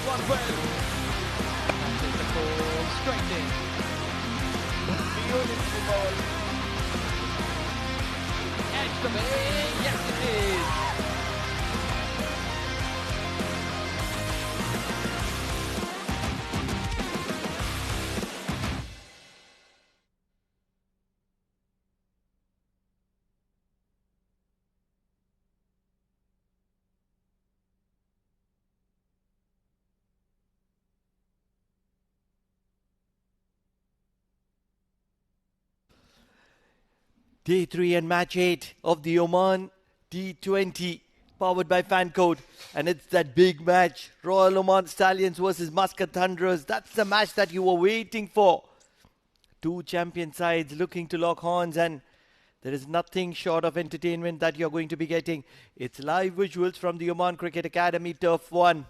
one well. That is the ball straight in. Beautiful ball. Edge the way. Yes, it is. Day 3 and match 8 of the Oman D20 powered by Fancode. And it's that big match, Royal Oman Stallions versus Muscat Thunderers. That's the match that you were waiting for. Two champion sides looking to lock horns, and there is nothing short of entertainment that you're going to be getting. It's live visuals from the Oman Cricket Academy Turf 1.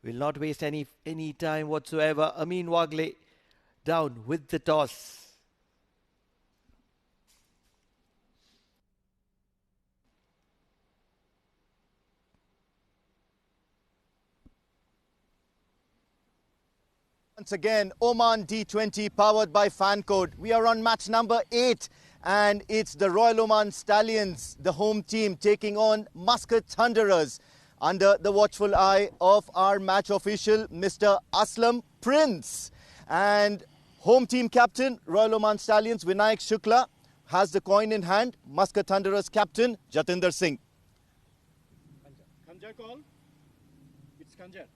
We'll not waste any time whatsoever. Amin Wagle down with the toss. Once again, Oman D20 powered by Fancode. We are on match number 8 and it's the Royal Oman Stallions, the home team, taking on Muscat Thunderers under the watchful eye of our match official, Mr. Aslam Prince. And home team captain, Royal Oman Stallions, Vinayak Shukla, has the coin in hand. Muscat Thunderers captain, Jatinder Singh. Khanjar call. It's Khanjar.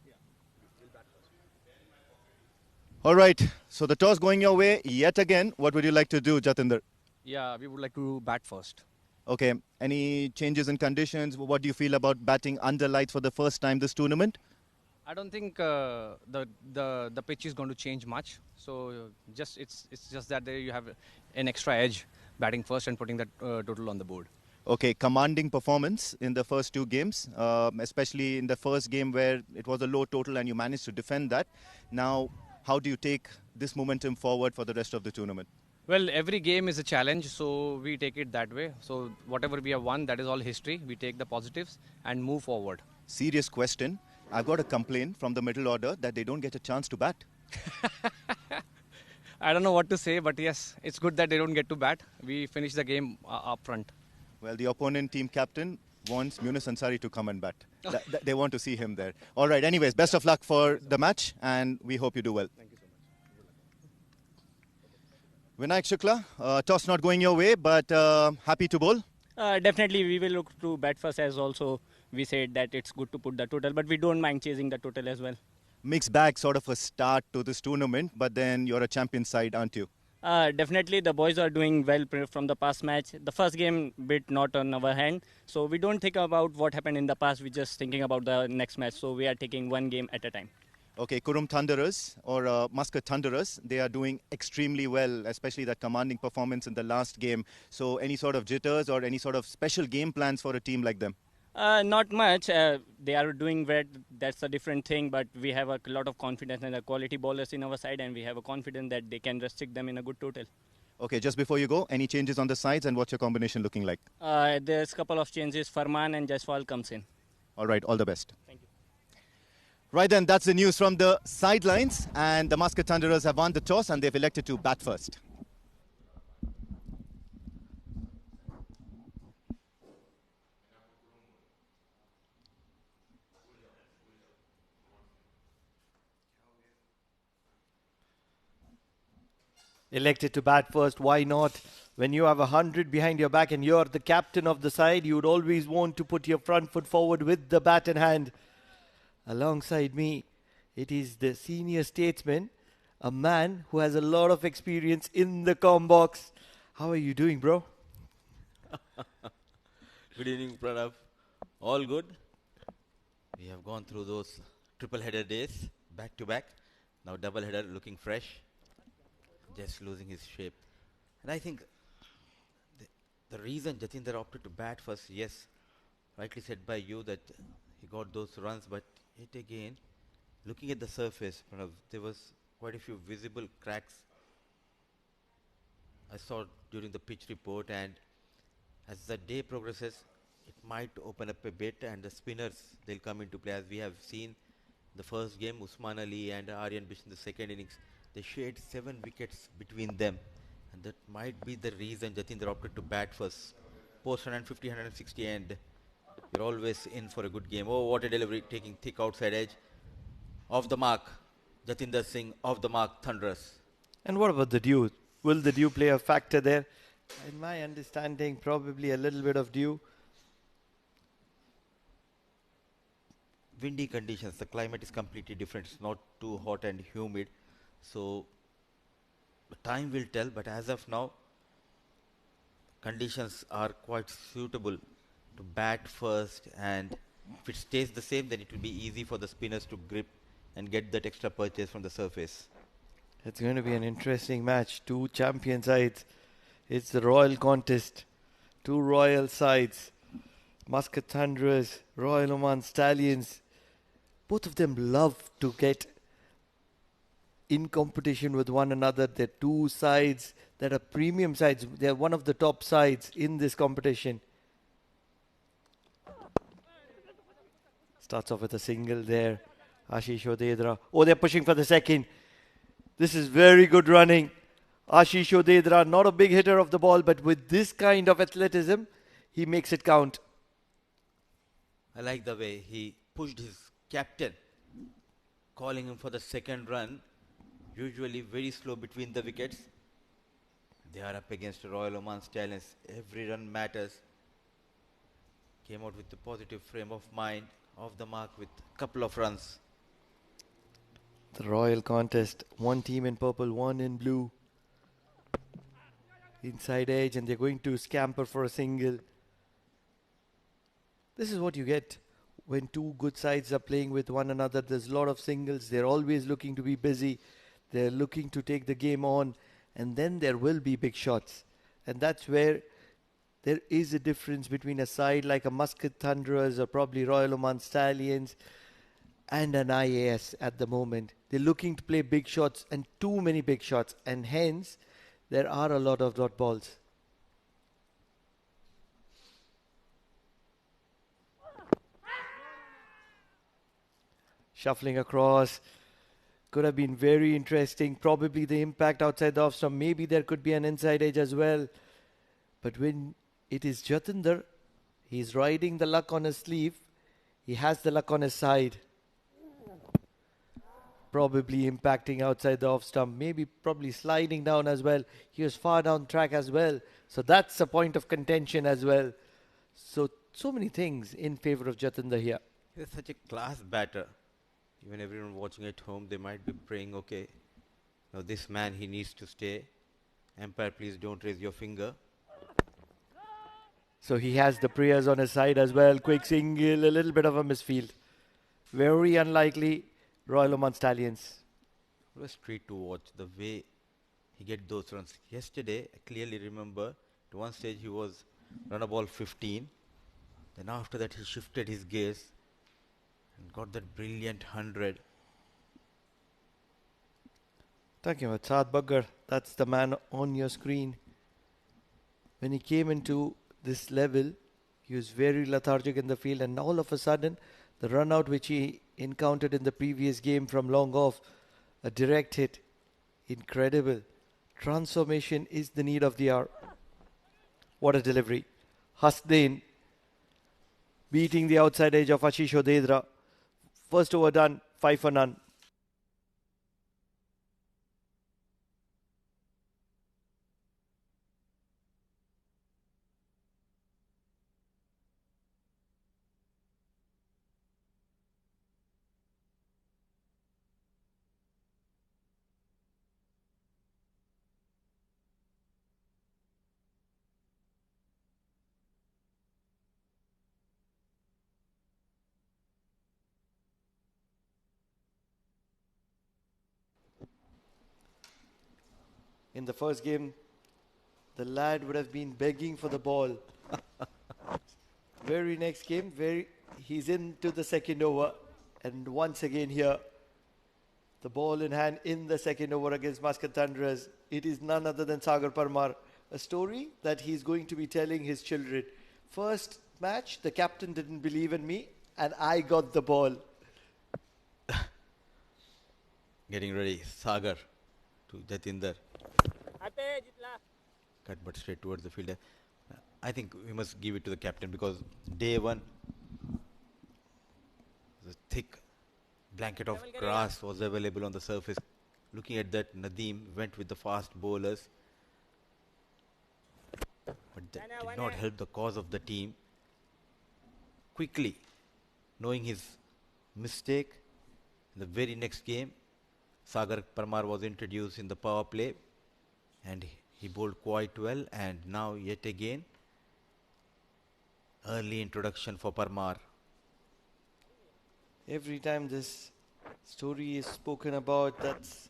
All right, so the toss going your way yet again. What would you like to do, Jatinder? Yeah, we would like to bat first. Okay, any changes in conditions? What do you feel about batting under lights for the first time this tournament? I don't think the pitch is going to change much. So it's just that there you have an extra edge batting first and putting that total on the board. Okay, commanding performance in the first 2 games, especially in the first game where it was a low total and you managed to defend that. Now, how do you take this momentum forward for the rest of the tournament? Well, every game is a challenge, so we take it that way. So whatever we have won, that is all history. We take the positives and move forward. Serious question. I've got a complaint from the middle order that they don't get a chance to bat. I don't know what to say, but yes, it's good that they don't get to bat. We finish the game up front. Well, the opponent team captain wants Munis Ansari to come and bat. They want to see him there. All right, anyways, best of luck for the match and we hope you do well. Thank you so much. Vinayak Shukla, toss not going your way, but happy to bowl? Definitely, we will look to bat first, as also we said that it's good to put the total, but we don't mind chasing the total as well. Mixed bag sort of a start to this tournament, but then you're a champion side, aren't you? Definitely, the boys are doing well from the past match. The first game bit not on our hand, so we don't think about what happened in the past. We're just thinking about the next match, so we are taking one game at a time. Okay, Kurum Thunderers or Muscat Thunderers, they are doing extremely well, especially that commanding performance in the last game. So any sort of jitters or any sort of special game plans for a team like them? Not much. They are doing well. That's a different thing, but we have a lot of confidence in the quality bowlers in our side, and we have a confidence that they can restrict them in a good total. Okay, just before you go, any changes on the sides and what's your combination looking like? There's a couple of changes. Farman and Jaiswal comes in. All right, all the best. Thank you. Right then, that's the news from the sidelines, and the Muscat Thunderers have won the toss and they've elected to bat first. Elected to bat first, why not? When you have 100 behind your back and you're the captain of the side, you would always want to put your front foot forward with the bat in hand. Alongside me, it is the senior statesman, a man who has a lot of experience in the comm box. How are you doing, bro? Good evening, Pranav. All good. We have gone through those triple header days, back to back. Now double header looking fresh, just losing his shape. And I think the reason Jatinder opted to bat first, yes, rightly said by you that he got those runs, but it again, looking at the surface, Pranav, there was quite a few visible cracks I saw during the pitch report, and as the day progresses, it might open up a bit and the spinners, they'll come into play. As we have seen The first game, Usman Ali and Aryan Bish in the second innings, they shared 7 wickets between them. And that might be the reason Jatinder opted to bat first. Post 150, 160, and you're always in for a good game. Oh, what a delivery, taking thick outside edge. Off the mark, Jatinder Singh off the mark, thunderous. And what about the dew? Will the dew play a factor there? In my understanding, probably a little bit of dew. Windy conditions, the climate is completely different. It's not too hot and humid. So, time will tell, but as of now, conditions are quite suitable to bat first, and if it stays the same, then it will be easy for the spinners to grip and get that extra purchase from the surface. It's going to be an interesting match. Two champion sides. It's the royal contest. Two royal sides. Muscat Thunderers, Royal Oman Stallions. Both of them love to get in competition with one another. They're two sides that are premium sides. They're one of the top sides in this competition. Starts off with a single there. Ashish Odedra. Oh, they're pushing for the second. This is very good running. Ashish Odedra, not a big hitter of the ball, but with this kind of athleticism, he makes it count. I like the way he pushed his captain, calling him for the second run. Usually very slow between the wickets. They are up against Royal Oman Stallions. Every run matters. Came out with a positive frame of mind. Off the mark with a couple of runs. The royal contest. One team in purple, one in blue. Inside edge, and they're going to scamper for a single. This is what you get when two good sides are playing with one another. There's a lot of singles. They're always looking to be busy. They're looking to take the game on. And then there will be big shots. And that's where there is a difference between a side like a Muscat Thunderers or probably Royal Oman Stallions and an IAS at the moment. They're looking to play big shots and too many big shots. And hence, there are a lot of dot balls. Shuffling across. Could have been very interesting. Probably the impact outside the off stump. Maybe there could be an inside edge as well. But when it is Jatinder, he's riding the luck on his sleeve. He has the luck on his side. Probably impacting outside the off stump. Maybe probably sliding down as well. He was far down track as well. So that's a point of contention as well. So many things in favor of Jatinder here. He's such a class batter. Even everyone watching at home, they might be praying, okay, now this man, he needs to stay. Umpire, please don't raise your finger. So he has the prayers on his side as well. Quick single, a little bit of a misfield. Very unlikely. Royal Oman Stallions. It was treat to watch the way he get those runs. Yesterday, I clearly remember at one stage he was run a ball 15. Then after that he shifted his gears and got that brilliant 100. Talking about Saad Baggar, that's the man on your screen. When he came into this level, he was very lethargic in the field, and all of a sudden, the run out which he encountered in the previous game from long off, a direct hit, incredible. Transformation is the need of the hour. What a delivery. Hasnain beating the outside edge of Ashish Odedra. First over done, 5 for none. In the first game, the lad would have been begging for the ball. Very next game, he's into the second over. And once again here, the ball in hand in the second over against Muscat Thunderers. It is none other than Sagar Parmar. A story that he's going to be telling his children. First match, the captain didn't believe in me and I got the ball. Getting ready. Sagar to Jatinder. Cut but straight towards the fielder. I think we must give it to the captain because day one, the thick blanket of grass was available on the surface. Looking at that, Nadeem went with the fast bowlers. But that did not help the cause of the team. Quickly, knowing his mistake, in the very next game, Sagar Parmar was introduced in the power play and he bowled quite well, and now yet again early introduction for Parmar. Every time this story is spoken about, that's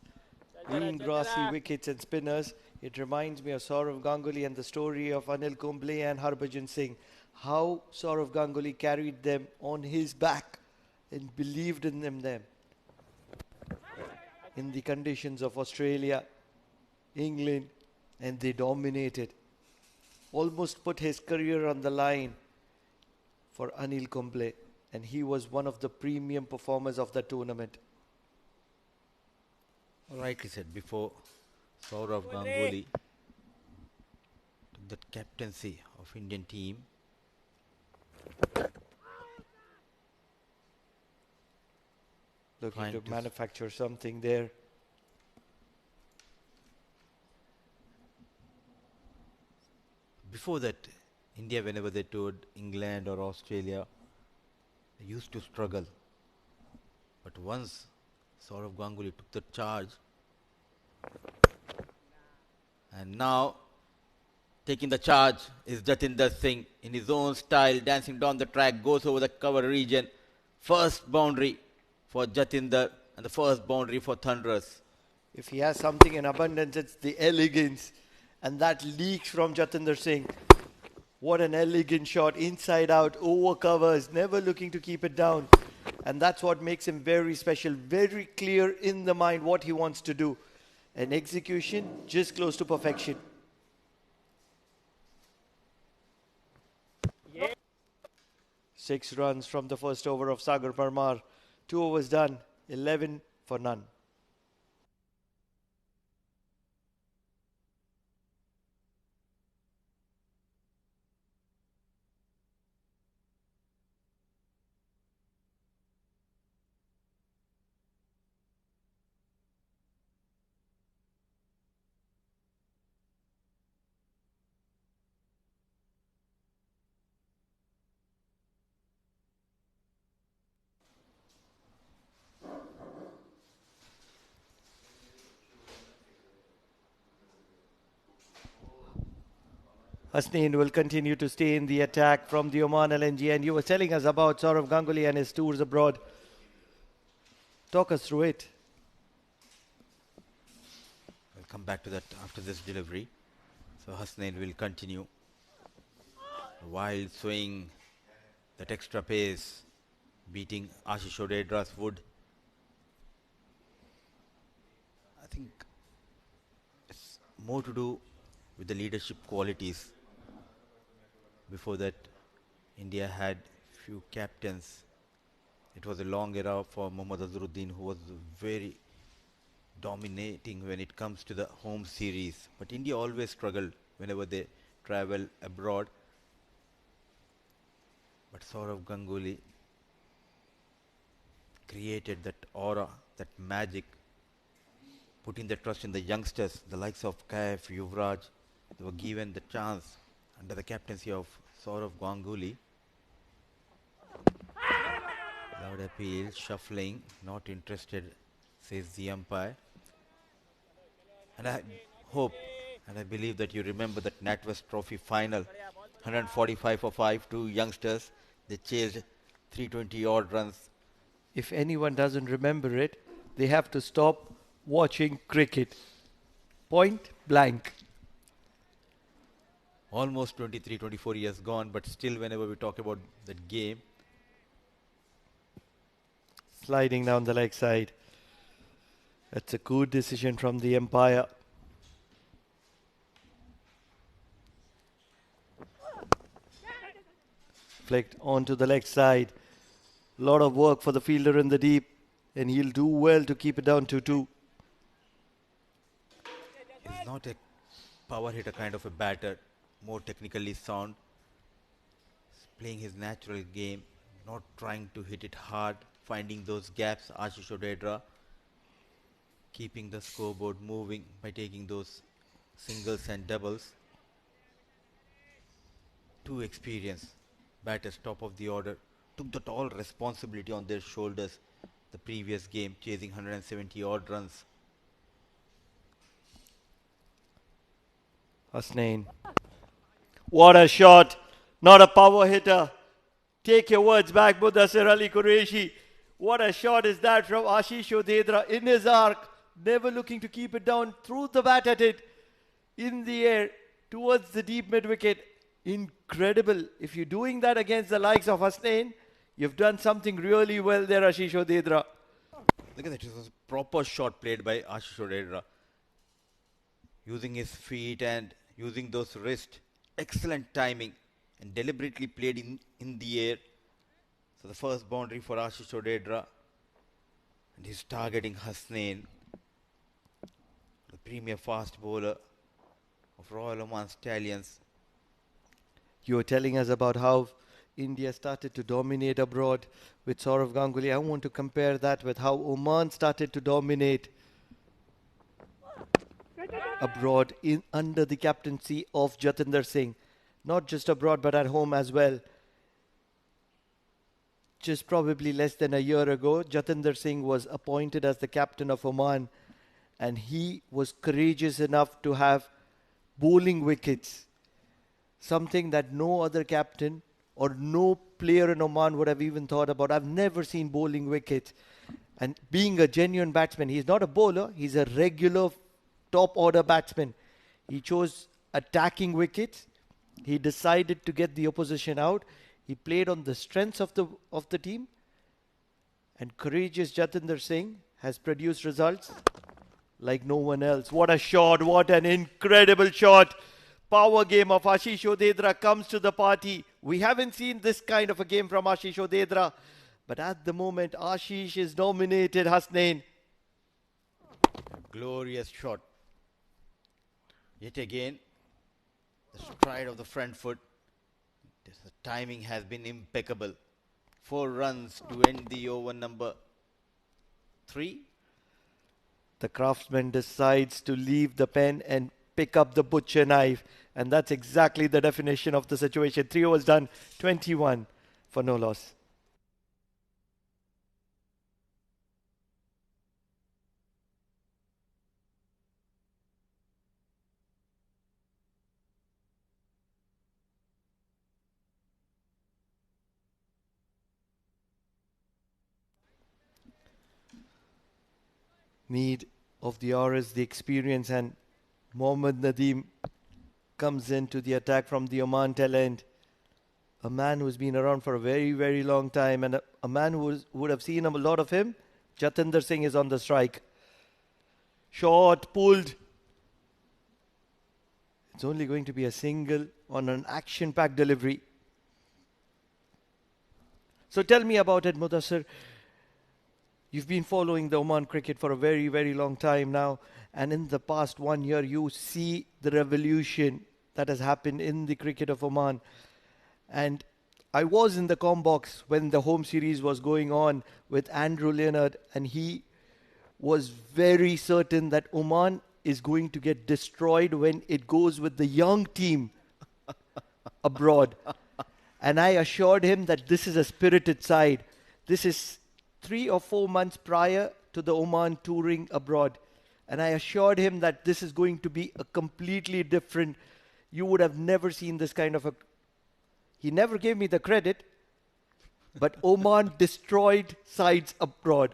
green grassy wickets and spinners, it reminds me of Saurav Ganguly and the story of Anil Kumble and Harbhajan Singh. How Saurav Ganguly carried them on his back and believed in them in the conditions of Australia, England, and they dominated. Almost put his career on the line for Anil Kumble, and he was one of the premium performers of the tournament. Rightly said, before Saurav Ganguly took the captaincy of Indian team, Looking to manufacture something there. before that, India, whenever they toured England or Australia, they used to struggle. But once Saurav Ganguly took the charge, and now taking the charge is Jatinder Singh in his own style, dancing down the track, goes over the cover region. First boundary for Jatinder and the first boundary for Thunderers. If he has something in abundance, it's the elegance, and that leaks from Jatinder Singh. What an elegant shot, inside out, over covers, never looking to keep it down. And that's what makes him very special, very clear in the mind what he wants to do. An execution just close to perfection. Yeah. 6 runs from the first over of Sagar Parmar. 2 overs done, 11 for none. Hasnain will continue to stay in the attack from the Oman LNG. And you were telling us about Saurav Ganguly and his tours abroad. Talk us through it. We'll come back to that after this delivery. So Hasnain will continue while swing that extra pace, beating Ashish Odedra's wood. I think it's more to do with the leadership qualities. Before that, India had few captains. It was a long era for Mohammad Azharuddin, who was very dominating when it comes to the home series. But India always struggled whenever they travel abroad. But Saurav Ganguly created that aura, that magic, putting the trust in the youngsters, the likes of Kaif, Yuvraj. They were given the chance under the captaincy of Saurav Ganguly. Loud appeal, shuffling, not interested, says the umpire. And I hope and I believe that you remember that NatWest Trophy final, 145 for 5, 2 youngsters. They chased 320 odd runs. If anyone doesn't remember it, they have to stop watching cricket. Point blank. Almost 23, 24 years gone, but still whenever we talk about that game. Sliding down the leg side. That's a good decision from the umpire. Flicked onto the leg side. Lot of work for the fielder in the deep. and he'll do well to keep it down to 2. He's not a power hitter kind of a batter, more technically sound. He's playing his natural game, not trying to hit it hard, finding those gaps. Ashish Odedra keeping the scoreboard moving by taking those singles and doubles. 2 experienced batters, top of the order, took that all responsibility on their shoulders the previous game, chasing 170 odd runs. Hasnain. What a shot. Not a power hitter. Take your words back, Mudassir Ali Qureshi. What a shot is that from Ashish Odedra in his arc. Never looking to keep it down. Threw the bat at it in the air towards the deep mid-wicket. Incredible. If you're doing that against the likes of Hasnain, you've done something really well there, Ashish Odedra. Look at that. It was a proper shot played by Ashish Odedra. Using his feet and using those wrists. Excellent timing and deliberately played in the air. So the first boundary for Ashish Odedra. And he's targeting Hasnain, the premier fast bowler of Royal Oman Stallions. You were telling us about how India started to dominate abroad with Saurav Ganguly. I want to compare that with how Oman started to dominate abroad under the captaincy of Jatinder Singh. Not just abroad but at home as well. Just probably less than a year ago, Jatinder Singh was appointed as the captain of Oman, and he was courageous enough to have bowling wickets. Something that no other captain or no player in Oman would have even thought about. I've never seen bowling wickets. And being a genuine batsman, he's not a bowler, he's a regular top order batsman. He chose attacking wickets. He decided to get the opposition out. He played on the strengths of the team. And courageous Jatinder Singh has produced results like no one else. What a shot, what an incredible shot. Power game of Ashish Odedra comes to the party. We haven't seen this kind of a game from Ashish Odedra. But at the moment, Ashish is dominated Hasnain. Glorious shot. Yet again, the stride of the front foot. The timing has been impeccable. 4 runs to end the over number 3. The craftsman decides to leave the pen and pick up the butcher knife. And that's exactly the definition of the situation. 3 overs done, 21 for no loss. Need of the hours, the experience, and Mohammad Nadeem comes into the attack from the Oman tail end. A man who's been around for a very, very long time, and a man who would have seen a lot of him. Jatinder Singh is on the strike. Shot, pulled. It's only going to be a single on an action-packed delivery. So tell me about it, Mudassir. You've been following the Oman cricket for a very, very long time now. And in the past 1 year, you see the revolution that has happened in the cricket of Oman. And I was in the comm box when the home series was going on with Andrew Leonard. And he was very certain that Oman is going to get destroyed when it goes with the young team abroad. And I assured him that this is a spirited side. This is 3 or 4 months prior to the Oman touring abroad. And I assured him that this is going to be a completely different. You would have never seen this kind of a. He never gave me the credit, but Oman destroyed sides abroad.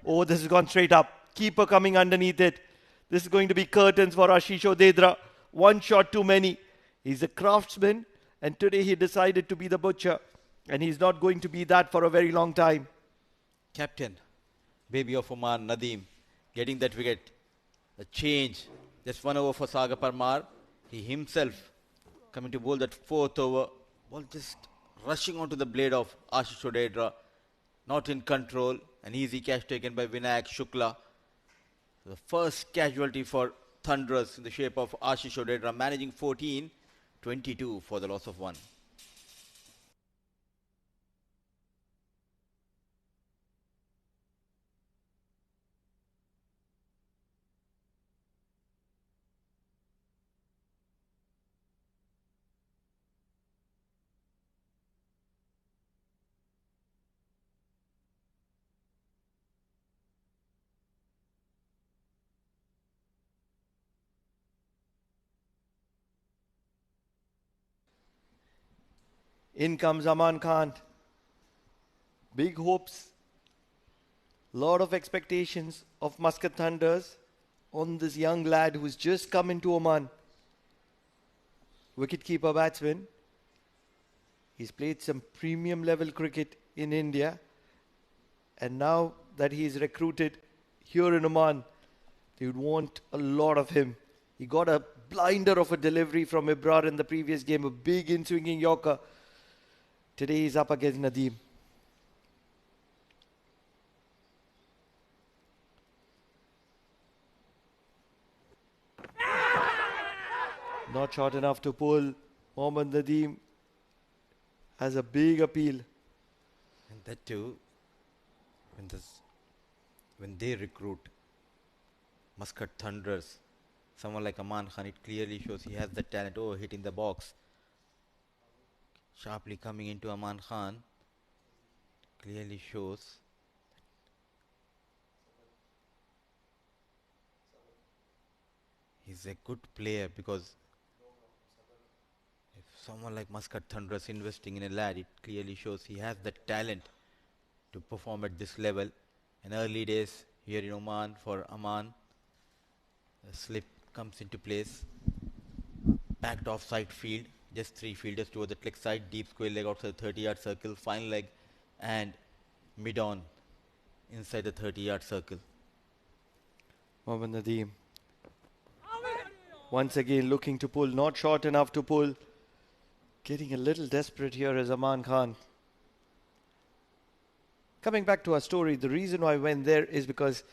Oh, this has gone straight up. Keeper coming underneath it. This is going to be curtains for Ashish Odedra. 1 shot too many. He's a craftsman, and today he decided to be the butcher. And he's not going to be that for a very long time. Captain, baby of Oman, Nadeem, getting that wicket. A change. Just 1 over for Sagar Parmar. He himself coming to bowl that 4th over. Ball just rushing onto the blade of Ashish Odedra. not in control. An easy catch taken by Vinayak Shukla. The first casualty for Thunderers in the shape of Ashish Odedra, managing 14-22 for the loss of 1. In comes Aman Khan. Big hopes, lot of expectations of Muscat Thunders on this young lad who's just come into Oman. Wicketkeeper batsman. He's played some premium level cricket in India. And now that he's recruited here in Oman, they would want a lot of him. He got a blinder of a delivery from Ibrar in the previous game, a big in-swinging Yorker. Today he's up against Nadeem. Not short enough to pull. Mohammad Nadeem has a big appeal. And that too, when they recruit Muscat Thunderers, someone like Aman Khan, it clearly shows he has the talent. Oh, hitting the box. Sharply coming into Aman Khan clearly shows he's a good player, because if someone like Muscat Thunderers investing in a lad, it clearly shows he has the talent to perform at this level. In early days here in Oman for Aman, the slip comes into place. Backed offside field. Just 3 fielders towards the leg side, deep square leg outside the 30-yard circle, fine leg, and mid-on inside the 30-yard circle. Mohammad Nadeem once again looking to pull, not short enough to pull. Getting a little desperate here is Aman Khan. Coming back to our story, the reason why I went there is because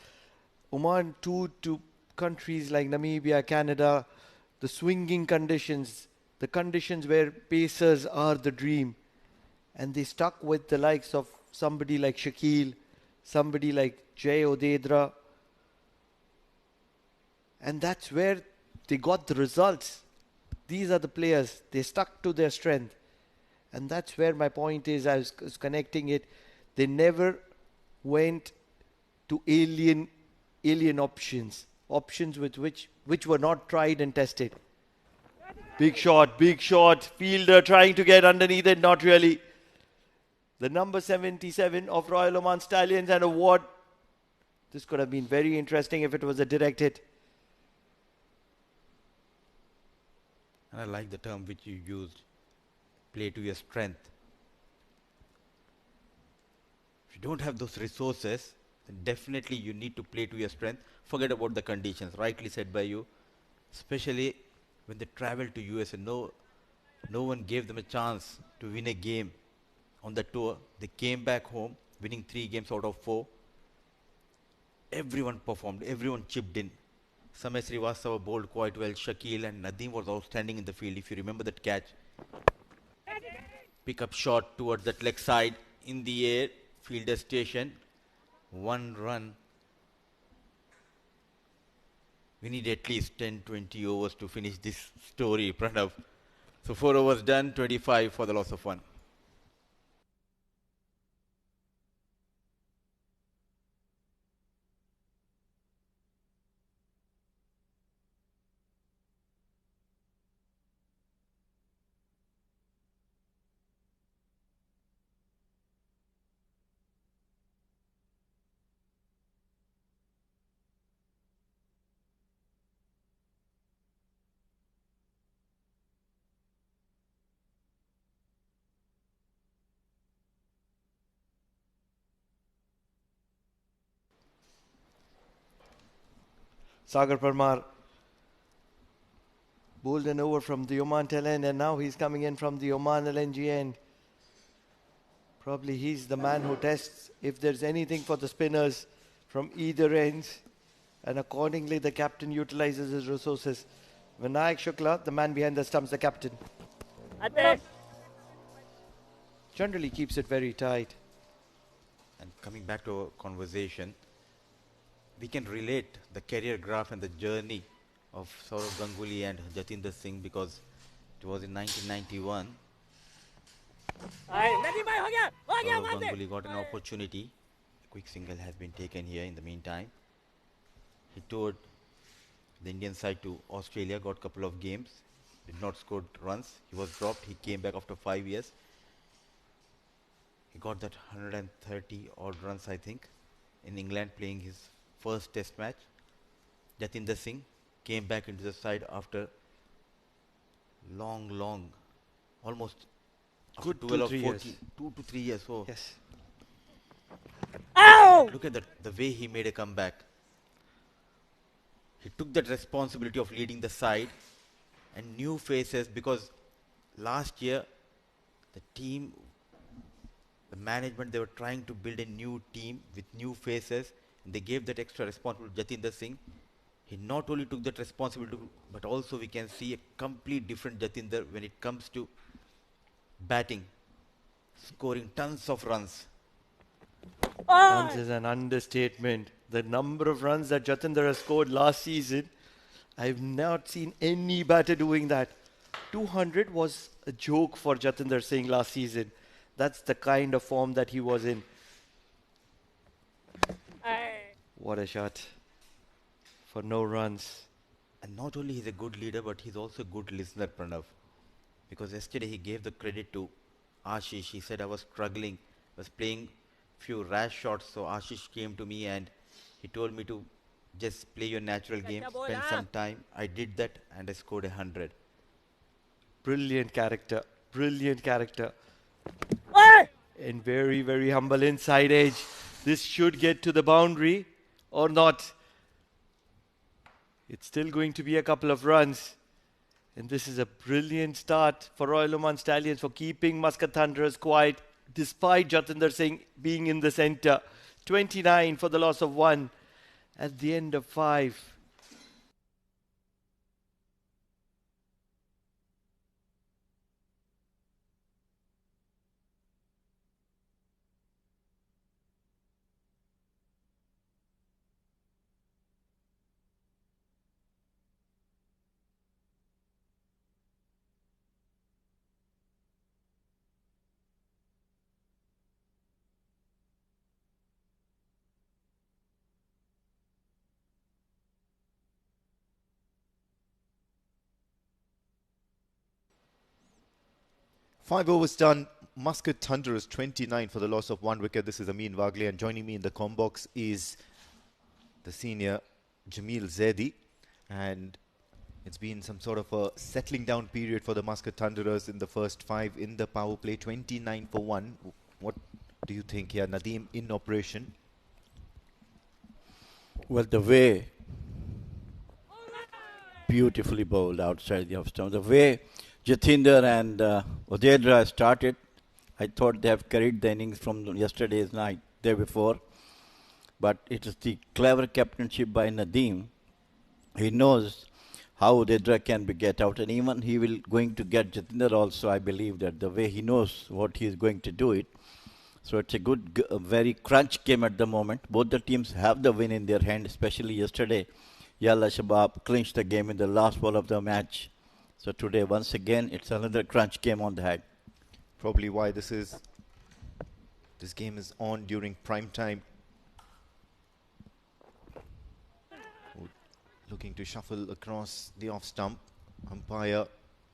Oman toured to countries like Namibia, Canada, the swinging conditions, the conditions where pacers are the dream. And they stuck with the likes of somebody like Shakil, somebody like Jay Odedra. And that's where they got the results. These are the players. They stuck to their strength. And that's where my point is. I was connecting it. They never went to alien options. Options with which were not tried and tested. Big shot, fielder trying to get underneath it, not really. The number 77 of Royal Oman Stallions and a ward. This could have been very interesting if it was a direct hit. And I like the term which you used, play to your strength. If you don't have those resources, then definitely you need to play to your strength. Forget about the conditions, rightly said by you. Especially when they traveled to US and no one gave them a chance to win a game on the tour. They came back home winning 3 games out of 4. Everyone performed, everyone chipped in. Samay Srivastava bowled quite well. Shakil and Nadeem was outstanding in the field, if you remember that catch. Pick up shot towards that leg side, in the air, fielder station. 1 run. We need at least 10-20 overs to finish this story, Pranav. So 4 overs done, 25 for the loss of 1. Sagar Parmar bowled an over from the Oman tail end, and now he's coming in from the Oman LNG end. Probably he's the man who tests if there's anything for the spinners from either ends. And accordingly, the captain utilizes his resources. Vinayak Shukla, the man behind the stumps, the captain. Generally keeps it very tight. And coming back to our conversation, we can relate the career graph and the journey of Saurav Ganguly and Jatinder Singh, because it was in 1991. Saurav Ganguly got an opportunity. A quick single has been taken here in the meantime. He toured the Indian side to Australia, got a couple of games, did not score runs. He was dropped. He came back after 5 years. He got that 130 odd runs, I think, in England playing his first test match. Jatinder Singh came back into the side after long, almost Good 12 or 2-3 14, years. 2 to 3 years. Oh, Yes. look at that, the way he made a comeback. He took that responsibility of leading the side and new faces, because last year the team, the management, they were trying to build a new team with new faces, and they gave that extra responsibility to Jatinder Singh. He not only took that responsibility, but also we can see a complete different Jatinder when it comes to batting, scoring tons of runs. Tons is an understatement. The number of runs that Jatinder has scored last season, I've not seen any batter doing that. 200 was a joke for Jatinder Singh last season. That's the kind of form that he was in. What a shot for no runs. And not only he's a good leader, but he's also a good listener, Pranav. Because yesterday he gave the credit to Ashish. He said I was struggling, was playing few rash shots. So Ashish came to me and he told me to just play your natural game, spend some time. I did that and I scored 100. Brilliant character. Brilliant character. And very, very humble inside edge. This should get to the boundary or not. It's still going to be a couple of runs. And this is a brilliant start for Royal Oman Stallions for keeping Muscat Thunderers quiet despite Jatinder Singh being in the centre. 29 for the loss of 1 at the end of 5. Five overs done. Muscat Thunderers 29 for the loss of 1 wicket. This is Amin Wagle, and joining me in the com box is the senior Jamil Zaidi. And it's been some sort of a settling down period for the Muscat Thunderers in the first 5 in the power play. 29 for 1. What do you think here? Nadeem in operation. Well, the way beautifully bowled outside the off stump. The way Jatinder and Odedra started, I thought they have carried the innings from yesterday's night, day before. But it is the clever captainship by Nadeem. He knows how Odedra can be get out, and even he will going to get Jatinder also. I believe that the way he knows what he is going to do it. So it's a good, very crunch game at the moment. Both the teams have the win in their hand, especially yesterday. Yalla Shabab clinched the game in the last ball of the match. So today, once again, it's another crunch game on the head. Probably why this game is on during prime time. Looking to shuffle across the off stump. Umpire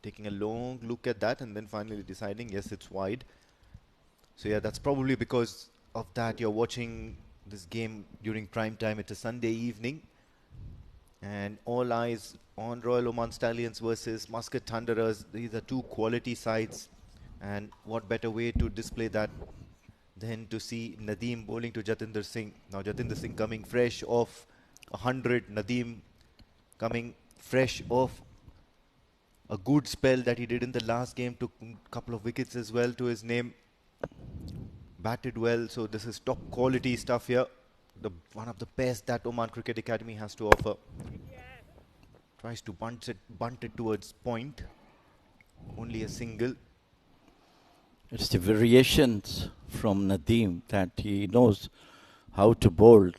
taking a long look at that and then finally deciding, yes, it's wide. So yeah, that's probably because of that you're watching this game during prime time. It's a Sunday evening. And all eyes on Royal Oman Stallions versus Muscat Thunderers. These are two quality sides. And what better way to display that than to see Nadeem bowling to Jatinder Singh. Now Jatinder Singh coming fresh off 100. Nadeem coming fresh off a good spell that he did in the last game. Took a couple of wickets as well to his name. batted well, so this is top quality stuff here. One of the best that Oman Cricket Academy has to offer. Tries to bunt it towards point. Only a single. It's the variations from Nadeem that he knows how to bowl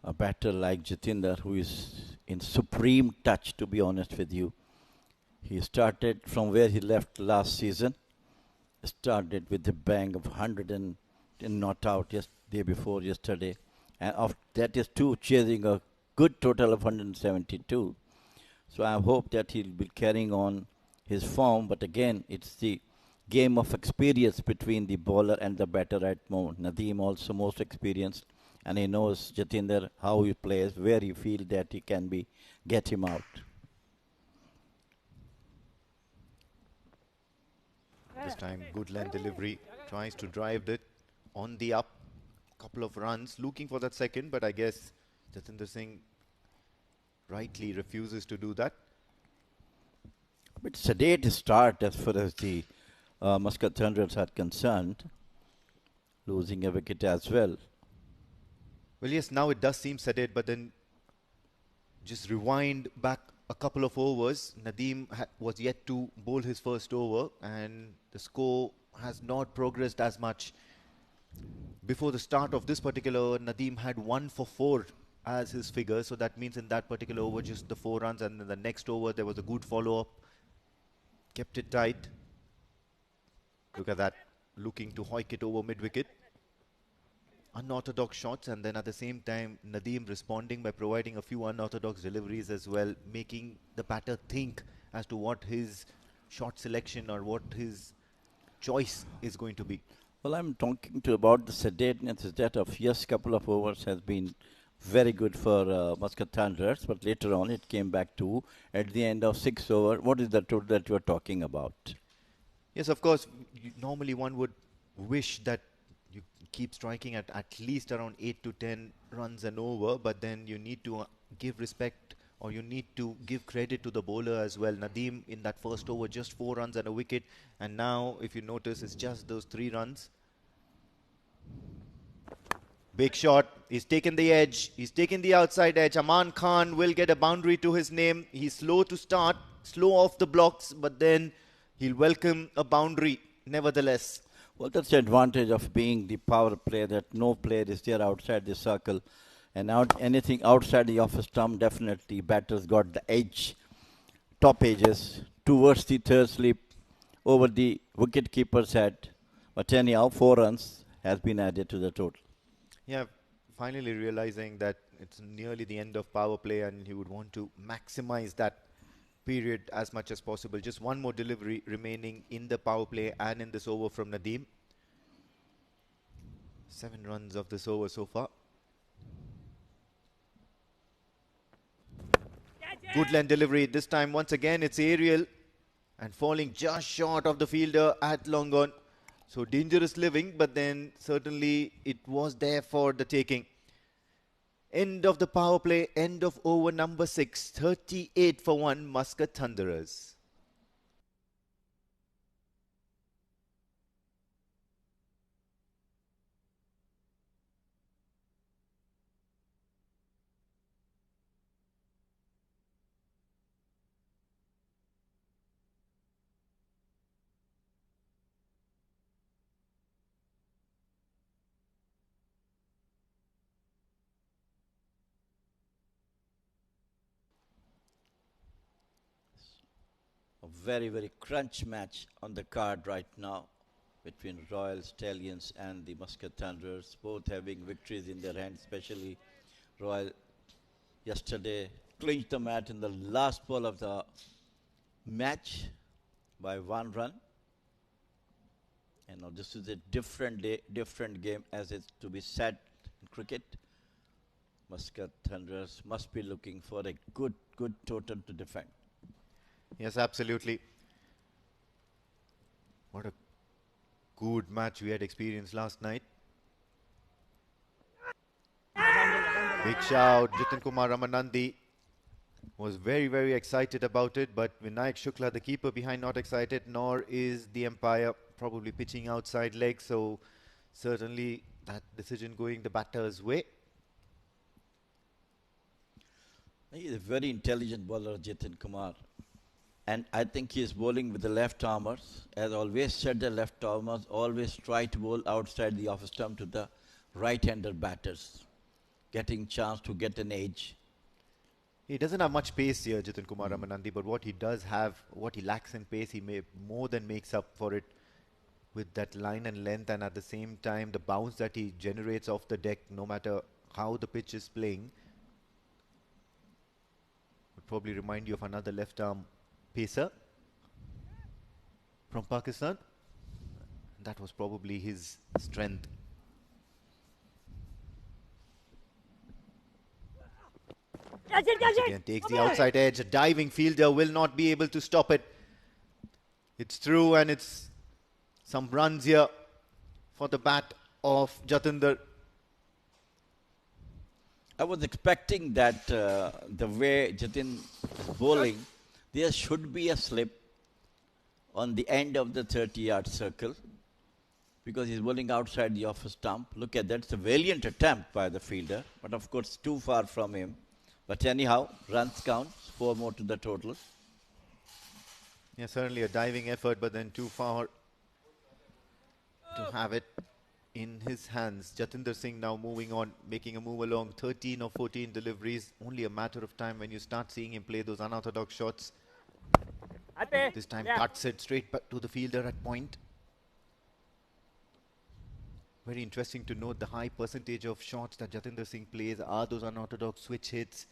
a batter like Jatinder, who is in supreme touch, to be honest with you. He started from where he left last season. Started with the bang of 100 and not out day before yesterday. And after that is chasing a good total of 172. So I hope that he'll be carrying on his form. But again, it's the game of experience between the bowler and the batter at the moment. Nadeem also most experienced. And he knows Jatinder, how he plays, where he feels that he can get him out. This time, good length delivery. Tries to drive it on the up. Couple of runs. Looking for that second, but I guess Jatinder Singh rightly refuses to do that. But sedate start as far as the Muscat Thunderers are concerned. Losing a wicket as well. Well, yes, now it does seem sedate, but then just rewind back a couple of overs. Nadeem was yet to bowl his first over, and the score has not progressed as much. Before the start of this particular over, Nadeem had 1 for 4 as his figure, so that means in that particular over just the 4 runs, and in the next over there was a good follow-up. Kept it tight. Look at that, looking to hoik it over mid-wicket. Unorthodox shots, and then at the same time Nadeem responding by providing a few unorthodox deliveries as well, making the batter think as to what his shot selection or what his choice is going to be. Well, I'm talking about the sedateness that of yes, couple of overs has been very good for Muscat Thunderers, but later on it came back to at the end of 6 over. What is the total that you are talking about? Yes, of course, normally one would wish that you keep striking at least around 8 to 10 runs and over, but then you need to give respect, or you need to give credit to the bowler as well. Nadeem in that first over just 4 runs and a wicket, and now if you notice it's just those 3 runs. Big shot, he's taken the edge, he's taken the outside edge. Aman Khan will get a boundary to his name. He's slow to start, slow off the blocks, but then he'll welcome a boundary nevertheless. Well, that's the advantage of being the power player, that no player is there outside the circle. And anything outside the off stump, definitely batters got the edge, top edges, towards the third slip, over the wicket keeper's head. But anyhow, 4 runs has been added to the total. Yeah, finally realizing that it's nearly the end of power play and he would want to maximize that period as much as possible. Just one more delivery remaining in the power play and in this over from Nadeem. 7 runs of this over so far. Good length delivery. This time once again it's aerial and falling just short of the fielder at long on. So dangerous living, but then certainly it was there for the taking. End of the power play, end of over number 6, 38 for 1, Muscat Thunderers. A very, very crunch match on the card right now between Royal Stallions and the Muscat Thunderers, both having victories in their hands, especially Royal yesterday clinched the match in the last ball of the match by 1 run. And now this is a different day, different game, as it's to be said in cricket. Muscat Thunderers must be looking for a good total to defend. Yes, absolutely. What a good match we had experienced last night. Big shout. Jitin Kumar Ramanandi was very, very excited about it, but Vinayak Shukla, the keeper behind, not excited, nor is the umpire, probably pitching outside leg. So Certainly that decision going the batter's way. He is a very intelligent bowler, Jitin Kumar. And I think he is bowling with the left armers. As always said, the left armers always try to bowl outside the off stump to the right-hander batters, getting chance to get an edge. He doesn't have much pace here, Jitin Kumar Ramanandi, but what he does have, what he lacks in pace, he more than makes up for it with that line and length, and at the same time, the bounce that he generates off the deck, no matter how the pitch is playing, would probably remind you of another left-arm pacer from Pakistan. That was probably his strength. Once again takes the outside edge. A diving fielder will not be able to stop it. It's through, and it's some runs here for the bat of Jatinder. I was expecting that the way Jatin is bowling, there should be a slip on the end of the 30-yard circle because he's bowling outside the off stump. Look at that. It's a valiant attempt by the fielder, but of course too far from him. But anyhow, runs count, 4 more to the total. Yeah, certainly a diving effort, but then too far to have it in his hands. Jatinder Singh now moving on, making a move along. 13 or 14 deliveries. Only a matter of time when you start seeing him play those unorthodox shots. This time cuts it straight back to the fielder at point. Very interesting to note the high percentage of shots that Jatinder Singh plays are those unorthodox switch hits.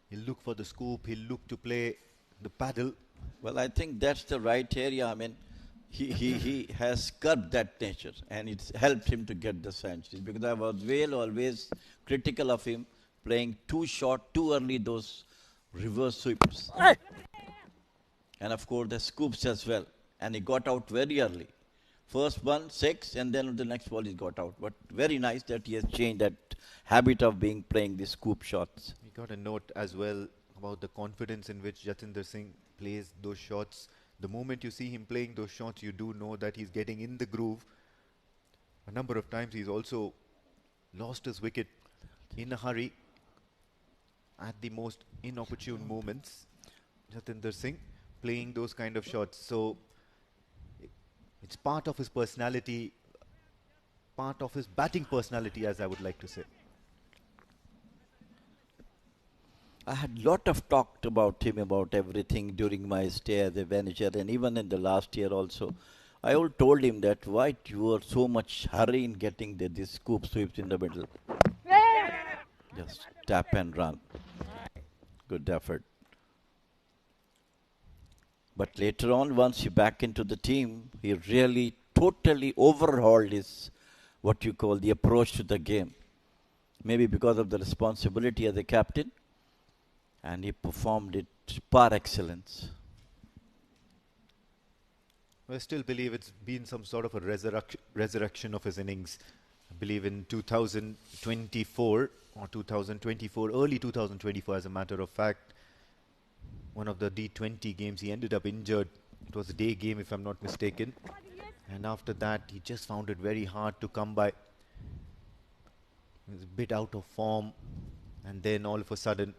He'll look for the scoop. He'll look to play the paddle. Well, I think that's the right area. I mean, he has curbed that nature, and it's helped him to get the centuries, because I was always critical of him playing too short, too early, those reverse sweeps. And of course the scoops as well. And he got out very early. First one, 6, and then the next ball he got out. But very nice that he has changed that habit of playing the scoop shots. We got a note as well about the confidence in which Jatinder Singh plays those shots. The moment you see him playing those shots, you do know that he's getting in the groove. A number of times he's also lost his wicket in a hurry at the most inopportune moments. Jatinder Singh playing those kind of shots. So it's part of his personality, part of his batting personality, as I would like to say. I had lot of talked about him, about everything during my stay as a manager, and even in the last year also. I all told him that why you were so much hurry in getting these scoop sweeps in the middle. Just tap and run. Good effort. But later on, once he back into the team, he really totally overhauled his, what you call, the approach to the game. Maybe because of the responsibility as a captain. And he performed it par excellence. I still believe it's been some sort of a resurrection of his innings. I believe in 2024 or 2024, early 2024 as a matter of fact. One of the D20 games, he ended up injured. It was a day game if I'm not mistaken. And after that, he just found it very hard to come by. He was a bit out of form. And then all of a sudden,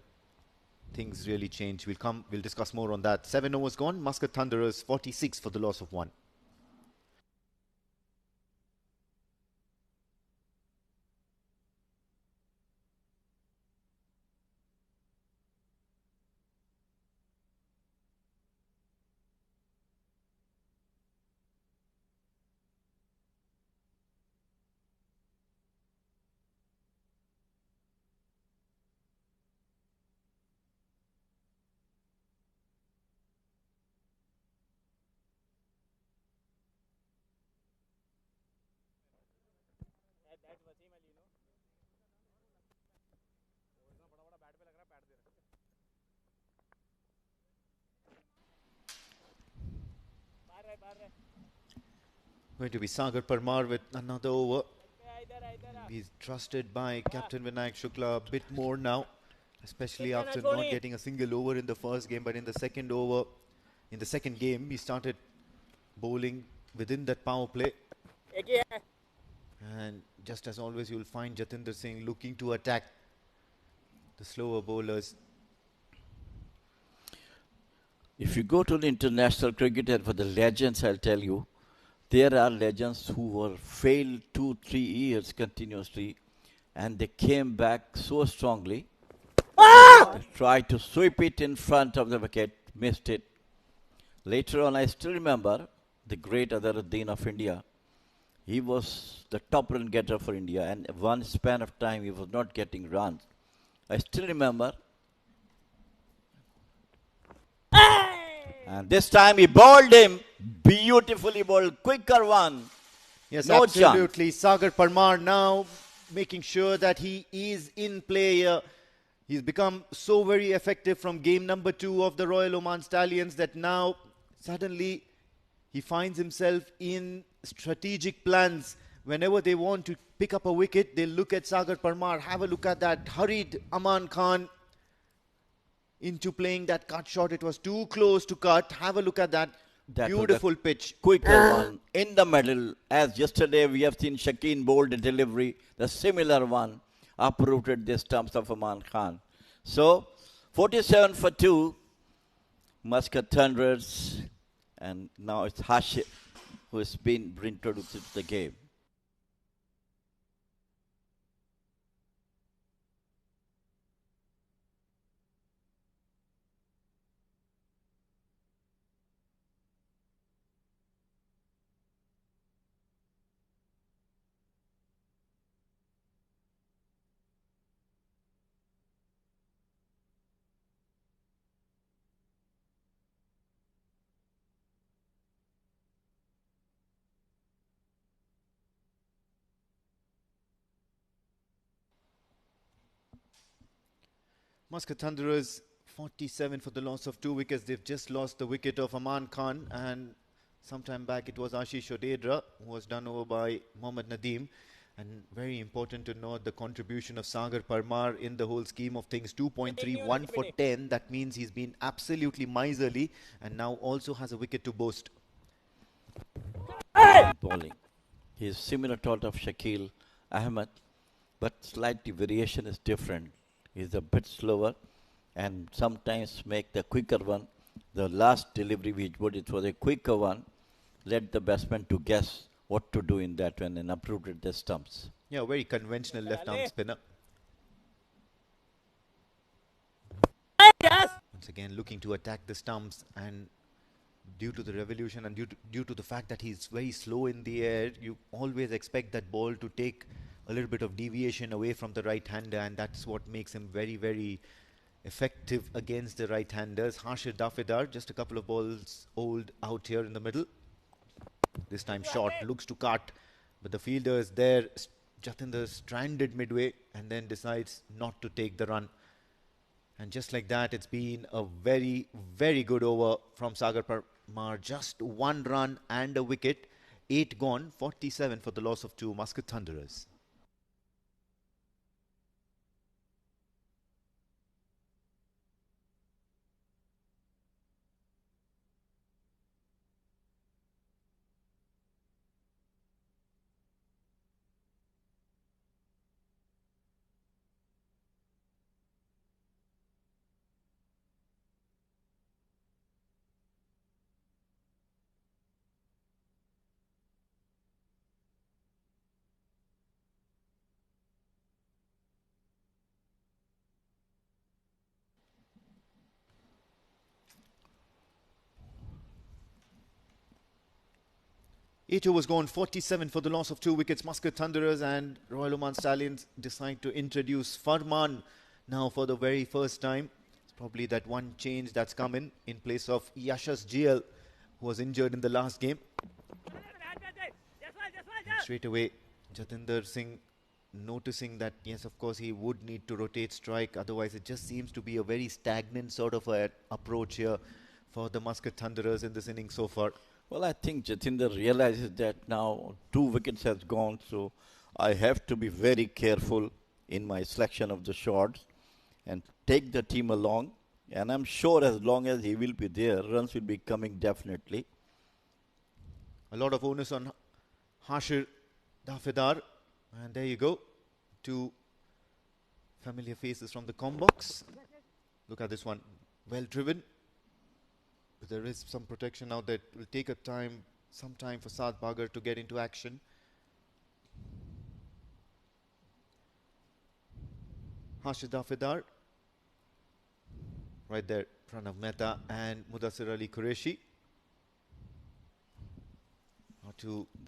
things really changed. We'll discuss more on that. 7 overs gone. Muscat Thunderers 46 for the loss of 1. Going to be Sagar Parmar with another over. He's trusted by Captain Vinayak Shukla a bit more now, especially after not getting a single over in the first game. But in the second game, he started bowling within that power play. And just as always, you'll find Jatinder Singh looking to attack the slower bowlers. If you go to the international cricket and for the legends, I'll tell you, there are legends who were failed 2-3 years continuously, and they came back so strongly. They tried to sweep it in front of the wicket, missed it. Later on, I still remember the great Adharuddin of India. He was the top run getter for India, and one span of time he was not getting runs. I still remember. And this time he bowled him, beautifully bowled, quicker one. Yes, No absolutely. Sagar Parmar now making sure that he is in play. He's become so very effective from game number 2 of the Royal Oman Stallions that now suddenly he finds himself in strategic plans. Whenever they want to pick up a wicket, they look at Sagar Parmar. Have a look at that. Hurried Aman Khan into playing that cut shot. It was too close to cut. Have a look at that. Beautiful pitch. Quicker one in the middle. As yesterday we have seen Shakeen bowled a delivery, the similar one uprooted the stumps of Aman Khan. So 47 for 2, Muscat Thunderers, and now it's Hashir who has been introduced to the game. Muscat Thunderers 47 for the loss of 2 wickets. They've just lost the wicket of Aman Khan, and sometime back it was Ashish Odedra who was done over by Mohammad Nadeem. And very important to note the contribution of Sagar Parmar in the whole scheme of things. 2.31 for 10. That means he's been absolutely miserly and now also has a wicket to boast. Bowling. He is similar to that of Shakil Ahmed, but slightly variation is different. He's a bit slower and sometimes make the quicker one. The last delivery which it was a quicker one, led the batsman to guess what to do in that one and uprooted the stumps. Yeah, very conventional left-arm spinner. Once again looking to attack the stumps, and due to the revolution and due to the fact that he's very slow in the air, you always expect that ball to take a little bit of deviation away from the right-hander, and that's what makes him very, very effective against the right-handers. Hashir Dafidar, just a couple of balls old out here in the middle. This time short, looks to cut, but the fielder is there. Jatinder stranded midway and then decides not to take the run. And just like that, it's been a very, very good over from Sagar Parmar. Just 1 run and a wicket. 8 gone, 47 for the loss of 2 Muscat Thunderers. Eight overs gone, 47 for the loss of 2 wickets. Muscat Thunderers and Royal Oman Stallions decide to introduce Farman now for the very first time. It's probably that one change that's come in place of Yashas GL, who was injured in the last game. And straight away, Jatinder Singh noticing that, yes, of course, he would need to rotate strike. Otherwise, it just seems to be a very stagnant sort of a approach here for the Muscat Thunderers in this innings so far. Well, I think Jatinder realizes that now 2 wickets has gone, so I have to be very careful in my selection of the shots and take the team along. And I'm sure as long as he will be there, runs will be coming definitely. A lot of onus on Hashir Dafidar. And there you go. Two familiar faces from the com box. Look at this one. Well driven. But there is some protection now that will take some time for Saad Bagar to get into action. Hashid Hafidar. Right there, Pranav Mehta and Mudassir Ali Qureshi.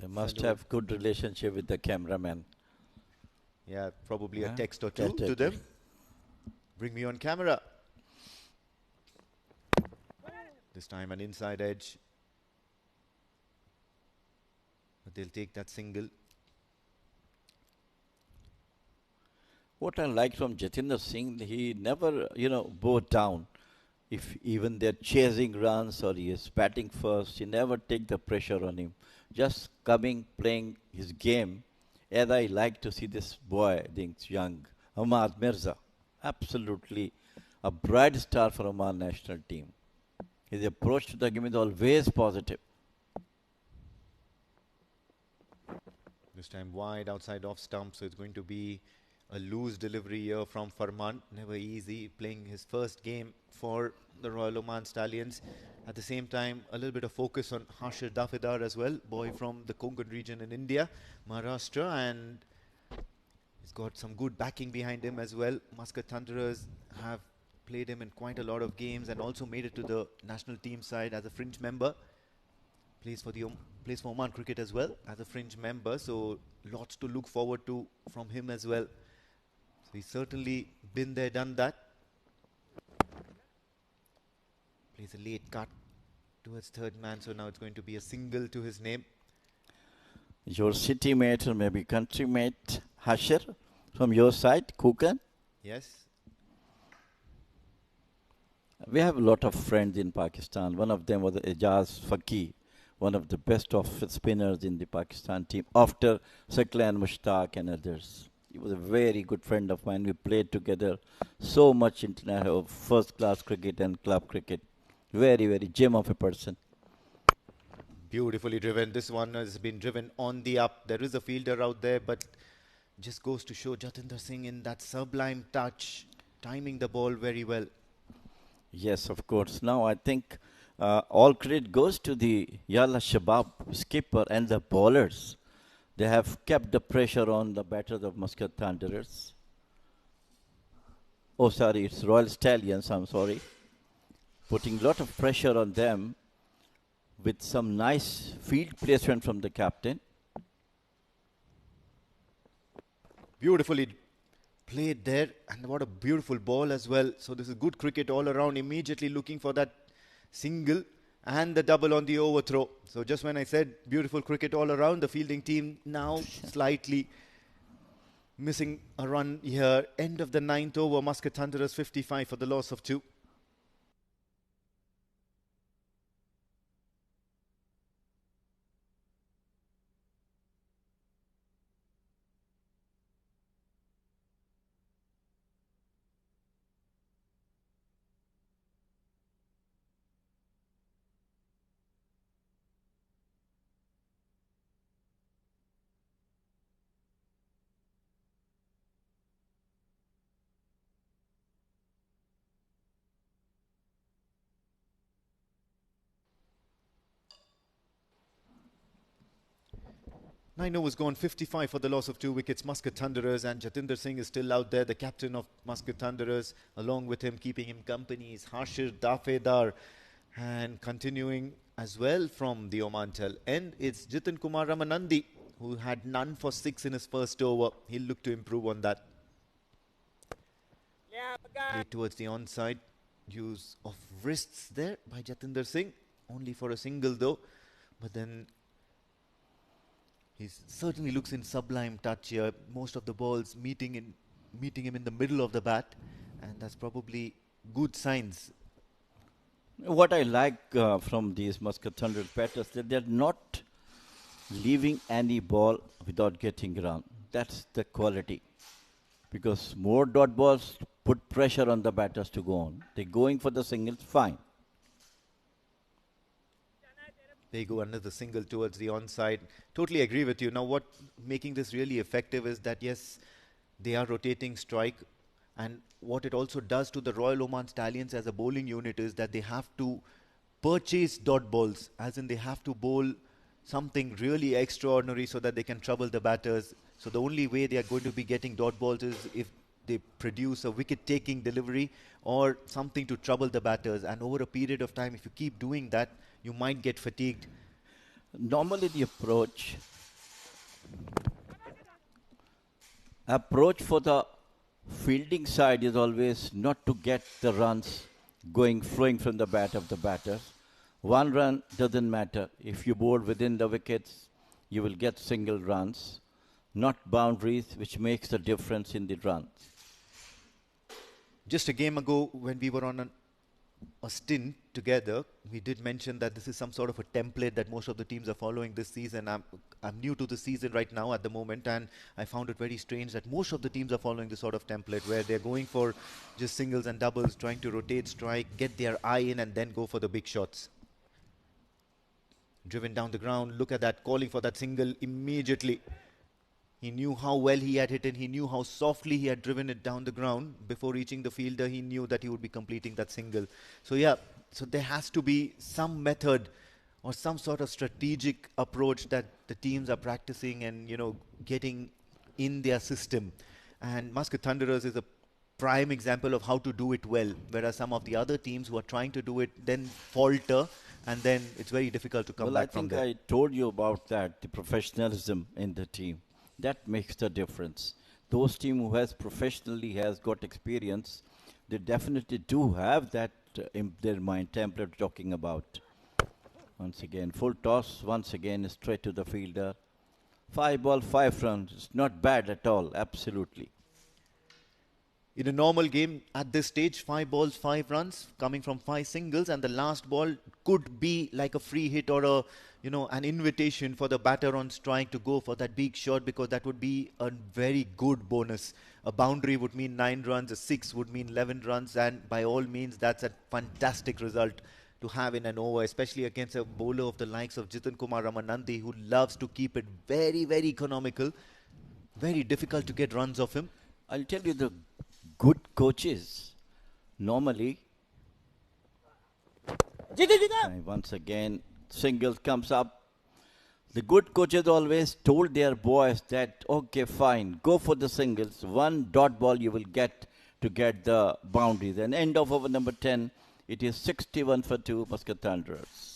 They must have good relationship with the cameraman. Yeah, probably Yeah, a text or two to definitely. them. Bring me on camera. This time an inside edge. But they'll take that single. What I like from Jatinder Singh, he never, bowed down. If even they're chasing runs or he is batting first, he never take the pressure on him. Just coming, playing his game, as I like to see this boy, this young Ahmad Mirza. Absolutely a bright star for Oman national team. His approach to the game is always positive. This time wide outside off stump, so it's going to be a loose delivery here from Farman. Never easy, playing his first game for the Royal Oman Stallions. At the same time, a little bit of focus on Hashir Dafidar as well, boy from the Konkan region in India, Maharashtra, and he's got some good backing behind him as well. Muscat Thunderers have played him in quite a lot of games and also made it to the national team side as a fringe member. Plays for Oman Cricket as well as a fringe member, so lots to look forward to from him as well. So he's certainly been there, done that. Plays a late cut towards third man, so now it's going to be a single to his name. Your city mate or maybe country mate, Hashir, from your side, Kukan. Yes. We have a lot of friends in Pakistan. One of them was Ejaz Faqih, one of the best off spinners in the Pakistan team, after Saklan Mushtaq and others. He was a very good friend of mine. We played together so much international, first-class cricket and club cricket. Very, very gem of a person. Beautifully driven. This one has been driven on the up. There is a fielder out there, but just goes to show Jatinder Singh in that sublime touch, timing the ball very well. Yes, of course. Now I think all credit goes to the Yalla Shabab skipper and the bowlers. They have kept the pressure on the batters of Muscat Thunderers. Oh, sorry, it's Royal Stallions, I'm sorry. Putting a lot of pressure on them with some nice field placement from the captain. Beautifully played there, and what a beautiful ball as well. So this is good cricket all around, immediately looking for that single and the double on the overthrow. So just when I said beautiful cricket all around, the fielding team now slightly missing a run here. End of the 9th over, Muscat Thunderers 55 for the loss of 2. Nine overs gone, 55 for the loss of 2 wickets. Muscat Thunderers, and Jatinder Singh is still out there, the captain of Muscat Thunderers. Along with him, keeping him company, is Hashir Dafidar. And continuing as well from the Oman tail end, it's Jitin Kumar Ramanandi, who had none for 6 in his first over. He'll look to improve on that. Play towards the onside. Use of wrists there by Jatinder Singh. Only for a single though. But then he certainly looks in sublime touch here. Most of the balls meeting him in the middle of the bat, and that's probably good signs. What I like from these Muscat Thunderers batters, that they're not leaving any ball without getting around. That's the quality. Because more dot balls put pressure on the batters to go on. They're going for the singles, fine. There you go, another single towards the onside. Totally agree with you. Now, what making this really effective is that, yes, they are rotating strike. And what it also does to the Royal Oman Stallions as a bowling unit is that they have to purchase dot balls, as in they have to bowl something really extraordinary so that they can trouble the batters. So the only way they are going to be getting dot balls is if they produce a wicket-taking delivery or something to trouble the batters. And over a period of time, if you keep doing that, you might get fatigued. Normally the approach for the fielding side is always not to get the runs flowing from the bat of the batters. One run doesn't matter. If you bowl within the wickets, you will get single runs, not boundaries, which makes the difference in the runs. Just a game ago, when we were on a stint together, we did mention that this is some sort of a template that most of the teams are following this season. I'm new to the season right now at the moment, and I found it very strange that most of the teams are following this sort of template where they're going for just singles and doubles, trying to rotate strike, get their eye in, and then go for the big shots. Driven down the ground, look at that, calling for that single immediately. He knew how well he had hit it. He knew how softly he had driven it down the ground. Before reaching the fielder, he knew that he would be completing that single. So yeah, so there has to be some method or some sort of strategic approach that the teams are practicing and, you know, getting in their system. And Muscat Thunderers is a prime example of how to do it well, whereas some of the other teams who are trying to do it then falter, and then it's very difficult to come back from there. Well, I think I told you about that, the professionalism in the team. That makes the difference. Those team who has got experience, they definitely do have that in their mind template talking about. Once again, full toss, once again straight to the fielder. 5 ball, 5 runs. It's not bad at all, absolutely. In a normal game, at this stage, 5 balls, 5 runs, coming from 5 singles, and the last ball could be like a free hit or a, you know, an invitation for the batter on strike to go for that big shot, because that would be a very good bonus. A boundary would mean 9 runs, a 6 would mean 11 runs, and by all means, that's a fantastic result to have in an over, especially against a bowler of the likes of Jitan Kumar Ramanandi, who loves to keep it very, very economical. Very difficult to get runs off him. I'll tell you, the good coaches normally, once again, singles comes up. The good coaches always told their boys that, okay, fine, go for the singles. 1 dot ball you will get to get the boundaries. And end of over number 10, it is 61 for 2, Muscat Thunderers.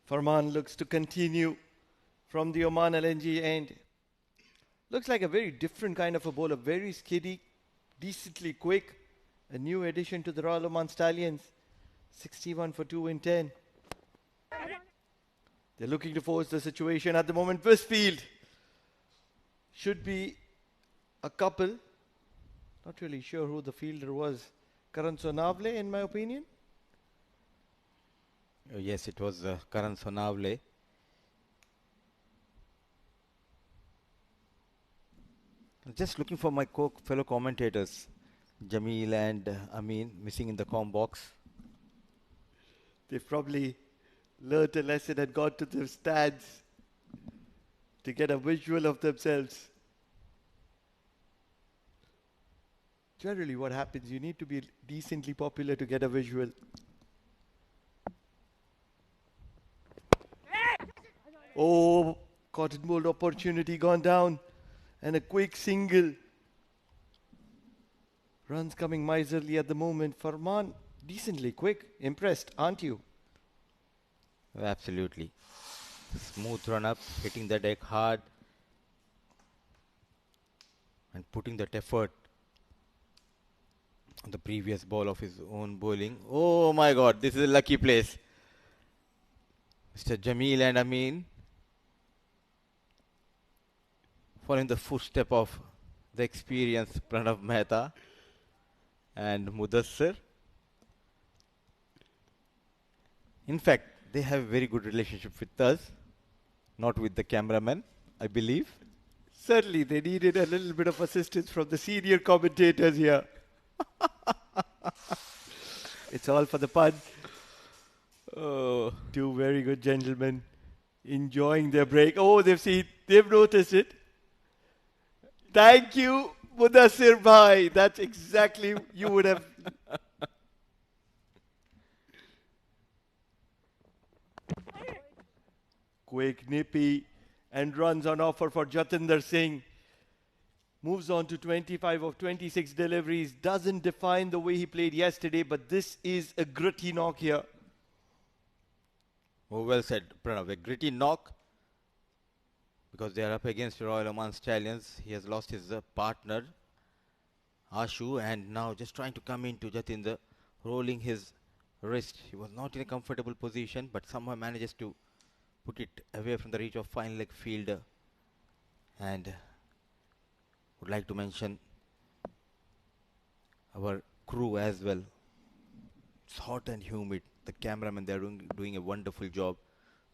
Farman looks to continue from the Oman LNG end. Looks like a very different kind of a bowler. Very skiddy, decently quick. A new addition to the Royal Oman Stallions. 61 for 2 in 10. They're looking to force the situation at the moment. Westfield should be a couple. Not really sure who the fielder was. Karan Sonavle, in my opinion. Yes, it was Karan Sonavle. Just looking for my fellow commentators, Jameel and Amin, missing in the comm box. They've probably learnt a lesson and got to the stands to get a visual of themselves. Generally what happens, you need to be decently popular to get a visual. Oh, cotton mold opportunity gone down. And a quick single. Runs coming miserly at the moment. Farman, decently quick. Impressed, aren't you? Absolutely. Smooth run up, hitting the deck hard. And putting that effort on the previous ball of his own bowling. Oh my God, this is a lucky place. Mr. Jameel and Amin following the footstep of the experienced Pranav Mehta and Mudassir. In fact, they have a very good relationship with us, not with the cameraman, I believe. Certainly, they needed a little bit of assistance from the senior commentators here. It's all for the fun. Oh, two very good gentlemen enjoying their break. Oh, they've noticed it. Thank you, Mudassir Bhai. That's exactly you would have. Quick, nippy, and runs on offer for Jatinder Singh. Moves on to 25 of 26 deliveries. Doesn't define the way he played yesterday, but this is a gritty knock here. Oh, well said, Pranav. A gritty knock because they are up against Royal Oman Stallions. He has lost his partner, Ashu, and now just trying to come into Jatinder, rolling his wrist. He was not in a comfortable position, but somehow manages to put it away from the reach of fine leg fielder. And would like to mention our crew as well. It's hot and humid. The cameramen, they are doing a wonderful job.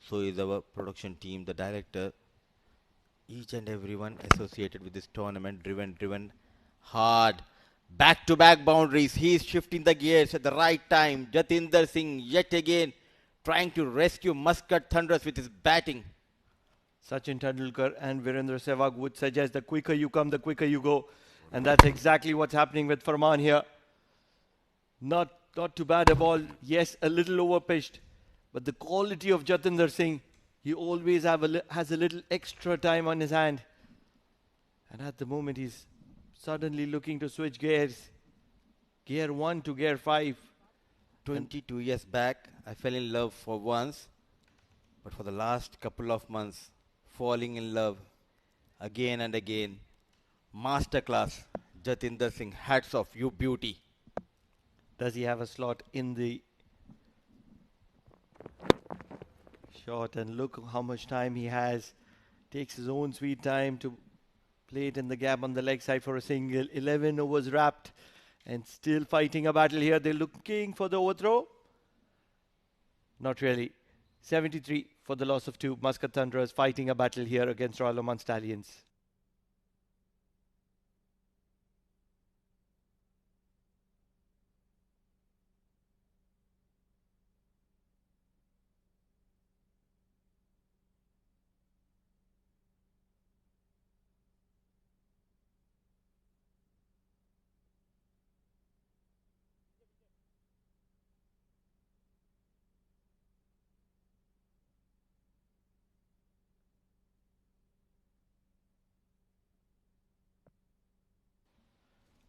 So is our production team, the director, each and everyone associated with this tournament, driven hard. Back-to-back boundaries. He is shifting the gears at the right time. Jatinder Singh yet again trying to rescue Muscat Thunderers with his batting. Sachin Tendulkar and Virendra Sehwag would suggest the quicker you come, the quicker you go. And that's exactly what's happening with Farman here. Not too bad a ball. Yes, a little overpitched. But the quality of Jatinder Singh, he always has a little extra time on his hand. And at the moment, he's suddenly looking to switch gears. Gear 1 to gear 5. 22 years back, I fell in love for once. But for the last couple of months, falling in love again and again. Masterclass, Jatinder Singh. Hats off, you beauty. Does he have a slot in the shot? And look how much time he has. Takes his own sweet time to play it in the gap on the leg side for a single. 11 overs wrapped and still fighting a battle here. They're looking for the overthrow. Not really. 73 for the loss of 2. Muscat Thunderers fighting a battle here against Royal Oman Stallions.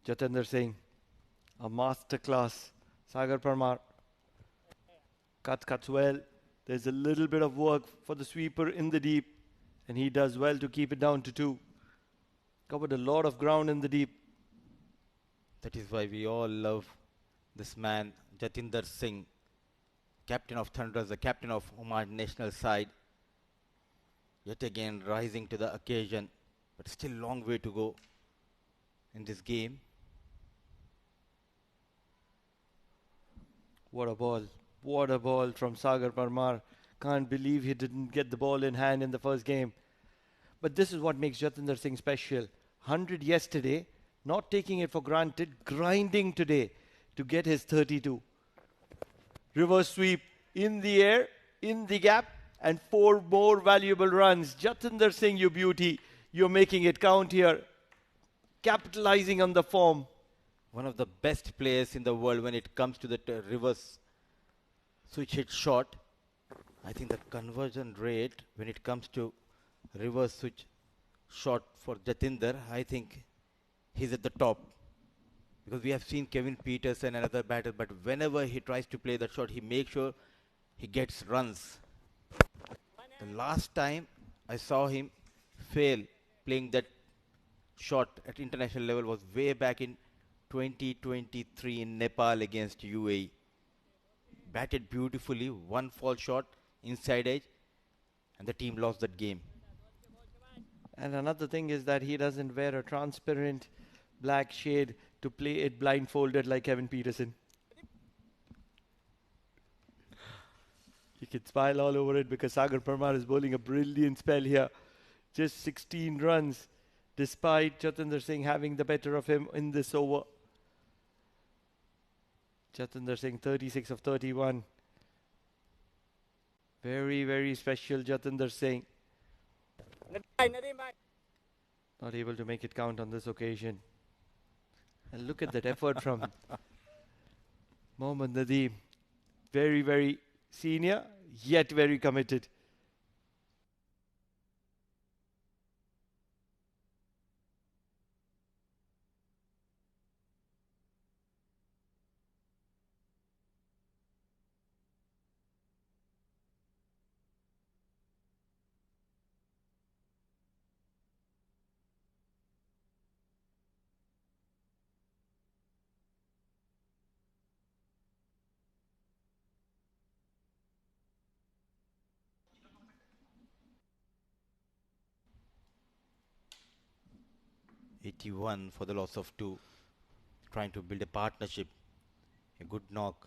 Jatinder Singh, a masterclass. Sagar Parmar cuts well. There's a little bit of work for the sweeper in the deep, and he does well to keep it down to 2. Covered a lot of ground in the deep. That is why we all love this man, Jatinder Singh, captain of Thunderers, the captain of Oman national side. Yet again rising to the occasion, but still long way to go in this game. What a ball. What a ball from Sagar Parmar. Can't believe he didn't get the ball in hand in the first game. But this is what makes Jatinder Singh special. 100 yesterday, not taking it for granted, grinding today to get his 32. Reverse sweep in the air, in the gap, and 4 more valuable runs. Jatinder Singh, you beauty. You're making it count here. Capitalizing on the form. One of the best players in the world when it comes to the reverse switch hit shot. I think the conversion rate when it comes to reverse switch shot for Jatinder, I think he's at the top. Because we have seen Kevin Peterson and other batters, but whenever he tries to play that shot, he makes sure he gets runs. The last time I saw him fail playing that shot at international level was way back in 2023 in Nepal against UAE. Batted beautifully, one fall shot, inside edge, and the team lost that game. And another thing is that he doesn't wear a transparent black shade to play it blindfolded like Kevin Peterson. You can smile all over it because Sagar Parmar is bowling a brilliant spell here. Just 16 runs despite Jatinder Singh having the better of him in this over. Jatinder Singh 36 of 31. Very, very special Jatinder Singh. Not able to make it count on this occasion. And look at that effort from Mohammad Nadeem. Very, very senior, yet very committed. '81 for the loss of 2. Trying to build a partnership. A good knock.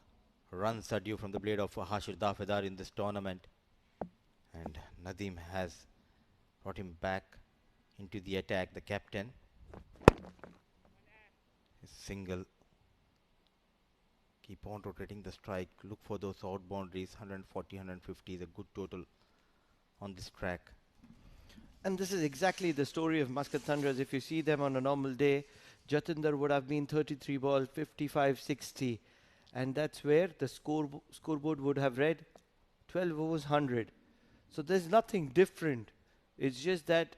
Runs are due from the blade of Hashir Dafedar in this tournament. And Nadeem has brought him back into the attack, the captain. A single. Keep on rotating the strike. Look for those out boundaries. 140, 150 is a good total on this track. And this is exactly the story of Muscat Thunderers. If you see them on a normal day, Jatinder would have been 33 balls, 55, 60. And that's where the scoreboard would have read 12 overs, 100. So there's nothing different. It's just that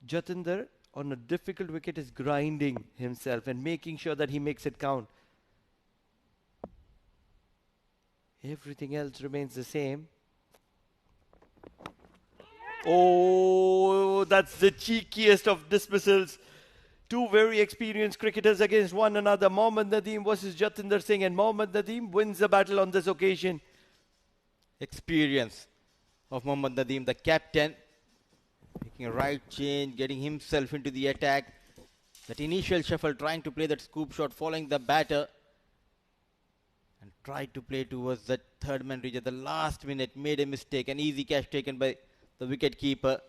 Jatinder on a difficult wicket is grinding himself and making sure that he makes it count. Everything else remains the same. Oh, that's the cheekiest of dismissals. Two very experienced cricketers against one another. Mohammad Nadeem versus Jatinder Singh, and Mohammad Nadeem wins the battle on this occasion. Experience of Mohammad Nadeem, the captain, making a right change, getting himself into the attack. That initial shuffle, trying to play that scoop shot, following the batter, and tried to play towards that third man reach at the last minute. Made a mistake, an easy catch taken by the wicket keeper.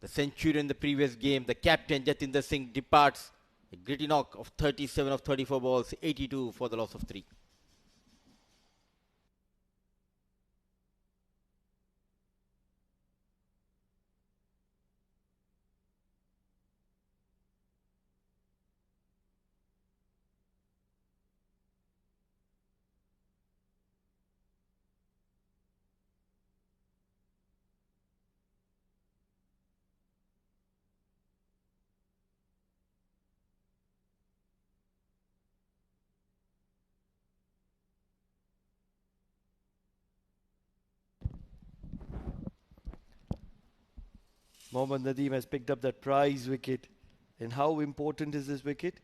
The century in the previous game, the captain Jatinder Singh departs. A gritty knock of 37 of 34 balls, 82 for the loss of 3. Mohammad Nadeem has picked up that prize wicket. And how important is this wicket?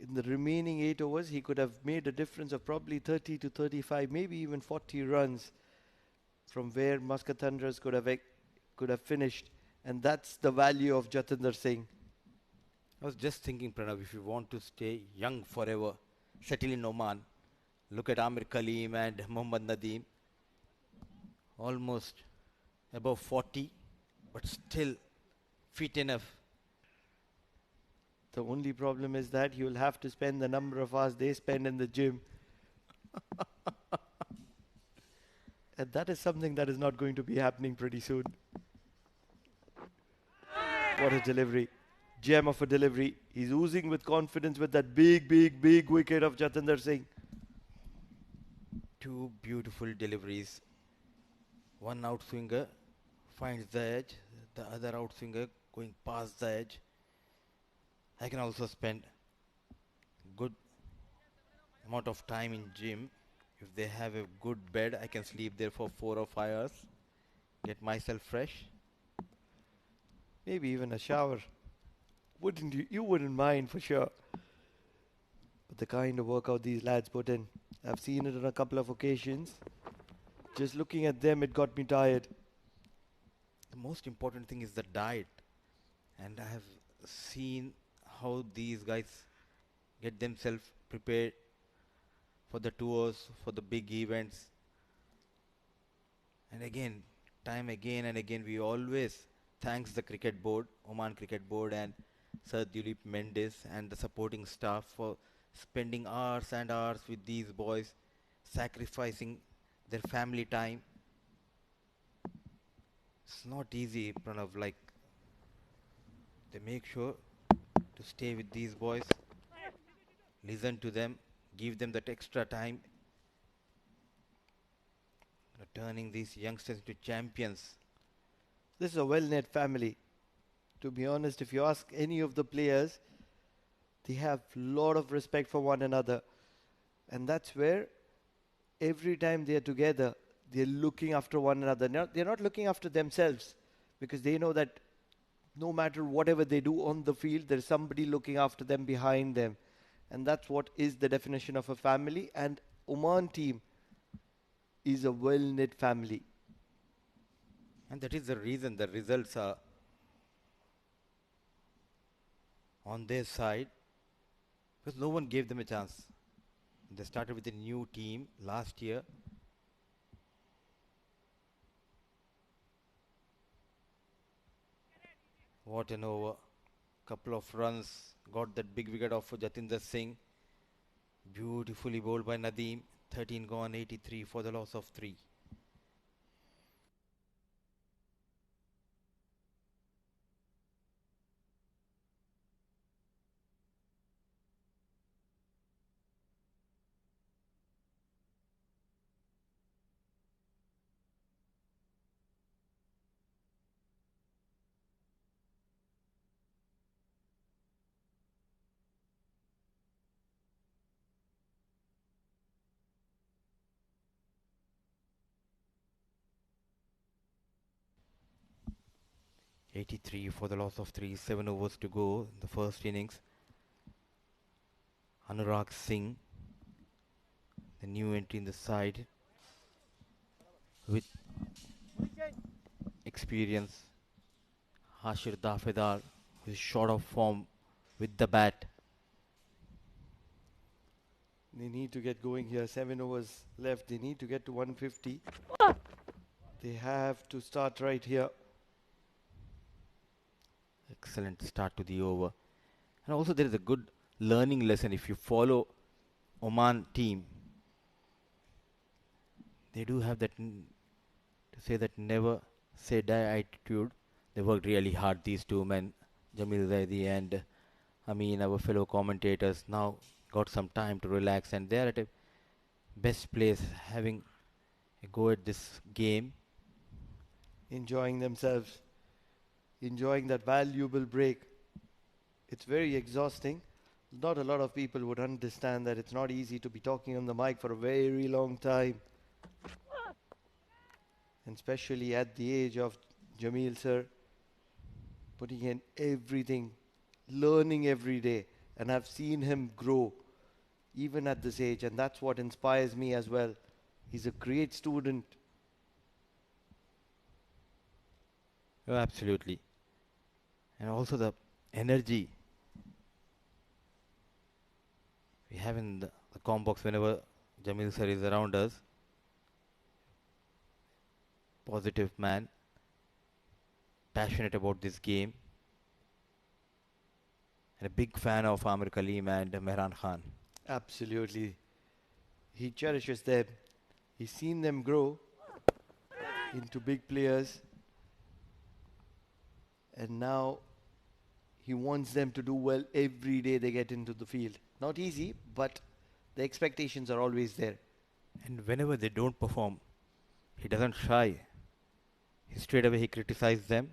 In the remaining 8 overs, he could have made a difference of probably 30 to 35, maybe even 40 runs from where Muscat Thunderers could have finished. And that's the value of Jatinder Singh. I was just thinking, Pranav, if you want to stay young forever, settle in Oman. Look at Amir Kaleem and Mohammad Nadeem. Almost above 40, but still fit enough. The only problem is that you will have to spend the number of hours they spend in the gym. And that is something that is not going to be happening pretty soon. What a delivery. Gem of a delivery. He's oozing with confidence with that big wicket of Jatinder Singh. Two beautiful deliveries. One outswinger finds the edge, the other outswinger going past the edge. I can also spend good amount of time in gym. If they have a good bed, I can sleep there for 4 or 5 hours, get myself fresh. Maybe even a shower. Wouldn't you? You wouldn't mind for sure. But the kind of workout these lads put in, I've seen it on a couple of occasions. Just looking at them, it got me tired. The most important thing is the diet. And I have seen how these guys get themselves prepared for the tours, for the big events. And again and again, we always thanks the cricket board, Oman Cricket Board and Sir Dilip Mendes and the supporting staff for spending hours and hours with these boys, sacrificing their family time. It's not easy, Pranav, like they make sure to stay with these boys, listen to them, give them that extra time, turning these youngsters into champions. This is a well-knit family. To be honest, if you ask any of the players, they have a lot of respect for one another. And that's where every time they are together, they're looking after one another. They're not looking after themselves, because they know that no matter whatever they do on the field, there's somebody looking after them behind them. And that's what is the definition of a family. And Oman team is a well-knit family. And that is the reason the results are on their side, because no one gave them a chance. They started with a new team last year. What an over. Couple of runs. Got that big wicket off for Jatinder Singh. Beautifully bowled by Nadeem. 13 gone, 83 for the loss of 3. $83 for the loss of 3, 7 overs to go in the first innings. Anurag Singh, the new entry in the side with experience. Hashir Dafedar, who is short of form with the bat. They need to get going here. 7 overs left. They need to get to 150. They have to start right here. Excellent start to the over. And also there is a good learning lesson if you follow Oman team. They do have that, to say that never say die attitude. They worked really hard, these two men, Jamil Zaidi and Amin, our fellow commentators, now got some time to relax, and they are at a best place, having a go at this game. Enjoying themselves. Enjoying that valuable break. It's very exhausting. Not a lot of people would understand that it's not easy to be talking on the mic for a very long time. And especially at the age of Jamil sir. putting in everything, learning every day. And I've seen him grow even at this age. And that's what inspires me as well. He's a great student. Oh, absolutely. And also the energy we have in the comm box whenever Jamil sir is around us. Positive man, passionate about this game, and a big fan of Amir Kaleem and Mehran Khan. Absolutely. He cherishes them. He's seen them grow into big players. And now he wants them to do well every day they get into the field. Not easy, but the expectations are always there. And whenever they don't perform, he doesn't shy. Straight away he criticizes them,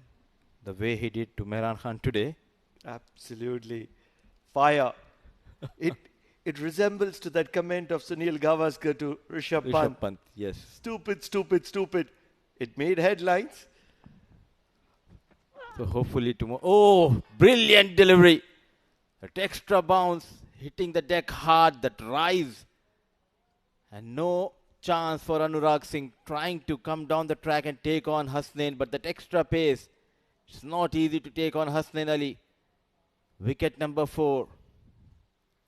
the way he did to Mehran Khan today. Absolutely. Fire. It resembles to that comment of Sunil Gavaskar to Rishabh Pant. Rishabh Pant, yes. Stupid, stupid, stupid. It made headlines. So hopefully tomorrow. Oh, brilliant delivery. That extra bounce, hitting the deck hard, that rise. And no chance for Anurag Singh trying to come down the track and take on Hasnain. But that extra pace, it's not easy to take on Hasnain Ali. Wicket number 4.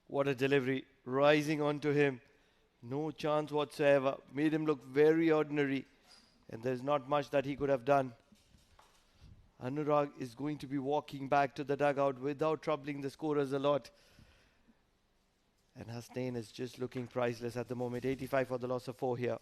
What a delivery. Rising onto him. No chance whatsoever. Made him look very ordinary. And there's not much that he could have done. Anurag is going to be walking back to the dugout without troubling the scorers a lot. And Hasnain is just looking priceless at the moment. 85 for the loss of 4 here.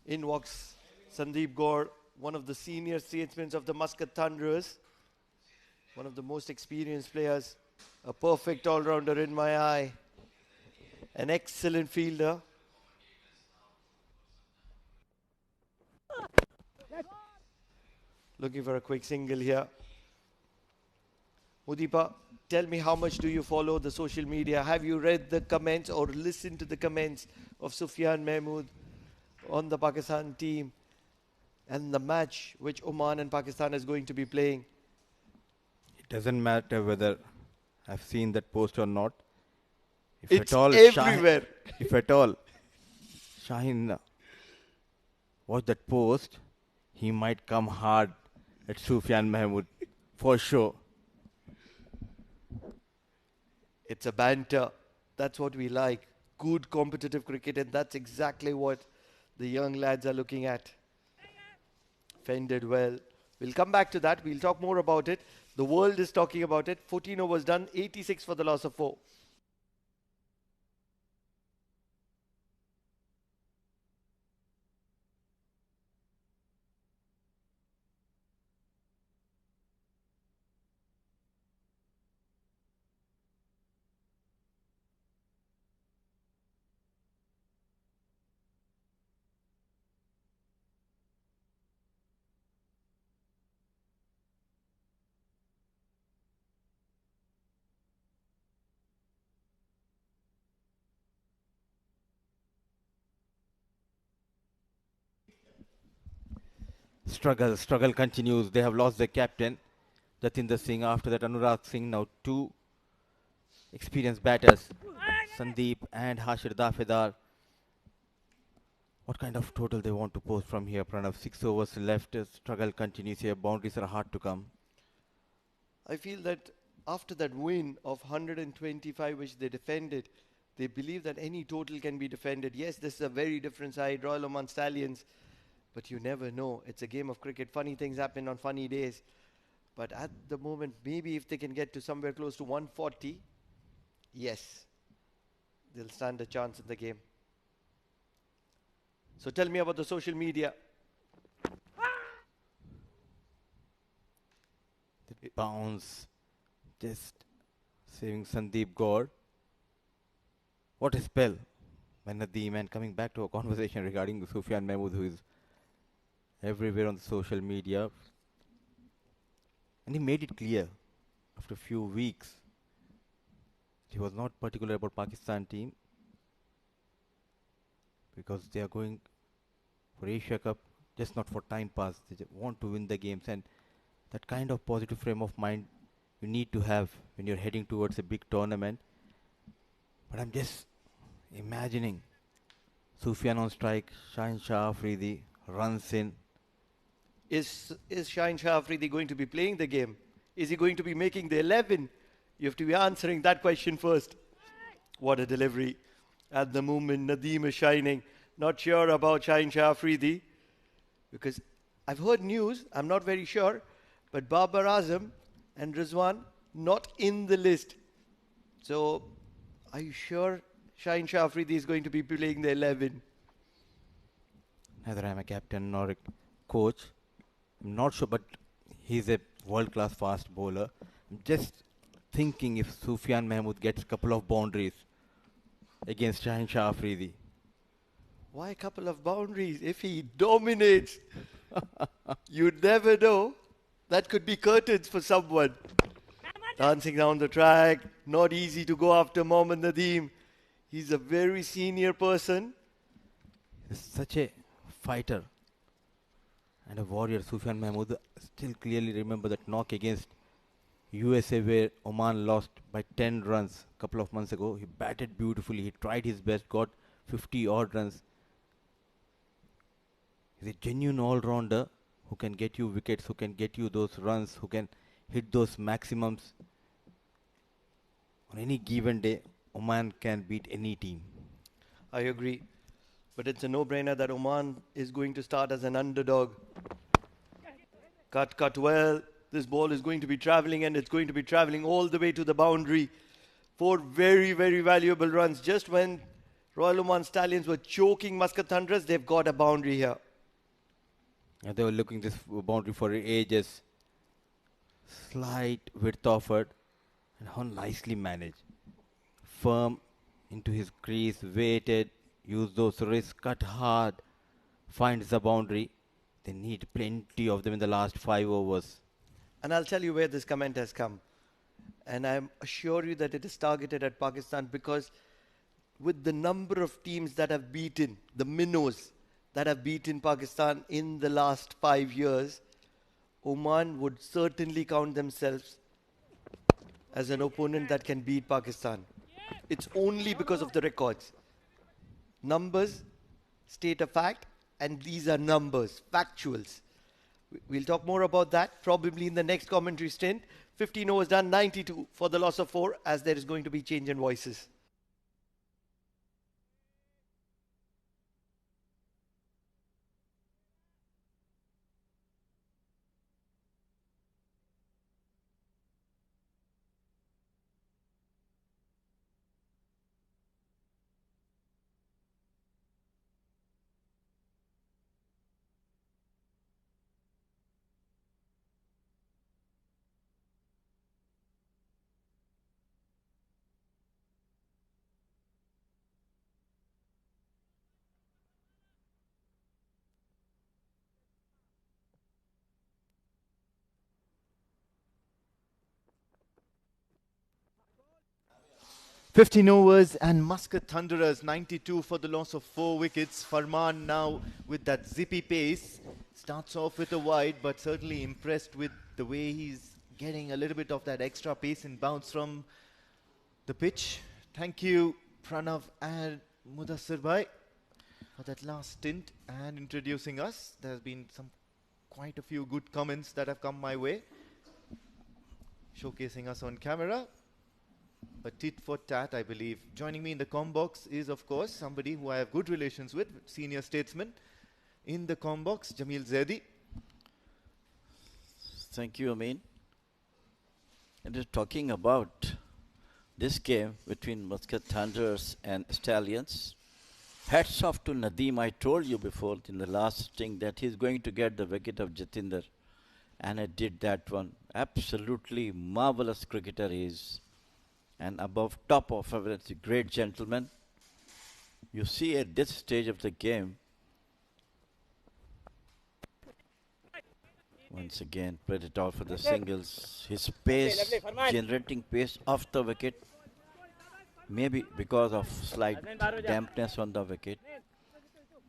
In walks Sandeep Gaur, one of the senior statesmen of the Muscat Thunderers, one of the most experienced players, a perfect all-rounder in my eye, an excellent fielder. Looking for a quick single here. Mudipa, tell me, how much do you follow the social media? Have you read the comments or listened to the comments of Sufyan Mahmood on the Pakistan team and the match which Oman and Pakistan is going to be playing? It doesn't matter whether I've seen that post or not. If it's everywhere. If at all Shaheen watch that post, he might come hard at Sufyan Mahmood for sure. It's a banter. That's what we like. Good competitive cricket, and that's exactly what the young lads are looking at. Fended well. We'll come back to that. We'll talk more about it. The world is talking about it. 14 overs done. 86 for the loss of 4. Struggle continues. They have lost their captain, Jatinder Singh. After that, Anurag Singh. Now 2 experienced batters, Sandeep and Hashir Dafedar. What kind of total they want to post from here, Pranav? 6 overs left. Struggle continues here. Boundaries are hard to come. I feel that after that win of 125 which they defended, they believe that any total can be defended. Yes, this is a very different side, Royal Oman Stallions. But you never know. It's a game of cricket. Funny things happen on funny days. But at the moment, maybe if they can get to somewhere close to 140, yes, they'll stand a chance in the game. So tell me about the social media. The bounce Just saving Sandeep Gaur. What a spell by Nadeem, and coming back to a conversation regarding Sufyan Mahmood, who is everywhere on social media. And he made it clear after a few weeks he was not particular about Pakistan team because they are going for Asia Cup, just not for time pass. They just want to win the games, and that kind of positive frame of mind you need to have when you're heading towards a big tournament. But I'm just imagining Sufyan on strike, Shaheen Shah Afridi runs in. Is Shaheen Shah Afridi going to be playing the game? Is he going to be making the 11? You have to be answering that question first. What a delivery. At the moment, Nadeem is shining. Not sure about Shaheen Shah Afridi because I've heard news, I'm not very sure, but Babar Azam and Rizwan not in the list. So, are you sure Shaheen Shah Afridi is going to be playing the 11? Neither I'm a captain nor a coach. I'm not sure, but he's a world-class fast bowler. I'm just thinking if Sufyan Mahmood gets a couple of boundaries against Shaheen Shah Afridi. Why a couple of boundaries? If he dominates, you'd never know. That could be curtains for someone. Dancing down the track, not easy to go after Mohammad Nadeem. He's a very senior person. He's such a fighter and a warrior. Sufyan Mahmood, still clearly remember that knock against USA where Oman lost by 10 runs a couple of months ago. He batted beautifully. He tried his best, got 50 odd runs. He's a genuine all-rounder who can get you wickets, who can get you those runs, who can hit those maximums. On any given day, Oman can beat any team. I agree. But it's a no-brainer that Oman is going to start as an underdog. Cut well. This ball is going to be travelling, and it's going to be travelling all the way to the boundary. 4 very, very valuable runs. Just when Royal Oman Stallions were choking Muscat Thunderers, they've got a boundary here. And they were looking this boundary for ages. Slight width offered, and how nicely managed. Firm into his crease, waited, used those wrists, cut hard, finds the boundary. They need plenty of them in the last 5 overs. And I'll tell you where this comment has come. And I assure you that it is targeted at Pakistan because with the number of teams that have beaten, the minnows that have beaten Pakistan in the last 5 years, Oman would certainly count themselves as an opponent that can beat Pakistan. It's only because of the records. Numbers state a fact, and these are numbers, factuals. We'll talk more about that probably in the next commentary stint. 15 overs done, 92 for the loss of 4 as there is going to be change in voices. "15 overs and Muscat Thunderers 92 for the loss of 4 wickets. Farman now with that zippy pace starts off with a wide, but certainly impressed with the way he's getting a little bit of that extra pace and bounce from the pitch. Thank you, Pranav and Mudassir Bhai, for that last stint and introducing us. There's been quite a few good comments that have come my way, showcasing us on camera. A tit for tat, I believe. Joining me in the comm box is, of course, somebody who I have good relations with, senior statesman. In the comm box, Jamil Zaidi. Thank you, Amin. And just talking about this game between Muscat Thunderers and Stallions, hats off to Nadeem. I told you before in the last sting that he's going to get the wicket of Jatinder. and I did that one. Absolutely marvelous cricketer he is, and above top of average, a great gentleman. You see at this stage of the game, once again, played it out for the singles. His pace, generating pace off the wicket, maybe because of slight dampness on the wicket.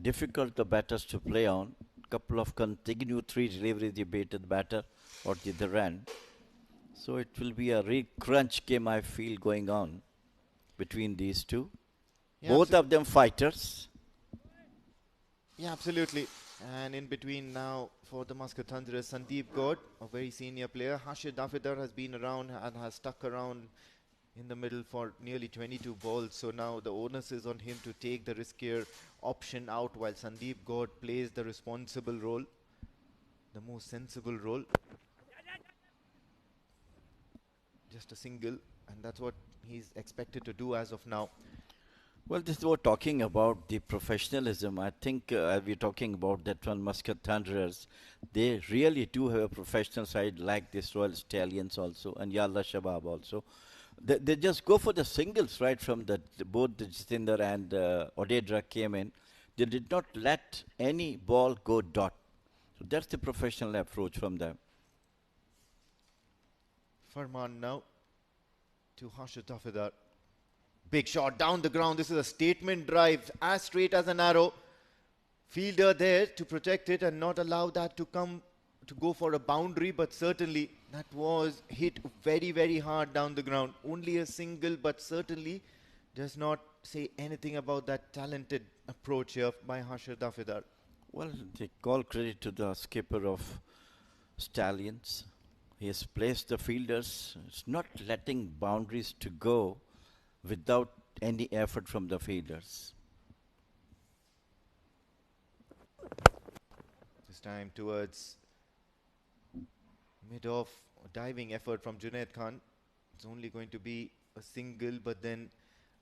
Difficult the batters to play on. Couple of continued three deliveries, he baited the batter or the other end. So it will be a real crunch game, I feel, going on between these two. Yeah, Both of them fighters. Yeah, absolutely. And in between now for the Muscat Thunderers, Sandeep Gaud, a very senior player. Hashir Dafidar has been around and has stuck around in the middle for nearly 22 balls. So now the onus is on him to take the riskier option out while Sandeep Gaud plays the responsible role, the more sensible role. Just a single, and that's what he's expected to do as of now. Well, this is what talking about the professionalism. I think we're talking about that one Muscat Thunderers. They really do have a professional side like this Royal Stallions also and Yalla Shabab also. They just go for the singles right from both the Jatinder and Odedra came in. They did not let any ball go dot. So that's the professional approach from them. Farman now to Hashir Dafidar. Big shot down the ground. This is a statement drive, as straight as an arrow. Fielder there to protect it and not allow that to go for a boundary, but certainly that was hit very, very hard down the ground. Only a single, but certainly does not say anything about that talented approach here by Hashir Dafidar. Well, they call credit to the skipper of Stallions. He has placed the fielders. It's not letting boundaries to go without any effort from the fielders. This time towards mid-off, diving effort from Junaid Khan. It's only going to be a single, but then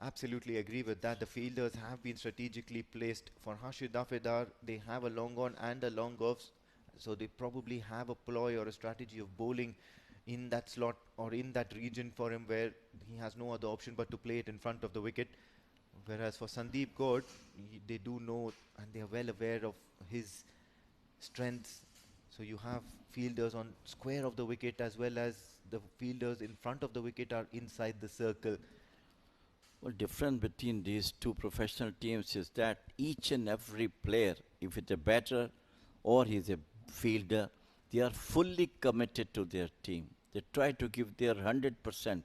absolutely agree with that. The fielders have been strategically placed for Hashir Dafidar. They have a long on and a long off, so they probably have a ploy or a strategy of bowling in that slot or in that region for him where he has no other option but to play it in front of the wicket. Whereas for Sandeep Gaud, they do know and they are well aware of his strengths. So you have fielders on square of the wicket as well as the fielders in front of the wicket are inside the circle. Well, difference between these two professional teams is that each and every player, if it's a batter or he's a fielder, they are fully committed to their team. They try to give their 100%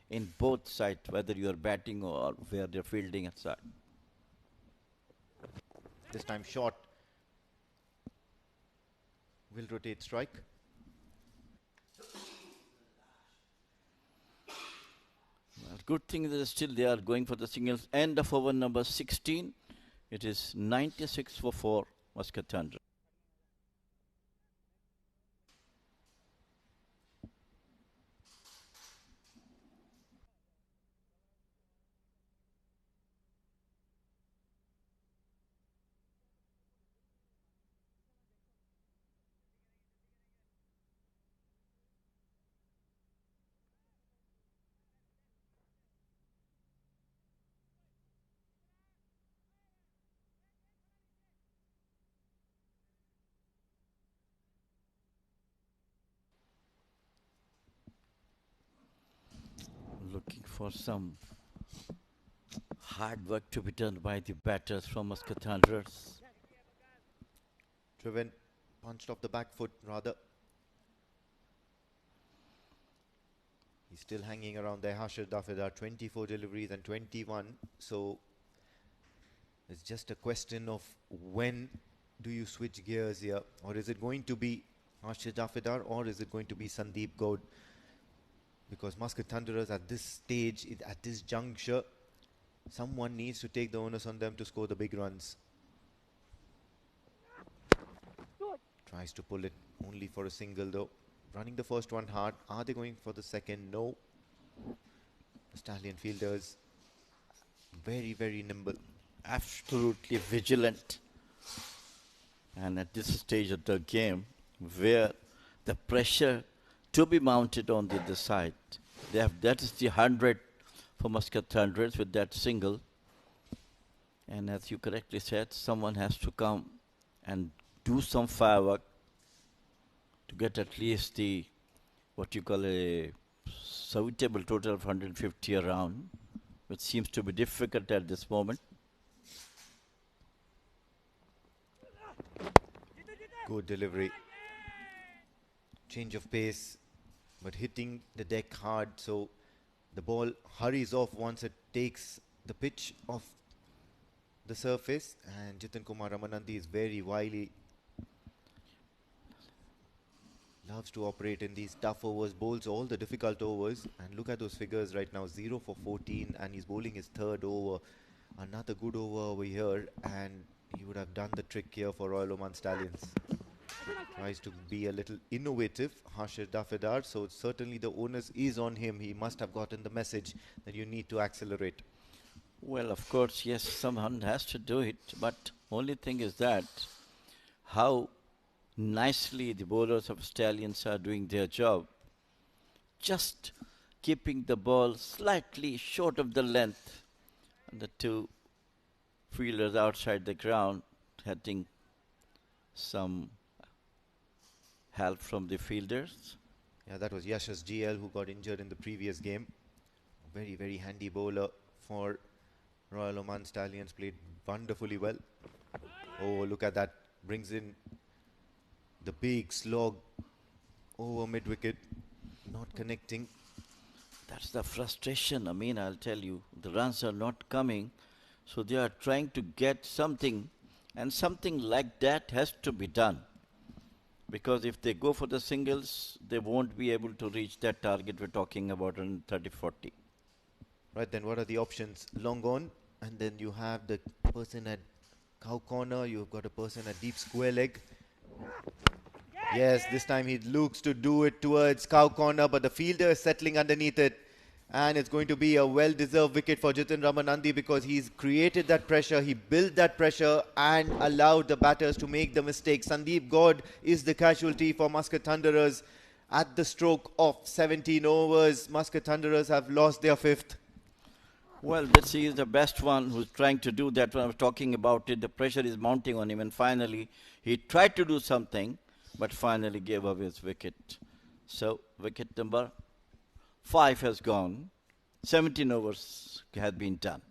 in both sides, whether you are batting or where they're fielding aside. This time short. Will rotate strike. Well, good thing that still they are going for the singles. End of over number 16. It is 96 for 4, Muscat Thunderers. Looking for some hard work to be done by the batters from Muscat Thunderers. Driven, punched off the back foot rather. He's still hanging around there. Hashir Dafidar, 24 deliveries and 21. So it's just a question of when do you switch gears here? Or is it going to be Hashir Dafidar or is it going to be Sandeep Gaud? Because Muscat Thunderers at this stage, at this juncture, someone needs to take the onus on them to score the big runs. Tries to pull it only for a single though. Running the first one hard. Are they going for the second? No. The Stallion fielders, very, very nimble. Absolutely vigilant. And at this stage of the game, where the pressure to be mounted on the other side. That is the 100 for Muscat Thunderers with that single. And as you correctly said, someone has to come and do some firework to get at least the, what you call a suitable total of 150 around, which seems to be difficult at this moment. Good delivery. Change of pace, but hitting the deck hard, so the ball hurries off once it takes the pitch off the surface, and Jitin Kumar Ramanandi is very wily. Loves to operate in these tough overs, bowls all the difficult overs, and look at those figures right now, 0 for 14, and he's bowling his third over. Another good over over here, and he would have done the trick here for Royal Oman Stallions. Tries to be a little innovative, Harshad Dafedar, so certainly the onus is on him. He must have gotten the message that you need to accelerate. Well, of course, yes, someone has to do it, but only thing is that how nicely the bowlers of Stallions are doing their job, just keeping the ball slightly short of the length, and the two fielders outside the ground having some help from the fielders. Yeah, that was Yashas GL who got injured in the previous game. Very, very handy bowler for Royal Oman Stallions, played wonderfully well. Oh, look at that. Brings in the big slog over mid-wicket. Not connecting. That's the frustration. I mean, I'll tell you, the runs are not coming. So they are trying to get something, and something like that has to be done. Because if they go for the singles, they won't be able to reach that target we're talking about in 30-40. Right, then what are the options? Long on, and then you have the person at cow corner, you've got a person at deep square leg. Yes, this time he looks to do it towards cow corner, but the fielder is settling underneath it. And it's going to be a well-deserved wicket for Jitin Ramanandi because he's created that pressure, he built that pressure and allowed the batters to make the mistake. Sandeep God is the casualty for Muscat Thunderers. At the stroke of 17 overs, Muscat Thunderers have lost their fifth. Well, this is the best one who's trying to do that. When I was talking about it, the pressure is mounting on him, and finally he tried to do something, but finally gave away his wicket. So, wicket number 5 has gone. 17 overs have been done.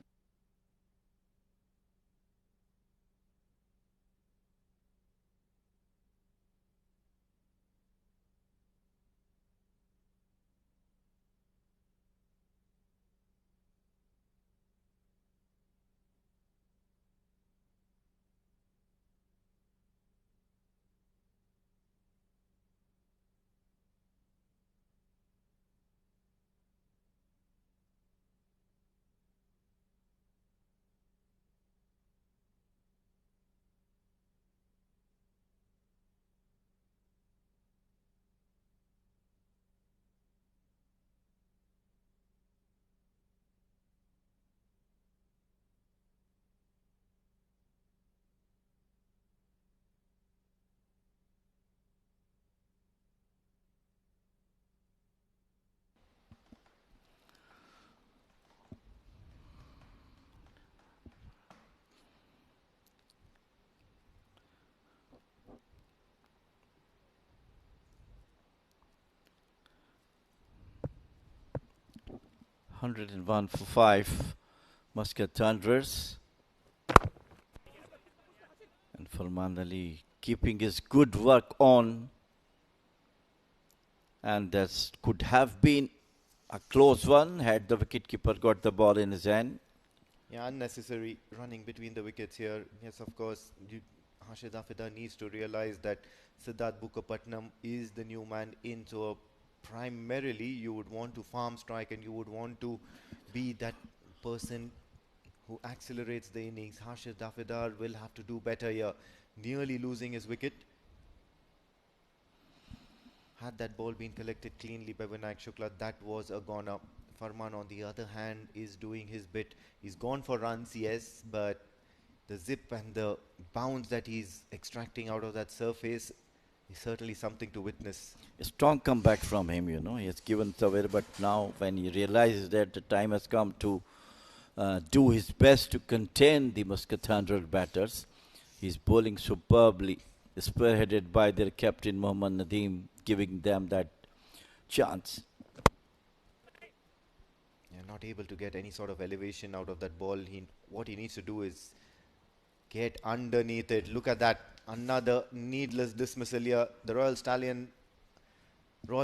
(101 for 5), Muscat Thunderers. And Farman Ali keeping his good work on. And that could have been a close one had the wicketkeeper got the ball in his hand. Yeah, unnecessary running between the wickets here. Yes, of course, Harshad Dafedar needs to realize that Siddharth Bukapatnam is the new man in. So primarily you would want to farm strike and you would want to be that person who accelerates the innings. Harshad Dafedar will have to do better here. Nearly losing his wicket. Had that ball been collected cleanly by Vinayak Shukla, that was a goner. Farman, on the other hand, is doing his bit. He's gone for runs, yes, but the zip and the bounce that he's extracting out of that surface It's certainly something to witness. A strong comeback from him, you know. He has given it away, but now when he realizes that the time has come to do his best to contain the Muscat 100 batters, he's bowling superbly, spearheaded by their captain Mohammad Nadeem, giving them that chance. Yeah, not able to get any sort of elevation out of that ball. What he needs to do is get underneath it. Look at that. Another needless dismissal here. The Royal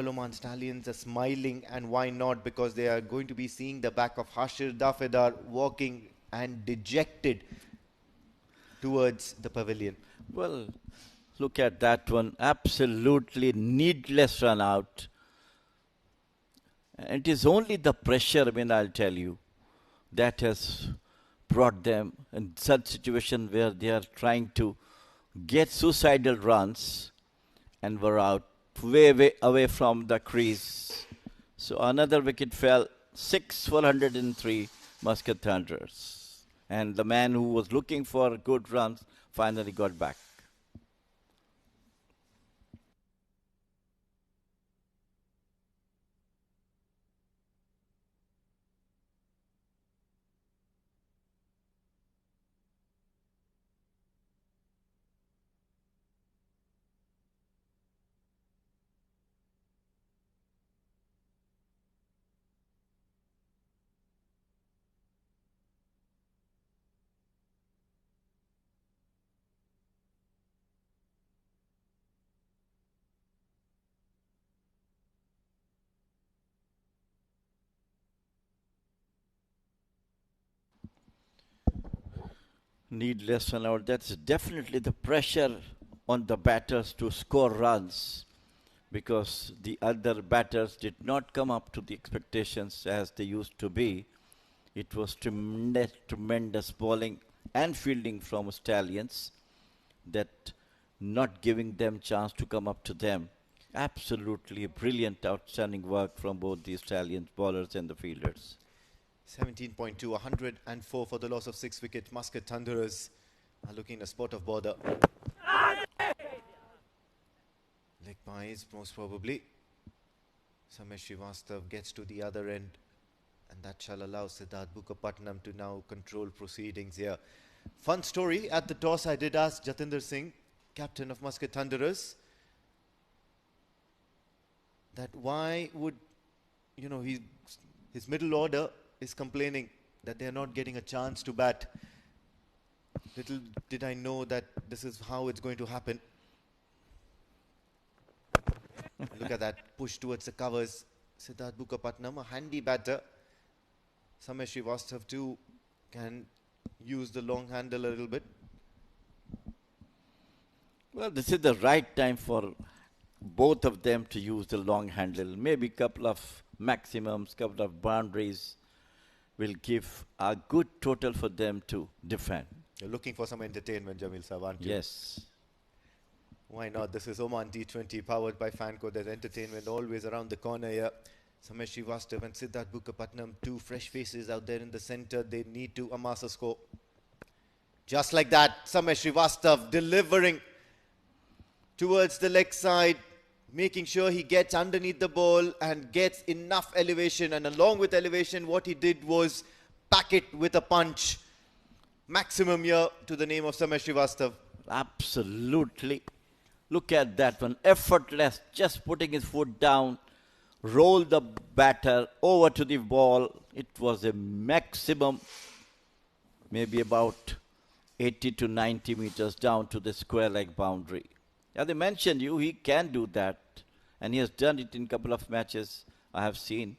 Oman Stallions are smiling, and why not? Because they are going to be seeing the back of Hashir Dafedar walking and dejected towards the pavilion. Well, look at that one. Absolutely needless run out. And it is only the pressure, I mean, I'll tell you, that has brought them in such situation where they are trying to get suicidal runs and were out way away from the crease. So another wicket fell, 6 for 103 Muscat Thunderers. And the man who was looking for good runs finally got back. Needless run out. That's definitely the pressure on the batters to score runs, because the other batters did not come up to the expectations as they used to be. It was tremendous bowling and fielding from Stallions, that not giving them chance to come up to them. Absolutely brilliant, outstanding work from both the Stallions bowlers and the fielders. 17.2, 104 for the loss of 6 wicket. Muscat Thunderers are looking a spot of bother. Leg pies, most probably. Samesh Srivastav gets to the other end, and that shall allow Siddharth Bukapatnam to now control proceedings here. Fun story. At the toss, I did ask Jatinder Singh, captain of Muscat Thunderers, that why would, you know, his middle order is complaining that they are not getting a chance to bat. Little did I know that this is how it's going to happen. Look at that push towards the covers. Siddharth Bukapatnam, a handy batter. Samesh Srivastav too can use the long handle a little bit. Well, this is the right time for both of them to use the long handle. Maybe a couple of maximums, couple of boundaries will give a good total for them to defend. You're looking for some entertainment, Jamil Sahab, aren't you? Yes. Why not? This is Oman D20 powered by Fancode. There's entertainment always around the corner here. Samesh Srivastav and Siddharth Bukapatnam, two fresh faces out there in the center. They need to amass a score. Just like that, Samesh Srivastav delivering towards the leg side, making sure he gets underneath the ball and gets enough elevation. And along with elevation, what he did was pack it with a punch. Maximum here to the name of Samesh Srivastav. Absolutely. Look at that one. Effortless, just putting his foot down, roll the batter over to the ball. It was a maximum, maybe about 80 to 90 meters down to the square leg boundary. As I mentioned you, he can do that. And he has done it in a couple of matches I have seen.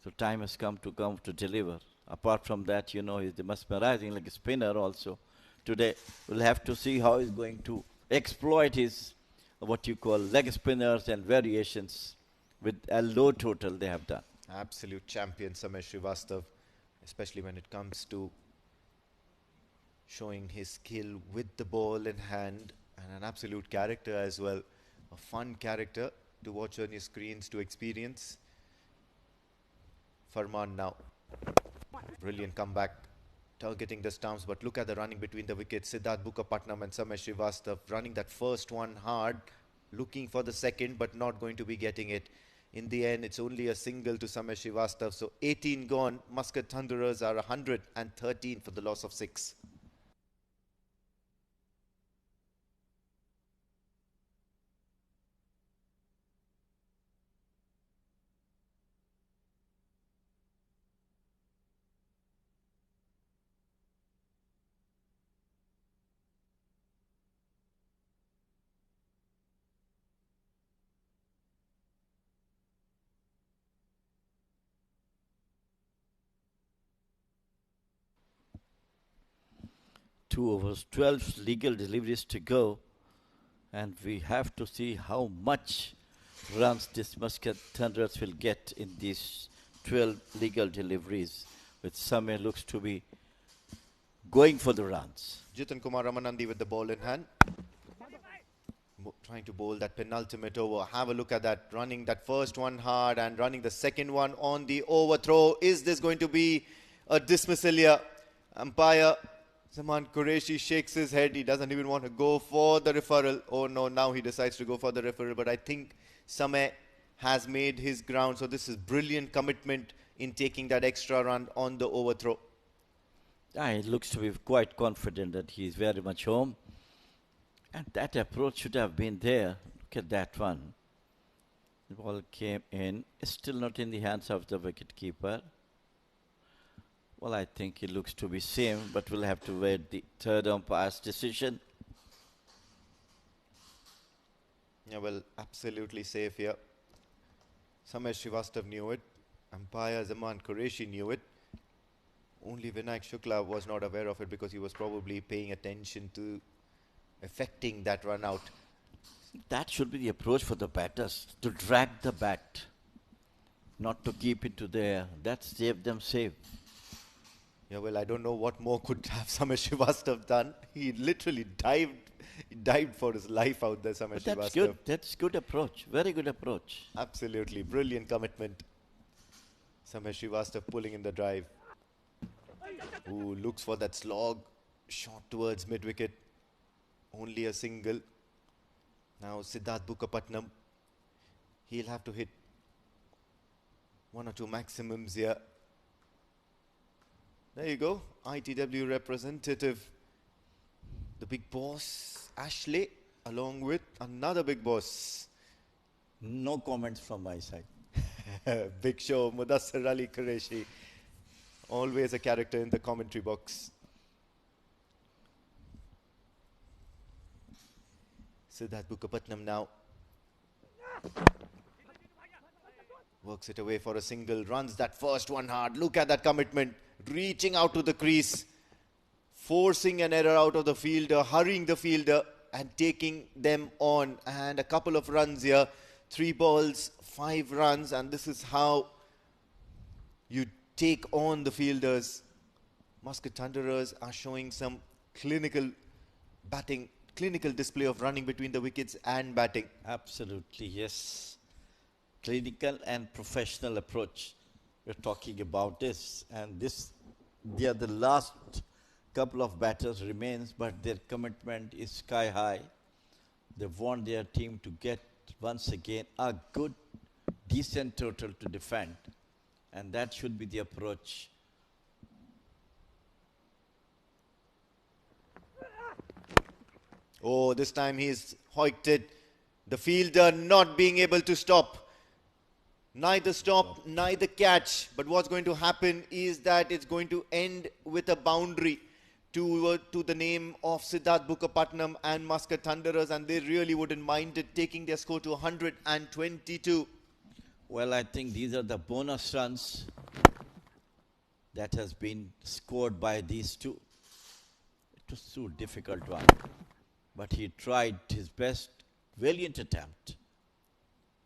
So time has come to deliver. Apart from that, you know, he's mesmerizing like a spinner also. Today, we'll have to see how he's going to exploit his, what you call, leg spinners and variations with a low total they have done. Absolute champion, Samesh Srivastav, especially when it comes to showing his skill with the ball in hand, and an absolute character as well. A fun character to watch on your screens, to experience. Farman now. Brilliant comeback. targeting the stumps, but look at the running between the wickets. Siddharth Mukherjee and Samesh Srivastav running that first one hard, looking for the second, but not going to be getting it. In the end, it's only a single to Samesh Srivastav. So 18 gone. Muscat Thunderers are 113 for the loss of 6. Two overs, 12 legal deliveries to go, and we have to see how much runs this Muscat Thunderers will get in these 12 legal deliveries, which Samir looks to be going for the runs. Jitan Kumar Ramanandi with the ball in hand. Trying to bowl that penultimate over. Have a look at that. Running that first one hard and running the second one on the overthrow. Is this going to be a dismissal here? Umpire Zaman Qureshi shakes his head. He doesn't even want to go for the referral. Oh no, now he decides to go for the referral. But I think Samir has made his ground. So this is brilliant commitment in taking that extra run on the overthrow. He looks to be quite confident that he is very much home. And that approach should have been there. Look at that one. The ball came in. It's still not in the hands of the wicketkeeper. Well, I think it looks to be same, but we'll have to wait the third umpire's decision. Yeah, well, absolutely safe here. Samesh Srivastav knew it. Umpire Zaman Qureshi knew it. Only Vinayak Shukla was not aware of it because he was probably paying attention to affecting that run out. That should be the approach for the batters, to drag the bat, not to keep it to there. That saved them safe. Yeah, well, I don't know what more could have Samesh Srivastav done. He literally dived for his life out there, Samesh Srivastav. That's good. That's good approach. Very good approach. Absolutely. Brilliant commitment. Samesh Srivastav pulling in the drive. Who looks for that slog. Shot towards mid-wicket. Only a single. Now Siddharth Mukherjee. He'll have to hit one or two maximums here. There you go. ITW representative. The big boss, Ashley, along with another big boss. No comments from my side. Big show, Mudassir Ali Qureshi. Always a character in the commentary box. Siddharth Mukherjee now works it away for a single, runs that first one hard. Look at that commitment, reaching out to the crease, forcing an error out of the fielder, hurrying the fielder and taking them on. And a couple of runs here, 3 balls, 5 runs, and this is how you take on the fielders. Muscat Thunderers are showing some clinical batting, clinical display of running between the wickets and batting. Absolutely, yes. Clinical and professional approach. We're talking about this, and they are the last couple of batters remains, but their commitment is sky high. They want their team to get once again a good, decent total to defend, and that should be the approach. Oh, this time he's hoiked it. The fielder not being able to stop. Neither stop, neither catch. But what's going to happen is that it's going to end with a boundary to the name of Siddharth Mukherjee and Muscat Thunderers, and they really wouldn't mind it, taking their score to 122. Well, I think these are the bonus runs that has been scored by these two. It was too difficult one, but he tried his best. Valiant attempt.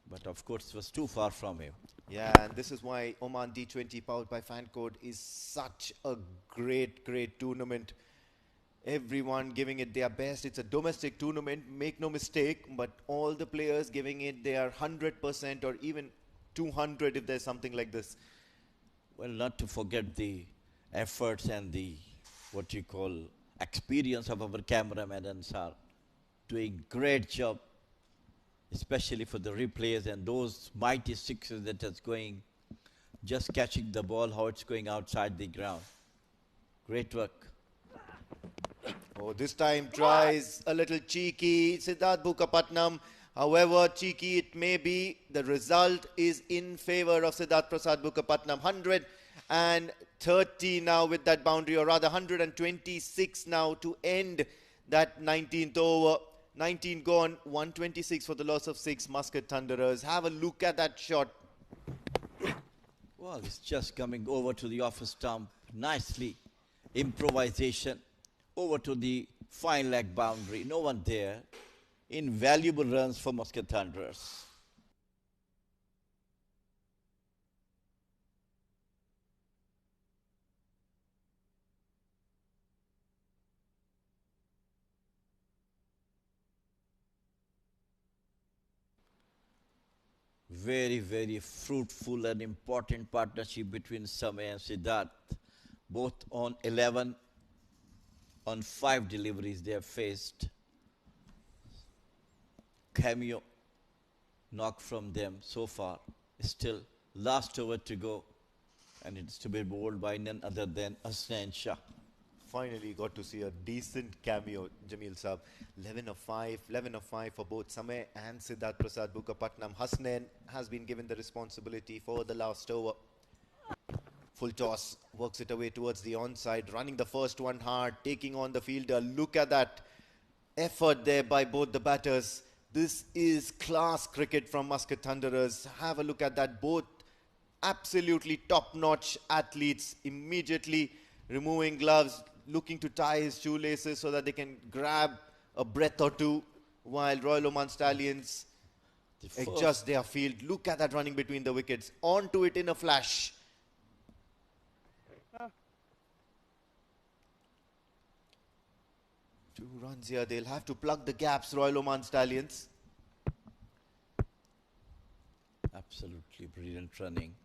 But of course, it was too far from him. Yeah, and this is why Oman D20 powered by Fancode is such a great, great tournament. Everyone giving it their best. It's a domestic tournament, make no mistake, but all the players giving it their 100% or even 200 if there's something like this. Well, not to forget the efforts and the what you call experience of our cameramen and are doing great job, especially for the replays and those mighty sixes that is going, just catching the ball, how it's going outside the ground. Great work. Oh, this time tries a little cheeky, Siddharth Bukapatnam. However cheeky it may be, the result is in favor of Siddharth Prasad Bukapatnam. 130 now with that boundary, or rather 126 now to end that 19th over. 19 gone, 126 for the loss of 6 Muscat Thunderers. Have a look at that shot. Well, it's just coming over to the office stump nicely. Improvisation over to the fine leg boundary. No one there. Invaluable runs for Muscat Thunderers. Very, very fruitful and important partnership between Samay and Siddharth. Both on 11, on 5 deliveries they have faced. Cameo knock from them so far. Still last over to go, and it's to be bowled by none other than Hasnain Shah. Finally got to see a decent cameo, Jamil Saab. 11 of 5 for both Samay and Siddharth Prasad Bukapatnam. Hasnain has been given the responsibility for the last over. Full toss, works it away towards the onside, running the first one hard, taking on the fielder. Look at that effort there by both the batters. This is class cricket from Muscat Thunderers. Have a look at that. Both absolutely top-notch athletes, immediately removing gloves, looking to tie his shoelaces so that they can grab a breath or two, while Royal Oman Stallions adjust their field. Look at that running between the wickets. Onto it in a flash. Two runs here. They'll have to plug the gaps, Royal Oman Stallions. Absolutely brilliant running.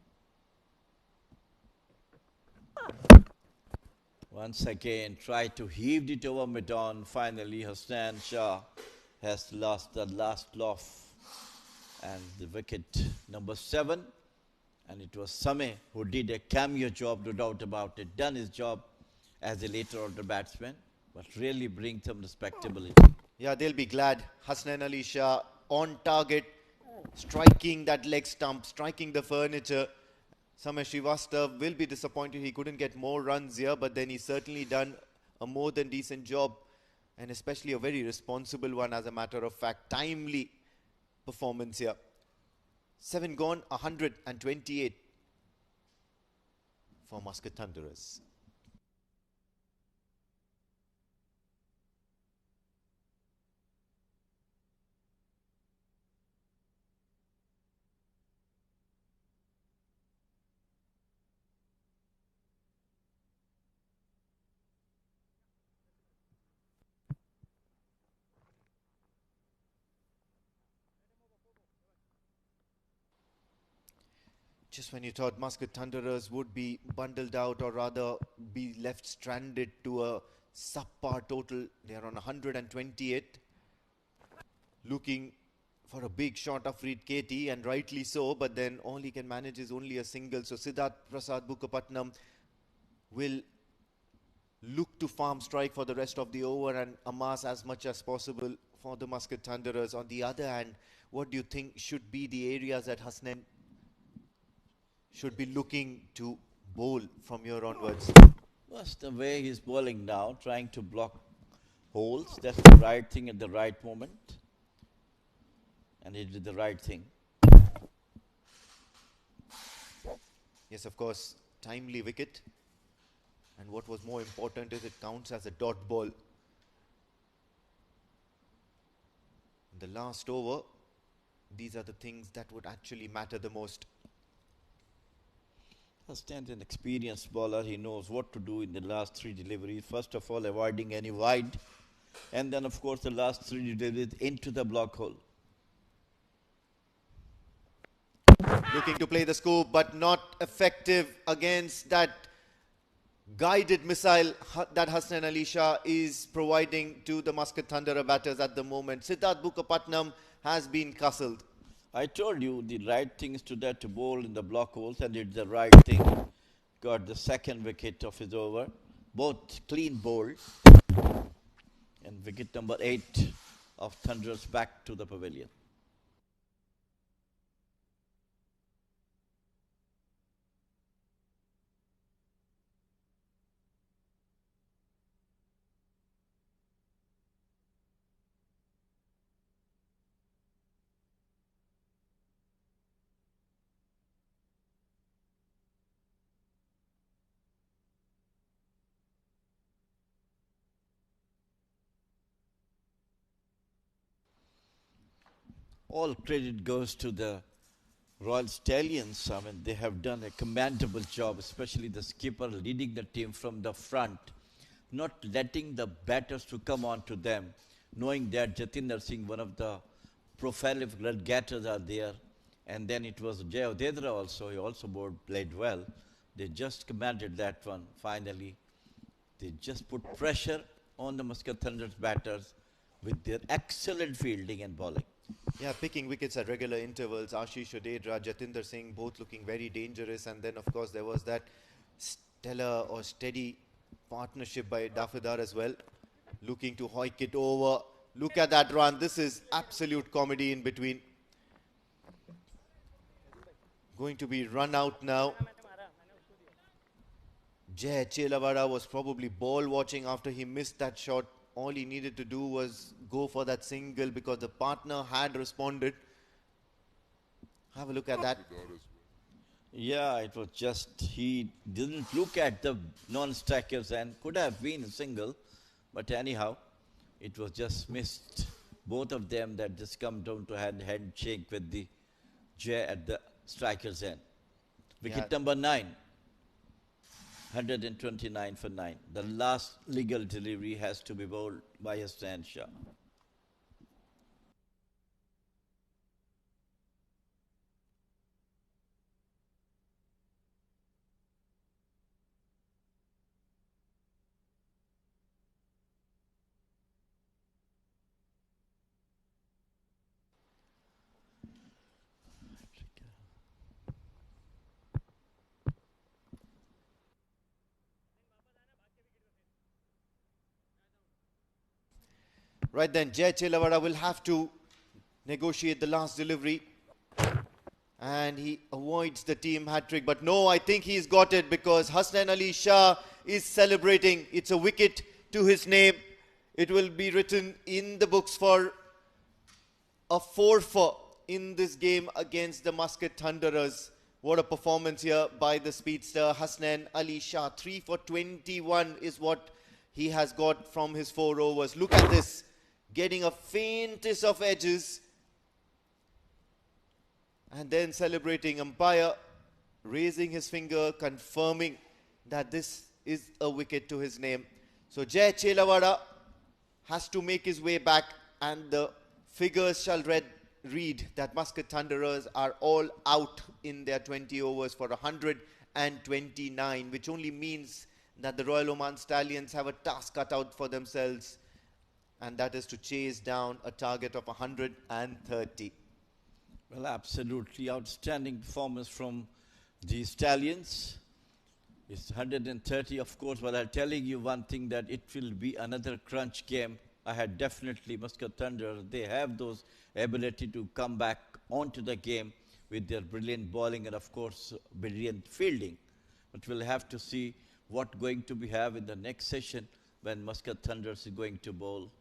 Once again, try to heave it over mid-on. Finally, Hasnain Shah has lost the last loft. And the wicket number 7. And it was Samay who did a cameo job, no doubt about it. Done his job as a later order batsman, but really bring some respectability. Yeah, they'll be glad. Hasnain Ali Shah on target, striking that leg stump, striking the furniture. Samay Srivastav will be disappointed he couldn't get more runs here, but then he's certainly done a more than decent job, and especially a very responsible one, as a matter of fact. Timely performance here. 7 gone, 128 for Muscat Thunderers. Just when you thought Muscat Thunderers would be bundled out, or rather be left stranded to a subpar total, they are on 128. Looking for a big shot of Reed Katie, and rightly so, but then all he can manage is only a single. So Siddharth Prasad Bukapatnam will look to farm strike for the rest of the over and amass as much as possible for the Muscat Thunderers. On the other hand, what do you think should be the areas that Hasnain should be looking to bowl from here onwards? That's the way he's bowling now, trying to block holes. That's the right thing at the right moment. And he did the right thing. Yes, of course, timely wicket. And what was more important is it counts as a dot ball. In the last over, these are the things that would actually matter the most. Hasnain is an experienced bowler. He knows what to do in the last 3 deliveries. First of all, avoiding any wide. And then, of course, the last 3 deliveries into the block hole. Looking to play the scoop, but not effective against that guided missile that Hasnain Ali Shah is providing to the Muscat Thunderer batters at the moment. Siddharth Bukapatnam has been castled. I told you the right thing is to that to bowl in the block holes, and it's the right thing. Got the second wicket of his over. Both clean bowled. And wicket number 8 of Thunderers back to the pavilion. All credit goes to the Royal Stallions. I mean, they have done a commendable job, especially the skipper leading the team from the front, not letting the batters to come on to them, knowing that Jatinder Singh, one of the prolific run getters, are there. And then it was Jay Odedra also. He also played well. They just commanded that one finally. They just put pressure on the Muscat Thunderers batters with their excellent fielding and bowling. Yeah, picking wickets at regular intervals. Ashish Odedra, Jatinder Singh, both looking very dangerous. And then, of course, there was that stellar or steady partnership by Dafidar as well, looking to hoik it over. Look at that run. This is absolute comedy in between. Going to be run out now. Jay Chelavada was probably ball watching after he missed that shot. All he needed to do was go for that single because the partner had responded. Have a look at that. Yeah, it was just he didn't look at the non-strikers and could have been a single. But anyhow, it was just missed. Both of them that just come down to handshake with the Jay at the striker's end. Wicket number 9. 129 for 9. The last legal delivery has to be bowled by Hasnain Shah. Right then, Jay Chelavada will have to negotiate the last delivery. And he avoids the team hat-trick. But no, I think he's got it because Hasnain Ali Shah is celebrating. It's a wicket to his name. It will be written in the books for a 4-for in this game against the Muscat Thunderers. What a performance here by the speedster Hasnain Ali Shah. 3 for 21 is what he has got from his 4 overs. Look at this. Getting a faintest of edges. And then celebrating, umpire raising his finger, confirming that this is a wicket to his name. So Jay Chelavada has to make his way back, and the figures shall read that Muscat Thunderers are all out in their 20 overs for 129, which only means that the Royal Oman Stallions have a task cut out for themselves, and that is to chase down a target of 130. Well, absolutely outstanding performance from the Stallions. It's 130, of course, but I'm telling you one thing, that it will be another crunch game. I had definitely Muscat Thunder. They have those ability to come back onto the game with their brilliant bowling and, of course, brilliant fielding. But we'll have to see what going to be have in the next session when Muscat Thunders is going to bowl.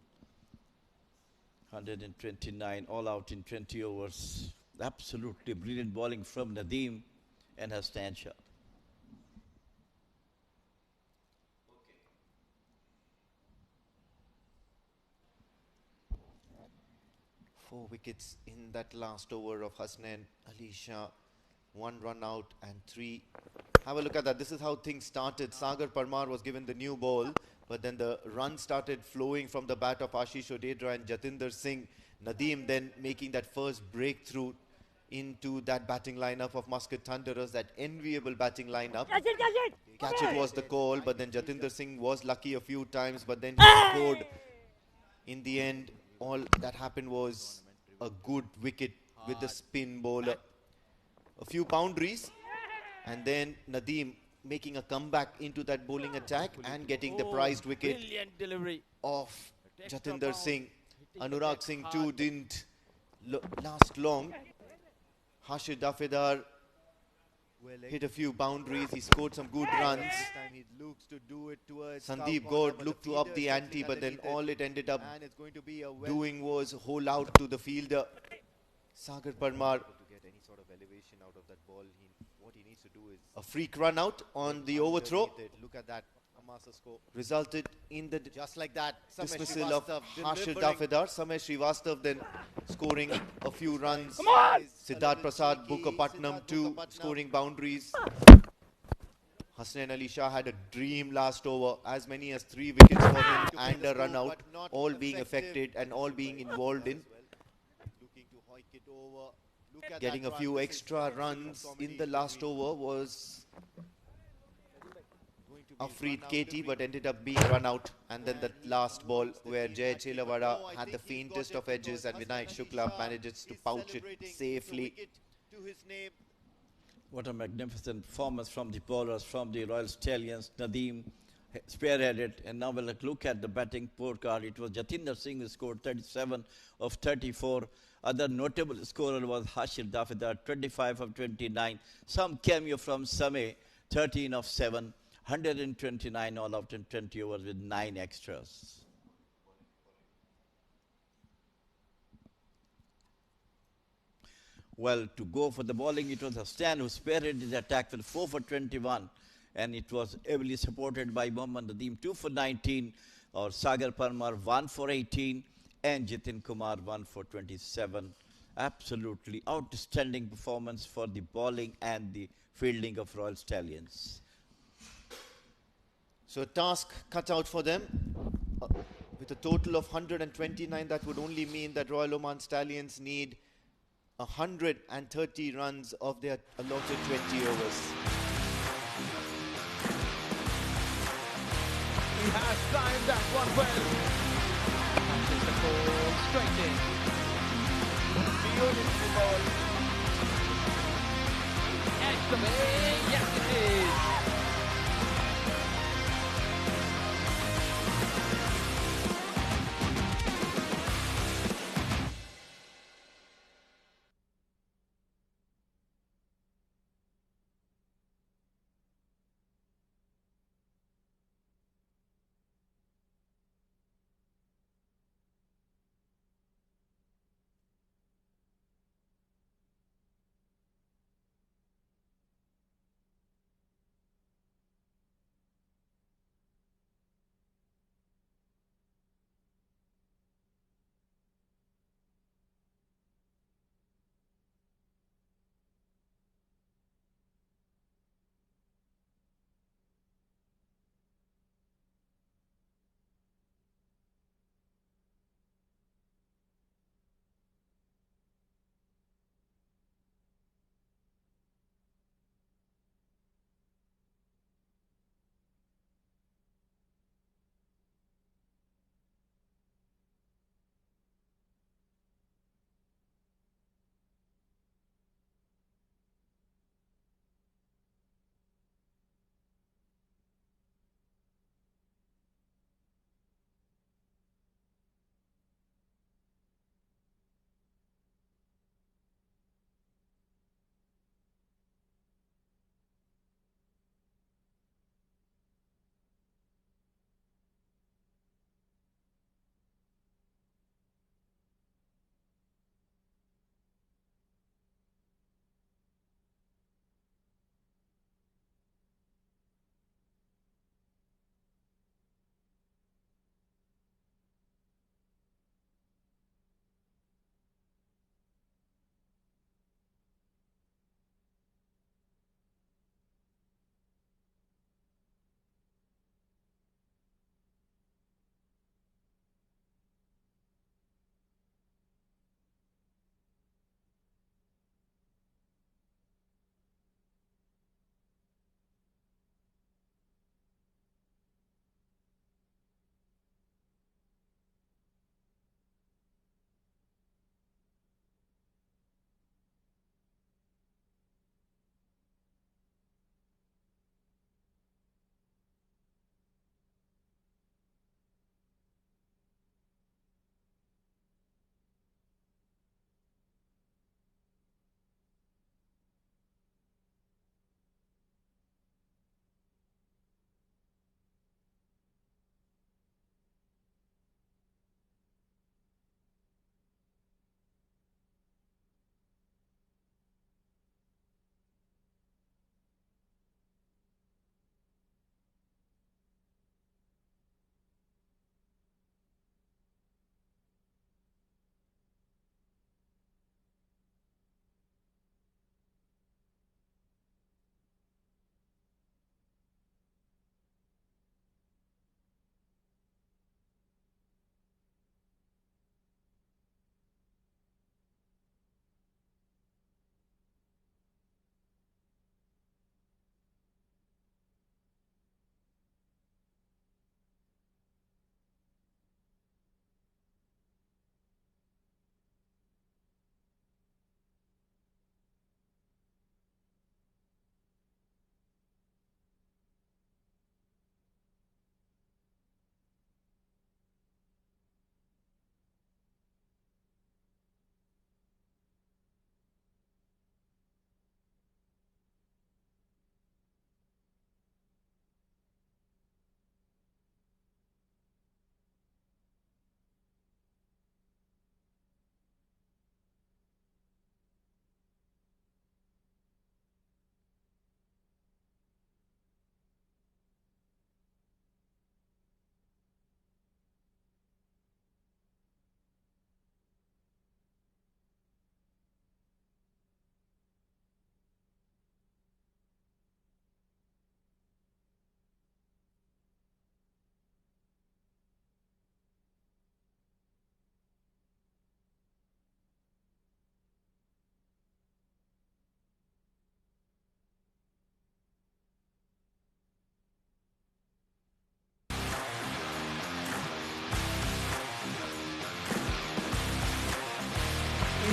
129 all out in 20 overs. Absolutely brilliant bowling from Nadeem and Hasnain Shah. 4 wickets in that last over of Hasnain Ali Shah. 1 run out and 3. Have a look at that. This is how things started. Sagar Parmar was given the new ball, but then the run started flowing from the bat of Ashish Odedra and Jatinder Singh. Nadeem then making that first breakthrough into that batting lineup of Muscat Thunderers, that enviable batting lineup. catch it was the call, but then Jatinder Singh was lucky a few times, but then he scored. In the end, all that happened was a good wicket with the spin bowler. A few boundaries, and then Nadeem making a comeback into that bowling attack and getting the prized wicket Brilliant delivery of Jatinder Singh. Anurag Singh too didn't last long. Hashir Dafedar hit a few boundaries. He scored some good runs. Sandeep Gaud looked to up the ante, but then all it ended up doing was hole out to the fielder. Sagar Parmar. What he needs to do is a freak run out on the overthrow. Look at that. Resulted in the just like that dismissal of Hashir Dafedar. Samay Srivastav then scoring a few runs. Siddharth Prasad, Bukapatnam too scoring boundaries. Hasnain Ali Shah had a dream last over, as many as 3 wickets for him and a run out, all being affected and all being involved in getting a few extra runs in the last over was Afreed Katie, but ended up being run out. And then the last ball where Jay Chelavada had the faintest of edges and Vinayak Shukla manages to pouch it safely. What a magnificent performance from the bowlers, from the Royal Stallions. Nadeem spearheaded, and now we'll look at the batting scorecard. It was Jatinder Singh who scored 37 of 34. Other notable scorer was Hashir Dafedar, 25 of 29. Some cameo from Samay, 13 of 7. 129 all out in 20 overs with 9 extras. Well, to go for the bowling, it was Hasnain who spearheaded the attack with 4 for 21, and it was heavily supported by Mohammad Nadeem, 2 for 19, or Sagar Parmar, 1 for 18, and Jitin Kumar, 1 for 27. Absolutely outstanding performance for the bowling and the fielding of Royal Stallions. So a task cut out for them. With a total of 129, that would only mean that Royal Oman Stallions need 130 runs of their allotted 20 overs. He has timed that one well. Catches the ball straight in. Beautiful ball. Excellent. Yes, it is.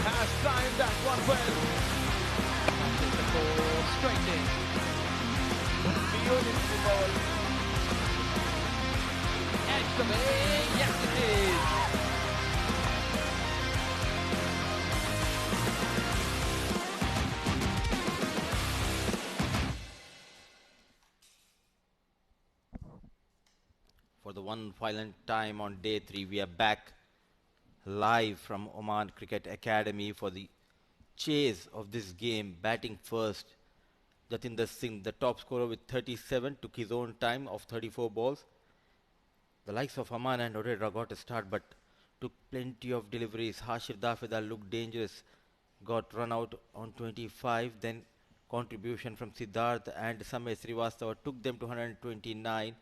has timed that one well. Catches the ball straight in. Beautiful ball. Edge the way. Yes, it is. For the one final time on day 3, we are back live from Oman Cricket Academy for the chase of this game. Batting first, Jatinder Singh, the top scorer with 37, took his own time of 34 balls. The likes of Aman and Odedra got a start but took plenty of deliveries. Hashir Dafida looked dangerous, got run out on 25. Then contribution from Siddharth and Samay Srivastava took them to 129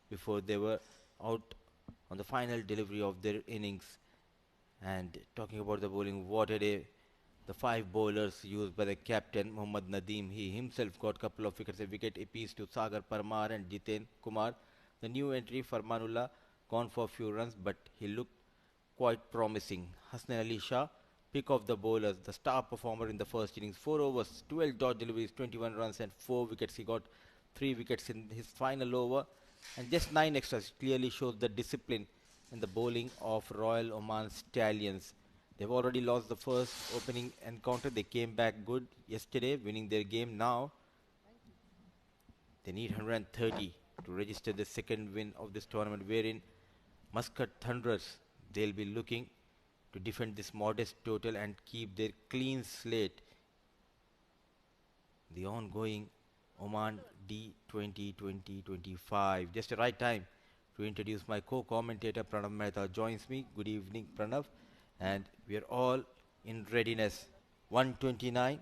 before they were out on the final delivery of their innings. And talking about the bowling, what a day. The 5 bowlers used by the captain, Mohammad Nadeem. He himself got a couple of wickets, a wicket apiece to Sagar Parmar and Jiten Kumar. The new entry, Farmanullah, gone for a few runs, but he looked quite promising. Hasnan Ali Shah, pick of the bowlers, the star performer in the first innings. 4 overs, 12 dot deliveries, 21 runs and 4 wickets. He got 3 wickets in his final over and just 9 extras. Clearly shows the discipline in the bowling of Royal Oman Stallions. They've already lost the first opening encounter. They came back good yesterday, winning their game. Now they need 130 to register the second win of this tournament, wherein Muscat Thunderers, they'll be looking to defend this modest total and keep their clean slate. The ongoing Oman D20 2025. Just the right time to introduce my co-commentator Pranav Mehta joins me. Good evening, Pranav. And we are all in readiness. 129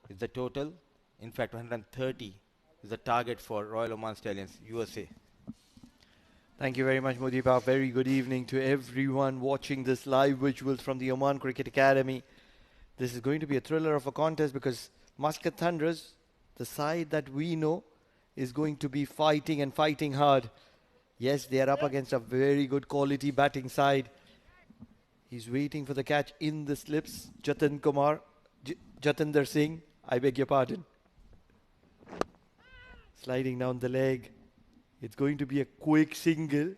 is the total. In fact, 130 is the target for Royal Oman Stallions, USA. Thank you very much, Mudiba. Very good evening to everyone watching this live visuals from the Oman Cricket Academy. This is going to be a thriller of a contest because Muscat Thunderers, the side that we know, is going to be fighting and fighting hard. Yes, they are up against a very good quality batting side. He's waiting for the catch in the slips. Jatinder Singh, I beg your pardon. Sliding down the leg. It's going to be a quick single.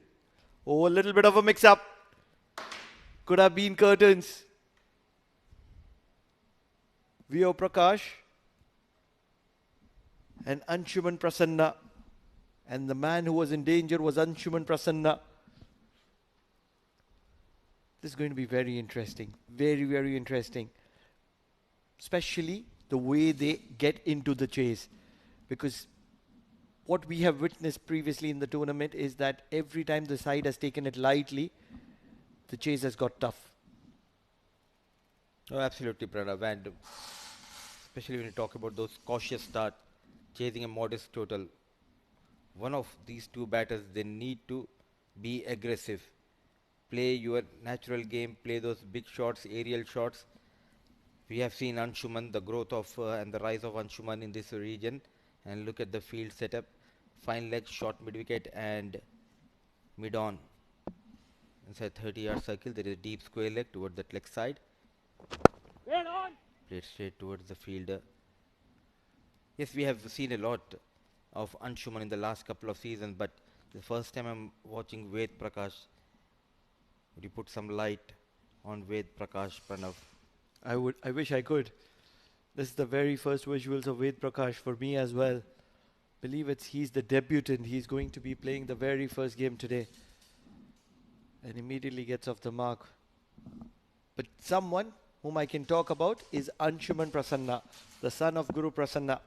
Oh, a little bit of a mix-up. Could have been curtains. Vio Prakash and Anshuman Prasanna. And the man who was in danger was Anshuman Prasanna. This is going to be very interesting. Very, very interesting. Especially the way they get into the chase. Because what we have witnessed previously in the tournament is that every time the side has taken it lightly, the chase has got tough. Oh, absolutely, Pranav. And especially when you talk about those cautious start, chasing a modest total. One of these two batters, they need to be aggressive. Play your natural game, play those big shots, aerial shots. We have seen Anshuman, the growth of and the rise of Anshuman in this region. And look at the field setup. Fine leg, short mid-wicket and mid-on. Inside 30-yard circle, there is a deep square leg towards that leg side. Played straight towards the fielder. Yes, we have seen a lot of Anshuman in the last couple of seasons, but the first time I'm watching Ved Prakash. Would you put some light on Ved Prakash, Pranav? I wish I could. This is the very first visuals of Ved Prakash for me as well. Believe he's the debutant. He's going to be playing the very first game today. And immediately gets off the mark. But someone whom I can talk about is Anshuman Prasanna, the son of Guru Prasanna.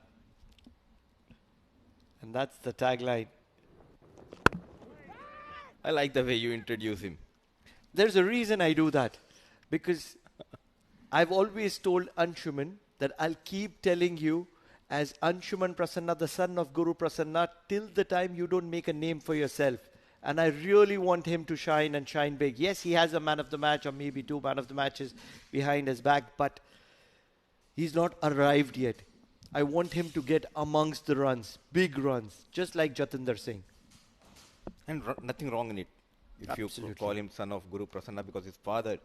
And that's the tagline. I like the way you introduce him. There's a reason I do that. Because I've always told Anshuman that I'll keep telling you as Anshuman Prasanna, the son of Guru Prasanna, till the time you don't make a name for yourself. And I really want him to shine and shine big. Yes, he has a man of the match or maybe 2 man of the matches behind his back, but he's not arrived yet. I want him to get amongst the runs, big runs, just like Jatinder Singh. And nothing wrong in it. If Absolutely. you call him son of Guru Prasanna, because his father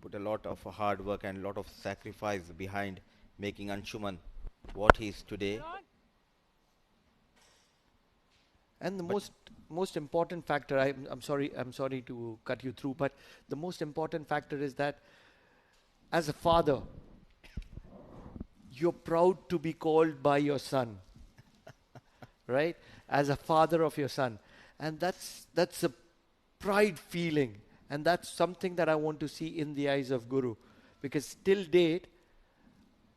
put a lot of hard work and a lot of sacrifice behind making Anshuman what he is today. And the most important factor, I'm sorry to cut you through, but the most important factor is that as a father, you're proud to be called by your son, right? As a father of your son. And that's a pride feeling. And that's something that I want to see in the eyes of Guru. Because till date,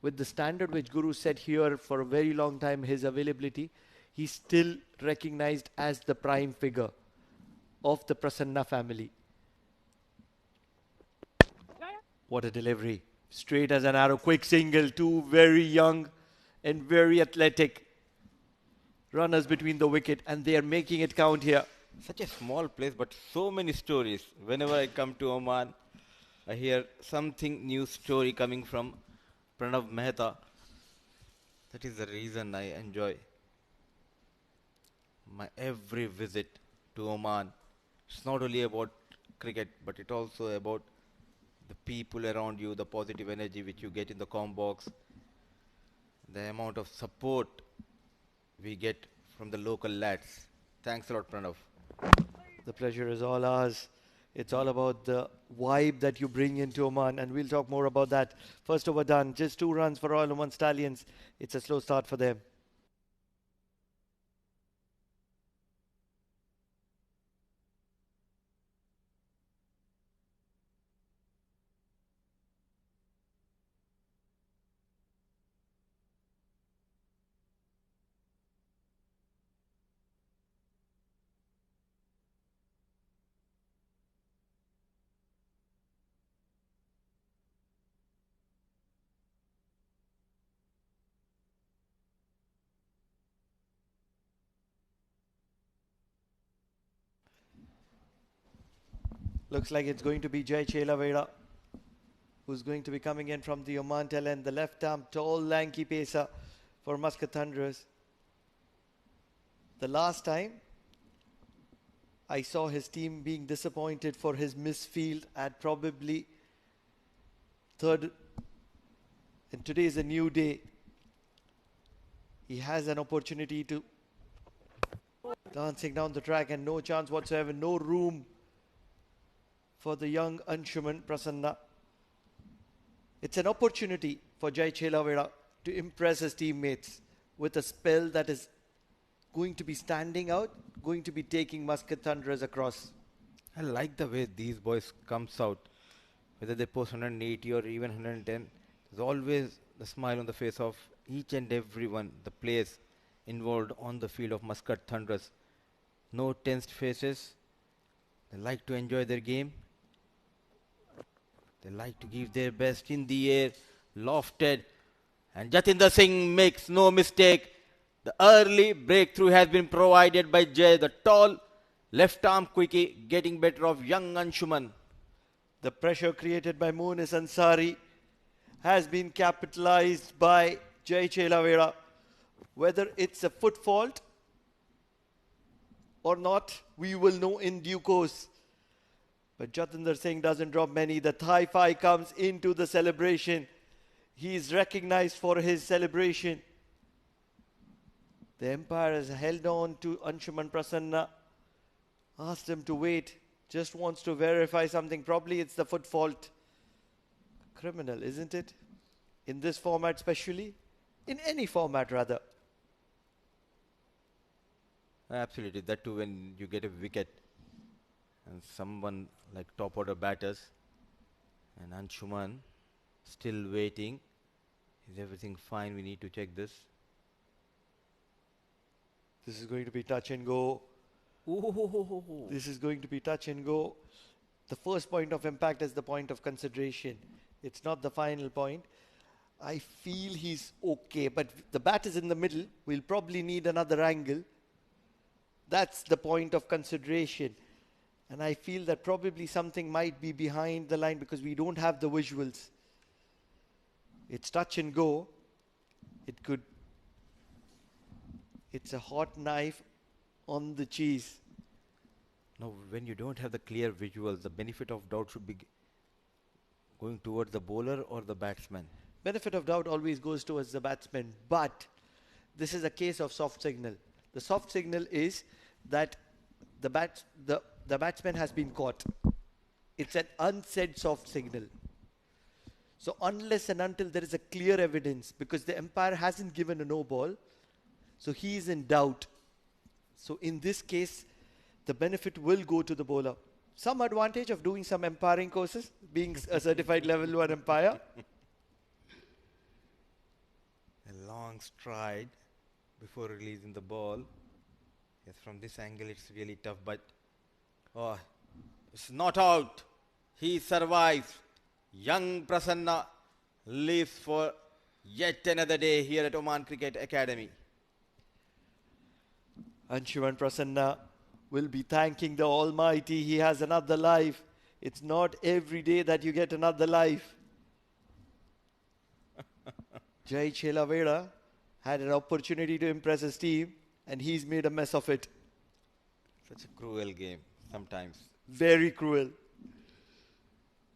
with the standard which Guru set here for a very long time, his availability, he's still recognized as the prime figure of the Prasanna family. What a delivery. Straight as an arrow, quick single, two very young and very athletic runners between the wicket, and they are making it count here. Such a small place, but so many stories. Whenever I come to Oman, I hear something new story coming from Pranav Mehta. That is the reason I enjoy my every visit to Oman. It's not only about cricket, but it also about the people around you, the positive energy which you get in the comm box, the amount of support we get from the local lads. Thanks a lot, Pranav. The pleasure is all ours. It's all about the vibe that you bring into Oman, and we'll talk more about that. First over done, just 2 runs for Royal Oman Stallions. It's a slow start for them. Looks like it's going to be Jai Chelaveda, who's going to be coming in from the Oman tail end. The left arm, tall, lanky pacer for Muscat Thunderers. The last time I saw his team being disappointed for his misfield at probably third. And today is a new day. He has an opportunity to dancing down the track, and no chance whatsoever, no room for the young Anshuman Prasanna. It's an opportunity for Jai Chelaveda to impress his teammates with a spell that is going to be standing out, going to be taking Muscat Thunderers across. I like the way these boys comes out. Whether they post 180 or even 110, there's always the smile on the face of each and every one, the players involved on the field of Muscat Thunderers. No tensed faces. They like to enjoy their game. They like to give their best in the air, lofted. And Jatinder Singh makes no mistake. The early breakthrough has been provided by Jay, the tall left arm quickie, getting better of young Anshuman. The pressure created by Munis Ansari has been capitalized by Jai Chelaveda. Whether it's a foot fault or not, we will know in due course. But Jatinder Singh doesn't drop many. The thigh five comes into the celebration. He is recognized for his celebration. The umpire has held on to Anshuman Prasanna. Asked him to wait. Just wants to verify something. Probably it's the foot fault. Criminal, isn't it? In this format especially. In any format rather. Absolutely. That too when you get a wicket and someone like top order batters and Anshuman still waiting. Is everything fine? We need to check this. This is going to be touch and go. Ooh. This is going to be touch and go. The first point of impact is the point of consideration. It's not the final point. I feel he's okay, but the bat is in the middle. We'll probably need another angle. That's the point of consideration. And I feel that probably something might be behind the line because we don't have the visuals. It's touch and go. It's a hot knife on the cheese. Now, when you don't have the clear visuals, the benefit of doubt should be Going towards the bowler or the batsman? Benefit of doubt always goes towards the batsman, but this is a case of soft signal. The soft signal is that the batsman has been caught. It's an unsaid soft signal. So unless and until there is a clear evidence, because the umpire hasn't given a no ball, so he is in doubt. So in this case, the benefit will go to the bowler. Some advantage of doing some umpiring courses, being a certified level 1 umpire. A long stride before releasing the ball. Yes, from this angle it's really tough, but oh, it's not out. He survives. Young Prasanna lives for yet another day here at Oman Cricket Academy. Anshuman Prasanna will be thanking the Almighty. He has another life. It's not every day that you get another life. Jai Chelaveda had an opportunity to impress his team, and he's made a mess of it. Such a cruel game sometimes. Very cruel.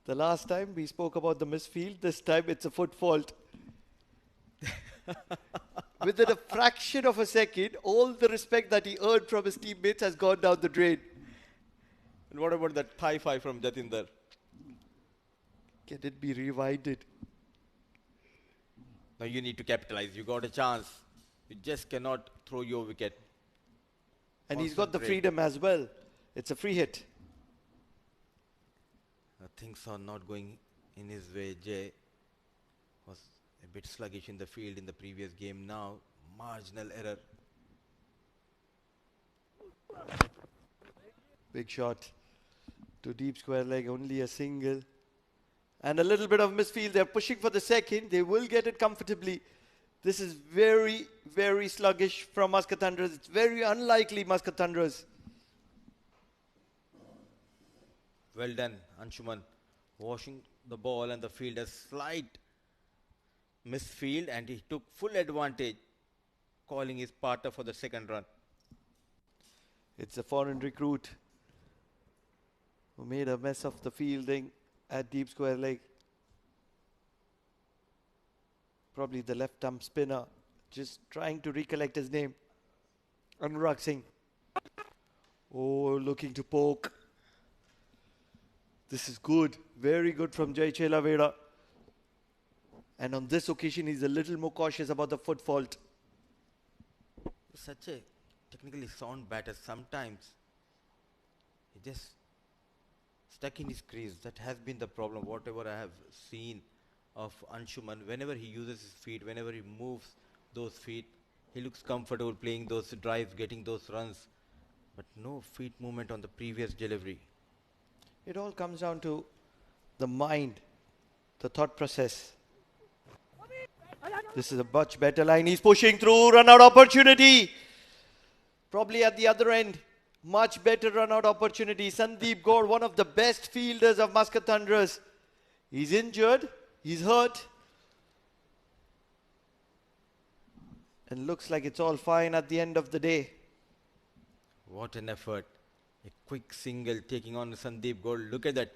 The last time we spoke about the misfield, this time it's a foot fault. Within a fraction of a second, all the respect that he earned from his teammates has gone down the drain. And what about that thigh five from Jatinder? Can it be rewinded? Now you need to capitalize. You got a chance. You just cannot throw your wicket. And he's got the freedom as well. It's a free hit. Things are not going in his way. Jay was a bit sluggish in the field in the previous game. Now, marginal error. Big shot to deep square leg, only a single. And a little bit of misfield. They're pushing for the second. They will get it comfortably. This is very, very sluggish from Muscat Thunderers. It's very unlikely Muscat Thunderers. Well done, Anshuman. Washing the ball and the field a slight misfield, and he took full advantage, calling his partner for the second run. It's a foreign recruit who made a mess of the fielding at deep square leg. Probably the left arm spinner, just trying to recollect his name. Anurag Singh. Oh, looking to poke. This is good. Very good from Jai Chelaveda. And on this occasion, he's a little more cautious about the foot fault. Such a technically sound batter. Sometimes he just stuck in his crease. That has been the problem. Whatever I have seen of Anshuman, whenever he uses his feet, whenever he moves those feet, he looks comfortable playing those drives, getting those runs. But no feet movement on the previous delivery. It all comes down to the mind, the thought process. This is a much better line. He's pushing through, run out opportunity. Probably at the other end, much better run out opportunity. Sandeep Gaur, one of the best fielders of Muscat Thunderers. He's injured, he's hurt. And looks like it's all fine at the end of the day. What an effort. A quick single taking on Sandeep Gaur. Look at that.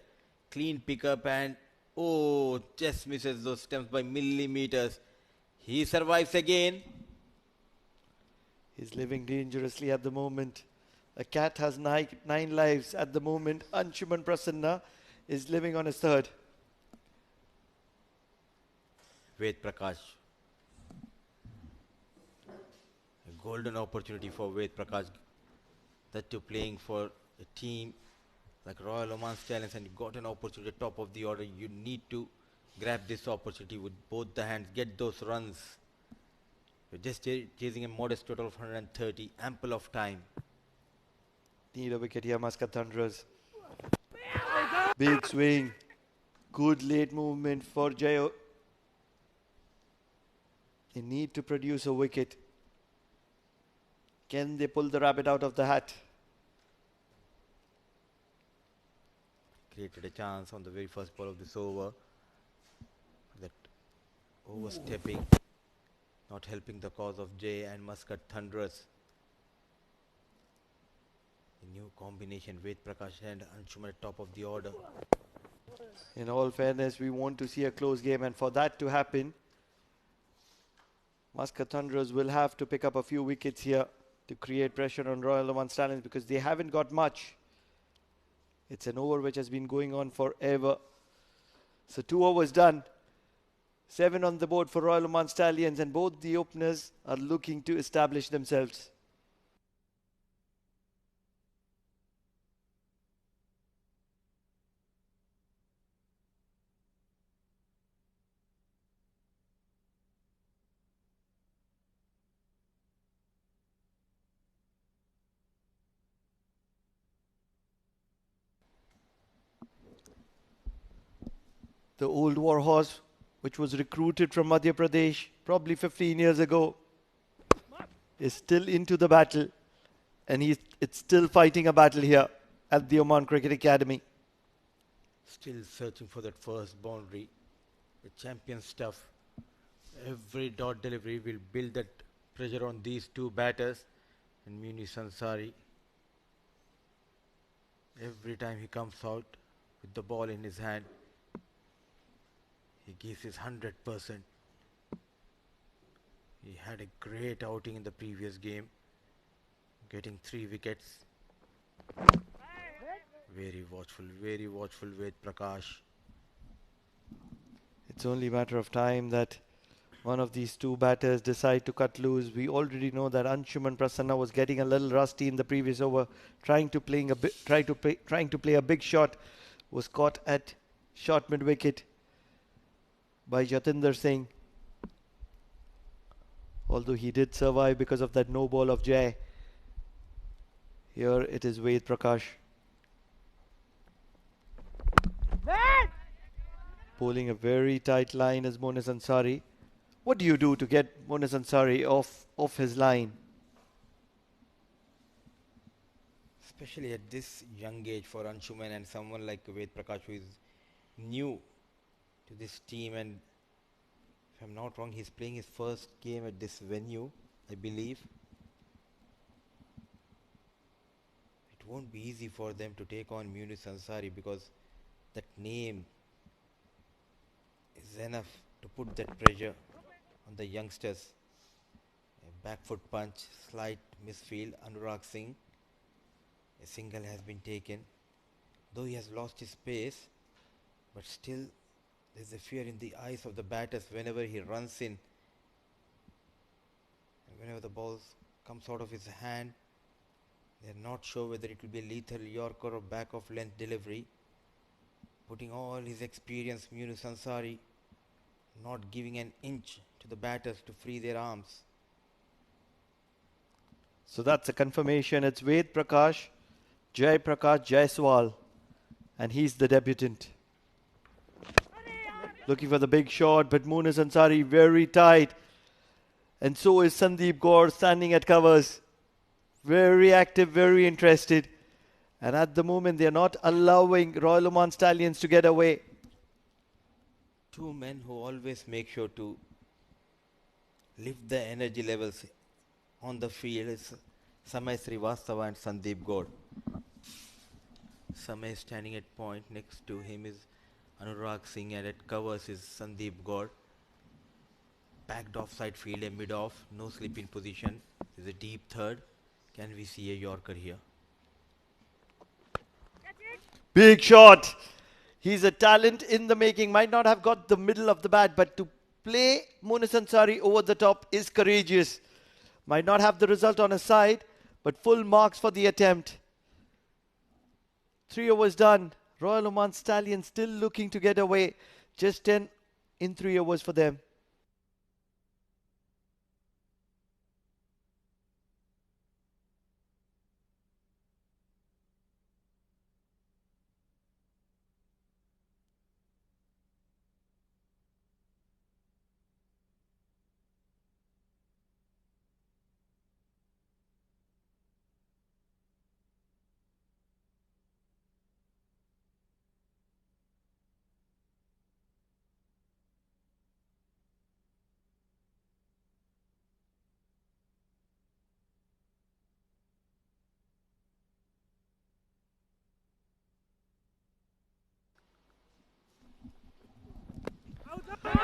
Clean pickup and oh, just misses those stumps by millimeters. He survives again. He's living dangerously at the moment. A cat has nine lives at the moment. Anshuman Prasanna is living on his third. Ved Prakash. A golden opportunity for Ved Prakash. That too playing for a team like Royal Oman Stallions, and you got an opportunity top of the order. You need to grab this opportunity with both the hands, get those runs. You're just chasing a modest total of 130, ample of time. Need a wicket here, Muscat Thunderers. Big swing. Good late movement for Jayo. They need to produce a wicket. Can they pull the rabbit out of the hat? Created a chance on the very first ball of this over. That overstepping, not helping the cause of Jay and Muscat Thunderers. A new combination, Ved Prakash and Anshuman at top of the order. In all fairness, we want to see a close game, and for that to happen, Muscat Thunderers will have to pick up a few wickets here to create pressure on Royal Oman Stallions because they haven't got much. It's an over which has been going on forever. So 2 overs done. 7 on the board for Royal Oman Stallions, and both the openers are looking to establish themselves. The old war horse, which was recruited from Madhya Pradesh probably 15 years ago, is still into the battle, and it's still fighting a battle here at the Oman Cricket Academy. Still searching for that first boundary. The champion stuff. Every dot delivery will build that pressure on these two batters. And Munis Ansari, every time he comes out with the ball in his hand, he gives his 100%. He had a great outing in the previous game, getting 3 wickets. Very watchful with Prakash. It's only a matter of time that one of these two batters decide to cut loose. We already know that Anshuman Prasanna was getting a little rusty in the previous over, trying to play a big shot, was caught at short mid wicket by Jatinder Singh. Although he did survive because of that no ball of Jai. Here it is Ved Prakash. Bowling a very tight line as Monis Ansari. What do you do to get Monis Ansari off his line? Especially at this young age for Anshuman and someone like Ved Prakash who is new to this team, and if I'm not wrong, he's playing his first game at this venue, I believe. It won't be easy for them to take on Munis Ansari because that name is enough to put that pressure on the youngsters. A back foot punch, slight misfield, Anurag Singh. A single has been taken. Though he has lost his pace, but still there's a fear in the eyes of the batters whenever he runs in. And whenever the ball comes out of his hand, they're not sure whether it will be a lethal Yorker or back of length delivery. Putting all his experience, Munis Ansari, not giving an inch to the batters to free their arms. So that's a confirmation. It's Ved Prakash, Jai Prakash Jaiswal, and he's the debutant. Looking for the big shot, but Monis Ansari very tight. And so is Sandeep Gaur standing at covers. Very active, very interested. And at the moment, they're not allowing Royal Oman Stallions to get away. Two men who always make sure to lift the energy levels on the field is Samay Srivastava and Sandeep Gaur. Samay standing at point, next to him is Anurag Singh, and at covers is Sandeep Gaur. Packed offside field, a mid-off, no slip in position. There's a deep third. Can we see a Yorker here? Big shot. He's a talent in the making. Might not have got the middle of the bat, but to play Monis Ansari over the top is courageous. Might not have the result on his side, but full marks for the attempt. 3 overs done. Royal Oman Stallions still looking to get away. Just 10 in 3 overs for them.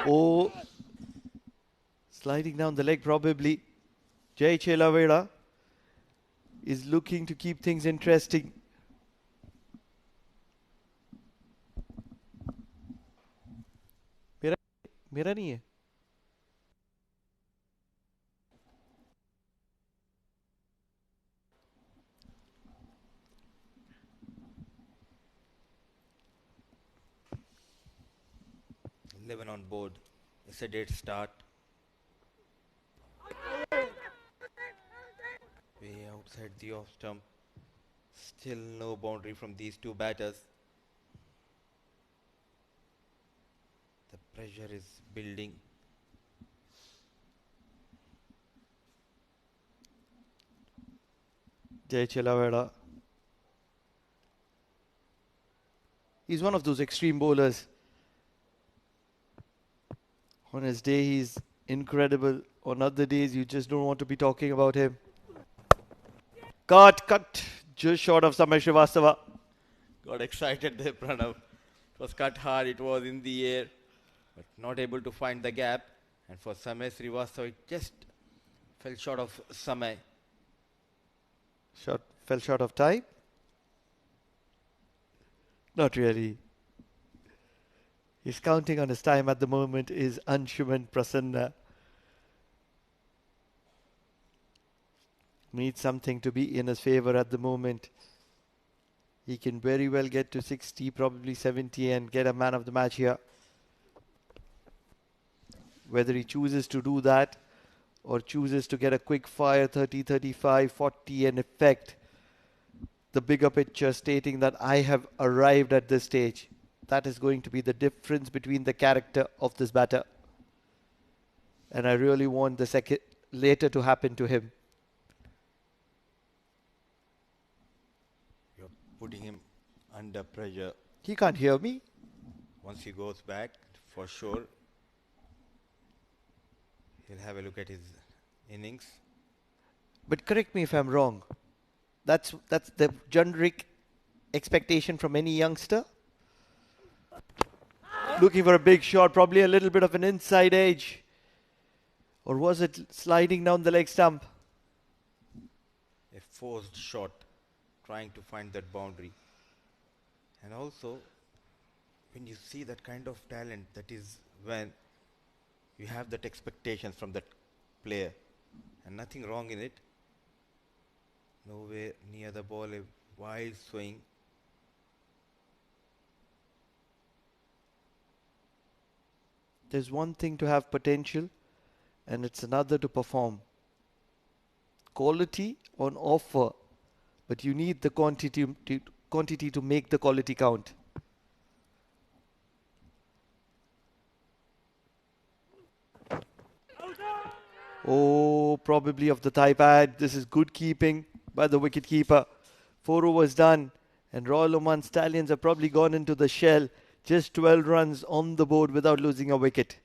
Oh, sliding down the leg probably. Jay Chelaveda is looking to keep things interesting. मेरा नहीं है. 11 on board. It's a dead start. Way outside the off stump. Still no boundary from these two batters. The pressure is building. Jay Chelaveda. He's one of those extreme bowlers. On his day, he's incredible. On other days, you just don't want to be talking about him. Cut. Just short of Samay Srivastava. Got excited there, Pranav. It was cut hard, it was in the air, but not able to find the gap. And for Samay Srivastava, it just fell short of Samay. Fell short of time? Not really. He's counting on his time at the moment is Anshuman Prasanna. Needs something to be in his favour at the moment. He can very well get to 60, probably 70 and get a man of the match here. Whether he chooses to do that or chooses to get a quick fire 30, 35, 40 and effect the bigger picture stating that I have arrived at this stage. That is going to be the difference between the character of this batter. And I really want the second later to happen to him. You're putting him under pressure. He can't hear me. Once he goes back, for sure, he'll have a look at his innings. But correct me if I'm wrong. That's the generic expectation from any youngster. Looking for a big shot, probably a little bit of an inside edge. Or was it sliding down the leg stump? A forced shot, trying to find that boundary. And also, when you see that kind of talent, that is when you have that expectations from that player. And nothing wrong in it. Nowhere near the ball, a wild swing. There's one thing to have potential and it's another to perform. Quality on offer, but you need the quantity to make the quality count. Oh, probably of the thigh pad. This is good keeping by the wicket keeper. 4 overs done and Royal Oman Stallions have probably gone into the shell. Just 12 runs on the board without losing a wicket.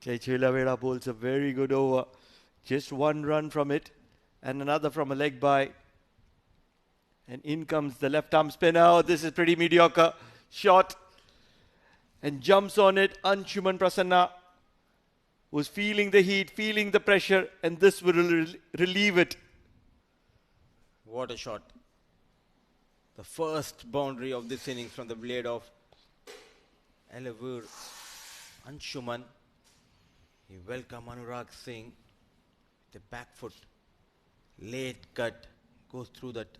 Jay Chelaveda bowls a very good over. Just 1 run from it and another from a leg by. And in comes the left arm spinner. Oh, this is pretty mediocre. Shot. And jumps on it. Anshuman Prasanna was feeling the heat, feeling the pressure, and this will relieve it. What a shot. The first boundary of this innings from the blade of Elavur Anshuman. He welcomed Anurag Singh. The back foot, late cut, goes through that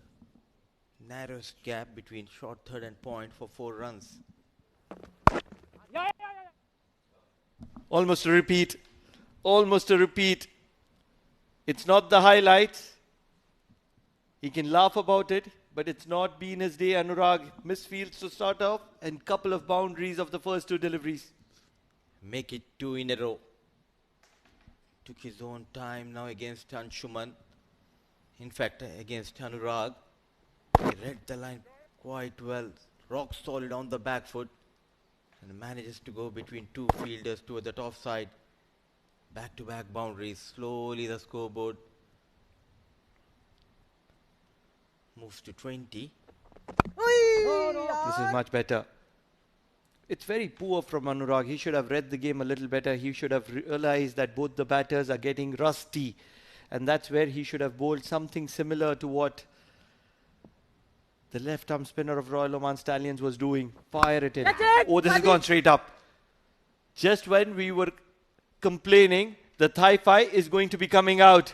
Narrowest gap between short third and point for 4 runs. Almost a repeat. Almost a repeat. It's not the highlights. He can laugh about it, but it's not been his day. Anurag misfields to start off and couple of boundaries of the first 2 deliveries. Make it 2 in a row. Took his own time now against Anshuman. In fact, against Anurag. He read the line quite well. Rock solid on the back foot. And manages to go between 2 fielders toward the top side. Back-to-back boundaries. Slowly the scoreboard moves to 20. This is much better. It's very poor from Anurag. He should have read the game a little better. He should have realized that both the batters are getting rusty. And that's where he should have bowled something similar to what the left-arm spinner of Royal Oman Stallions was doing. Fire it in. Oh, this has gone straight up. Just when we were complaining, the Thai-Fi is going to be coming out.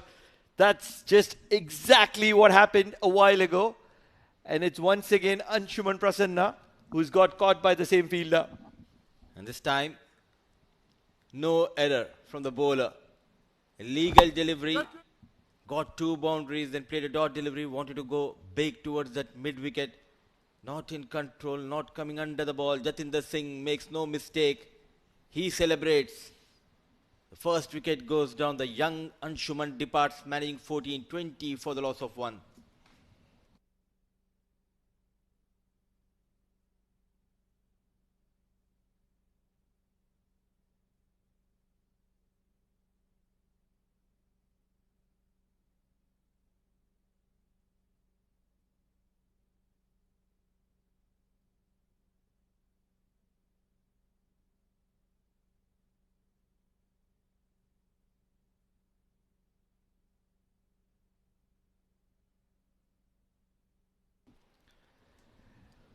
That's just exactly what happened a while ago. And it's once again Anshuman Prasanna who's got caught by the same fielder. And this time, no error from the bowler. A legal delivery. Got 2 boundaries, then played a dot delivery. Wanted to go big towards that mid-wicket. Not in control, not coming under the ball. Jatinder Singh makes no mistake. He celebrates. The first wicket goes down. The young Anshuman departs, managing 14-20 for the loss of 1.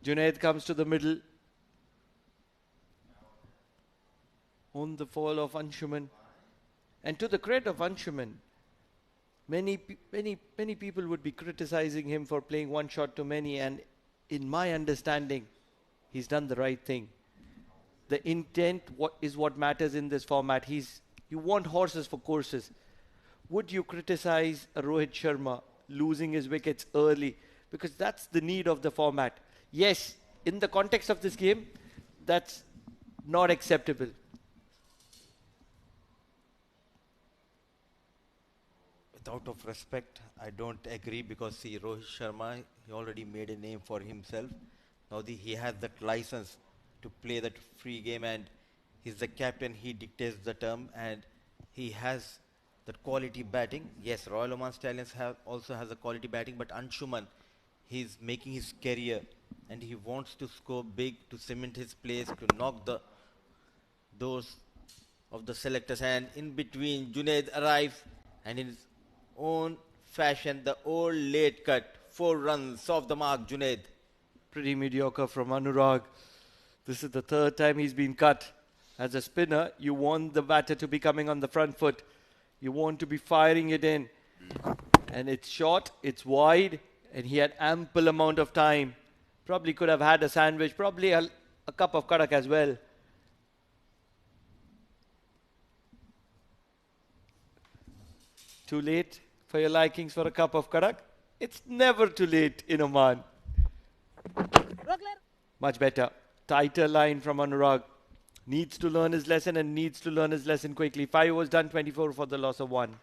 Junaid comes to the middle. On the fall of Anshuman. And to the credit of Anshuman, many people would be criticizing him for playing 1 shot too many. And in my understanding, he's done the right thing. The intent is what matters in this format. You want horses for courses. Would you criticize Rohit Sharma losing his wickets early? Because that's the need of the format. Yes, in the context of this game, that's not acceptable. Without of respect, I don't agree because see, Rohit Sharma, he already made a name for himself. Now he has that license to play that free game and he's the captain, he dictates the term and he has that quality batting. Yes, Royal Oman Stallions also has a quality batting, but Anshuman, he's making his career and he wants to score big to cement his place, to knock the doors of the selectors. And in between, Junaid arrives and in his own fashion, the old late cut, 4 runs off the mark, Junaid. Pretty mediocre from Anurag. This is the 3rd time he's been cut. As a spinner, you want the batter to be coming on the front foot. You want to be firing it in. And it's short, it's wide, and he had ample amount of time. Probably could have had a sandwich, probably a cup of karak as well. Too late for your likings for a cup of karak? It's never too late in Oman. Much better. Tighter line from Anurag. Needs to learn his lesson and needs to learn his lesson quickly. 5 was done, 24 for the loss of 1.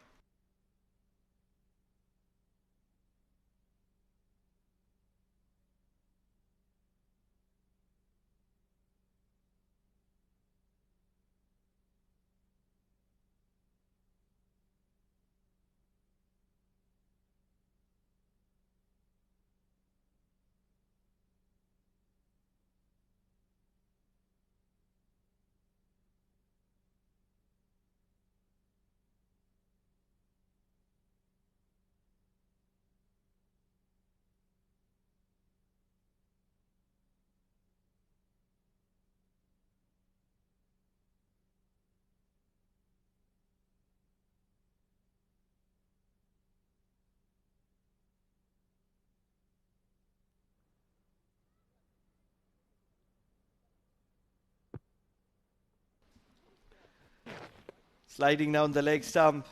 Sliding down the leg stump.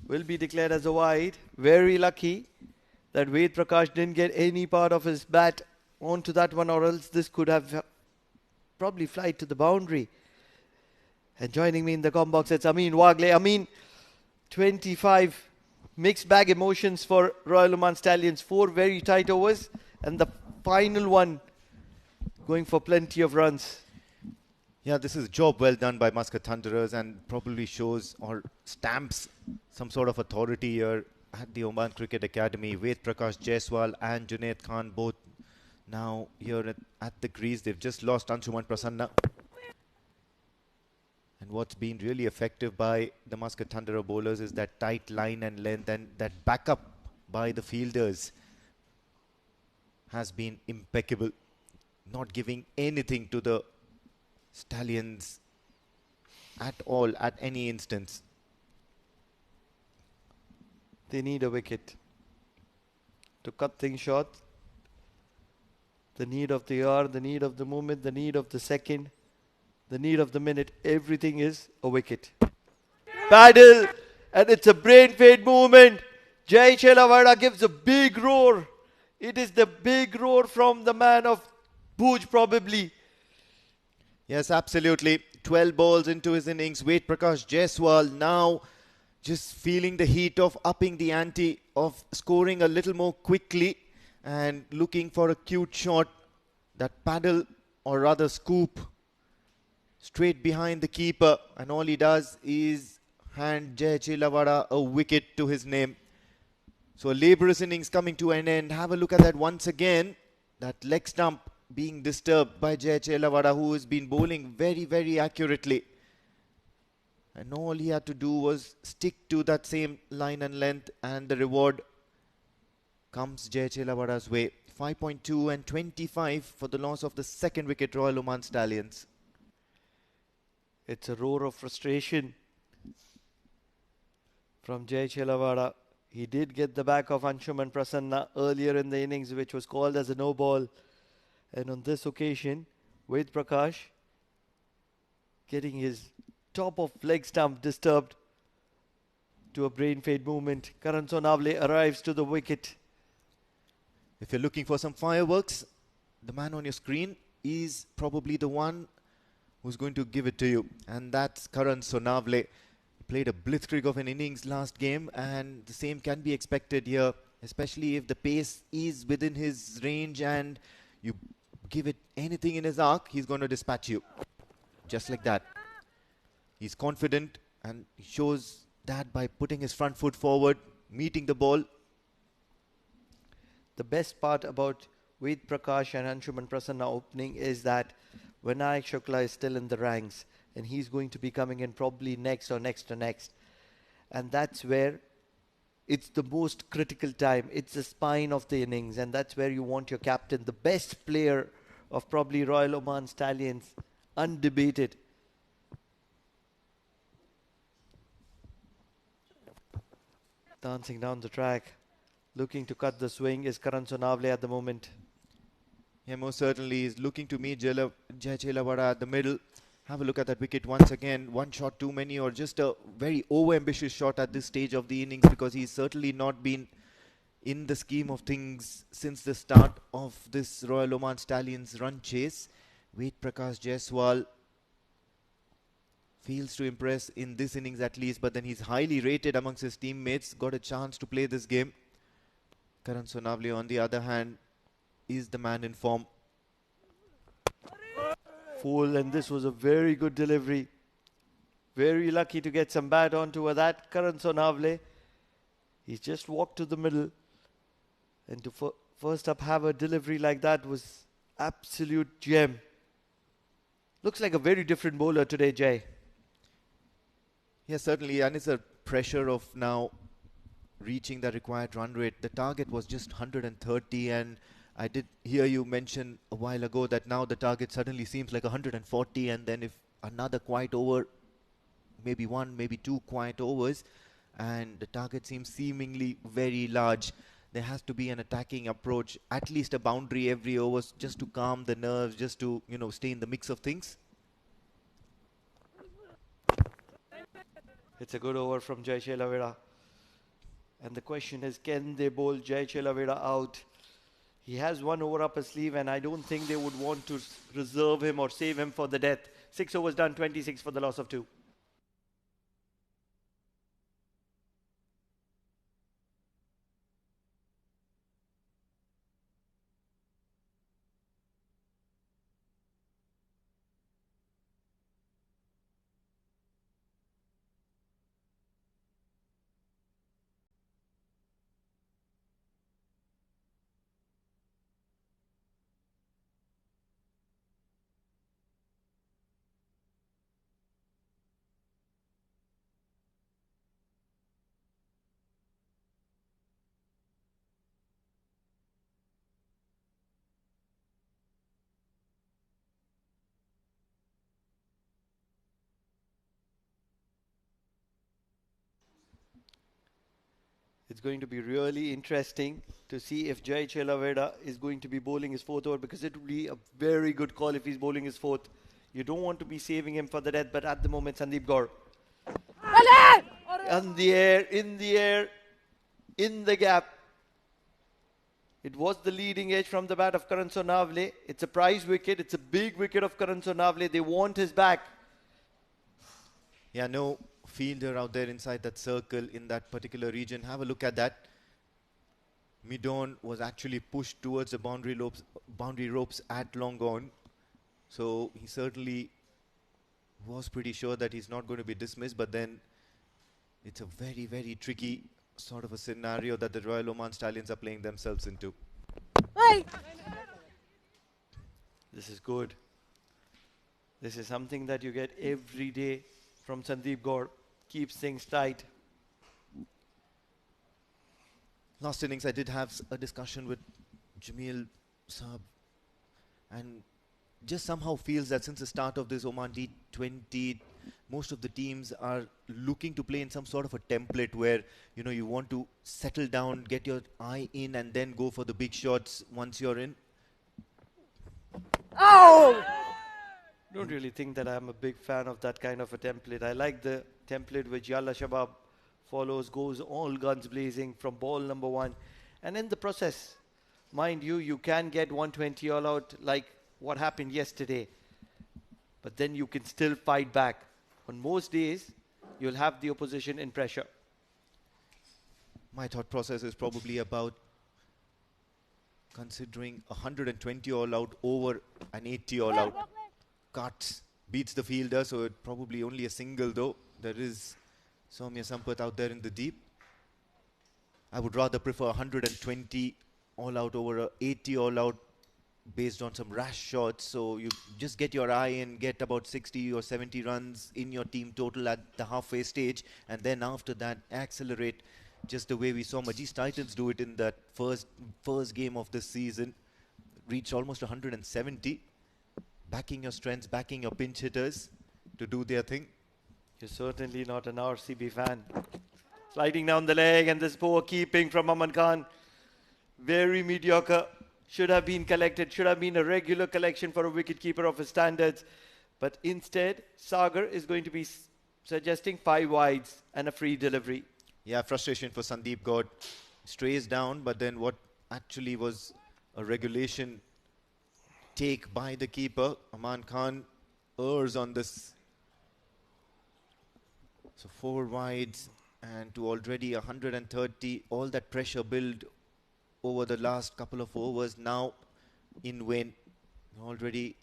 Will be declared as a wide. Very lucky that Ved Prakash didn't get any part of his bat onto that one, or else this could have probably flied to the boundary. And joining me in the com box, it's Amin Wagle. Amin, 25 mixed bag emotions for Royal Oman Stallions. 4 very tight overs, and the final one going for plenty of runs. Yeah, this is a job well done by Muscat Thunderers, and probably shows or stamps some sort of authority here at the Oman Cricket Academy. Ved Prakash Jaiswal and Junaid Khan both now here at the crease. They've just lost Anshuman Prasanna. And what's been really effective by the Muscat Thunderer bowlers is that tight line and length, and that backup by the fielders has been impeccable. Not giving anything to the Stallions at all, at any instance. They need a wicket to cut things short. The need of the hour, the need of the moment, the need of the second, the need of the minute, everything is a wicket. Paddle, and it's a brain fade movement. Jai Chelavada gives a big roar. It is the big roar from the man of Bhuj, probably. Yes, absolutely. 12 balls into his innings. Ved Prakash Jaiswal now just feeling the heat of upping the ante, of scoring a little more quickly and looking for a cute shot. That paddle, or rather scoop, straight behind the keeper, and all he does is hand Jai Chelavada a wicket to his name. So a laborious innings coming to an end. Have a look at that once again. That leg stump being disturbed by Jai Chelavada, who has been bowling very, very accurately. And all he had to do was stick to that same line and length, and the reward comes Jai Chelavada's way. 5.2 and 25 for the loss of the second wicket, Royal Oman Stallions. It's a roar of frustration from Jai Chelavada. He did get the back of Anshuman Prasanna earlier in the innings, which was called as a no ball. And on this occasion, Ved Prakash getting his top of leg stump disturbed to a brain fade movement. Karan Sonavle arrives to the wicket. If you're looking for some fireworks, the man on your screen is probably the one who's going to give it to you. And that's Karan Sonavle. He played a blitzkrieg of an innings last game, and the same can be expected here, especially if the pace is within his range and you give it anything in his arc, he's going to dispatch you. Just like that. He's confident, and he shows that by putting his front foot forward, meeting the ball. The best part about Ved Prakash and Anshuman Prasanna opening is that Vinayak Shukla is still in the ranks, and he's going to be coming in probably next or next to next. And that's where it's the most critical time. It's the spine of the innings, and that's where you want your captain, the best player of probably Royal Oman Stallions, undebated. Dancing down the track, looking to cut the swing is Karan Sonavle at the moment. Yeah, most certainly is looking to meet Jai Chelavada at the middle. Have a look at that wicket once again. One shot too many, or just a very over-ambitious shot at this stage of the innings, because he's certainly not been in the scheme of things since the start of this Royal Oman Stallions run chase. Ved Prakash Jaiswal fails to impress in this innings at least, but then he's highly rated amongst his teammates. Got a chance to play this game. Karan Sonavle, on the other hand, is the man in form. Full, and this was a very good delivery. Very lucky to get some bat onto that. Karan Sonavle, he's just walked to the middle, and to first up have a delivery like that was absolute gem. Looks like a very different bowler today, Jai. Yes, certainly, and it's a pressure of now reaching the required run rate. The target was just 130, and I did hear you mention a while ago that now the target suddenly seems like 140, and then if another quiet over, maybe one, maybe two quiet overs, and the target seems seemingly very large. There has to be an attacking approach, at least a boundary every over, just to calm the nerves, just to, stay in the mix of things. It's a good over from Jai Chelavera. And the question is, can they bowl Jai Chelavera out? He has one over up his sleeve, and I don't think they would want to reserve him or save him for the death. 6 overs done, 26 for the loss of 2. It's going to be really interesting to see if Jai Chelavera is going to be bowling his 4th over, because it would be a very good call if he's bowling his 4th. You don't want to be saving him for the death, but at the moment, Sandeep Gaur. In the air, in the gap. It was the leading edge from the bat of Karan Sonavle. It's a prize wicket. It's a big wicket of Karan Sonavle. They want his back. Yeah, no fielder out there inside that circle in that particular region. Have a look at that. Midon was actually pushed towards the boundary ropes at long on. So he certainly was pretty sure that he's not going to be dismissed, but then it's a very, very tricky sort of a scenario that the Royal Oman Stallions are playing themselves into. This is good. This is something that you get every day from Sandeep Gaur. Keeps things tight. Last innings, I did have a discussion with Jamil Saab, and just somehow feels that since the start of this Oman D20, most of the teams are looking to play in some sort of a template where, you know, you want to settle down, get your eye in, and then go for the big shots once you're in. Oh! Don't really think that I'm a big fan of that kind of a template. I like the template which Yalla Shabab follows, goes all guns blazing from ball number 1. And in the process, mind you, you can get 120 all out like what happened yesterday. But then you can still fight back. On most days, you'll have the opposition in pressure. My thought process is probably about considering 120 all out over an 80 all out. Cuts beats the fielder, so it probably only a single though. There is Soumya Sampath out there in the deep. I would rather prefer 120 all out over a 80 all out based on some rash shots. So you just get your eye in, get about 60 or 70 runs in your team total at the halfway stage, and then after that accelerate, just the way we saw Majis Titans do it in that first game of this season. Reached almost 170. Backing your strengths, backing your pinch hitters to do their thing. You're certainly not an RCB fan. Sliding down the leg, and this poor keeping from Aman Khan. Very mediocre. Should have been collected. Should have been a regular collection for a wicketkeeper of his standards. But instead, Sagar is going to be suggesting 5 wides and a free delivery. Yeah, frustration for Sandeep Gaur. Strays down, but then what actually was a regulation take by the keeper. Aman Khan errs on this. So 4 wides and to already 130. All that pressure built over the last couple of overs. Now in vain. Already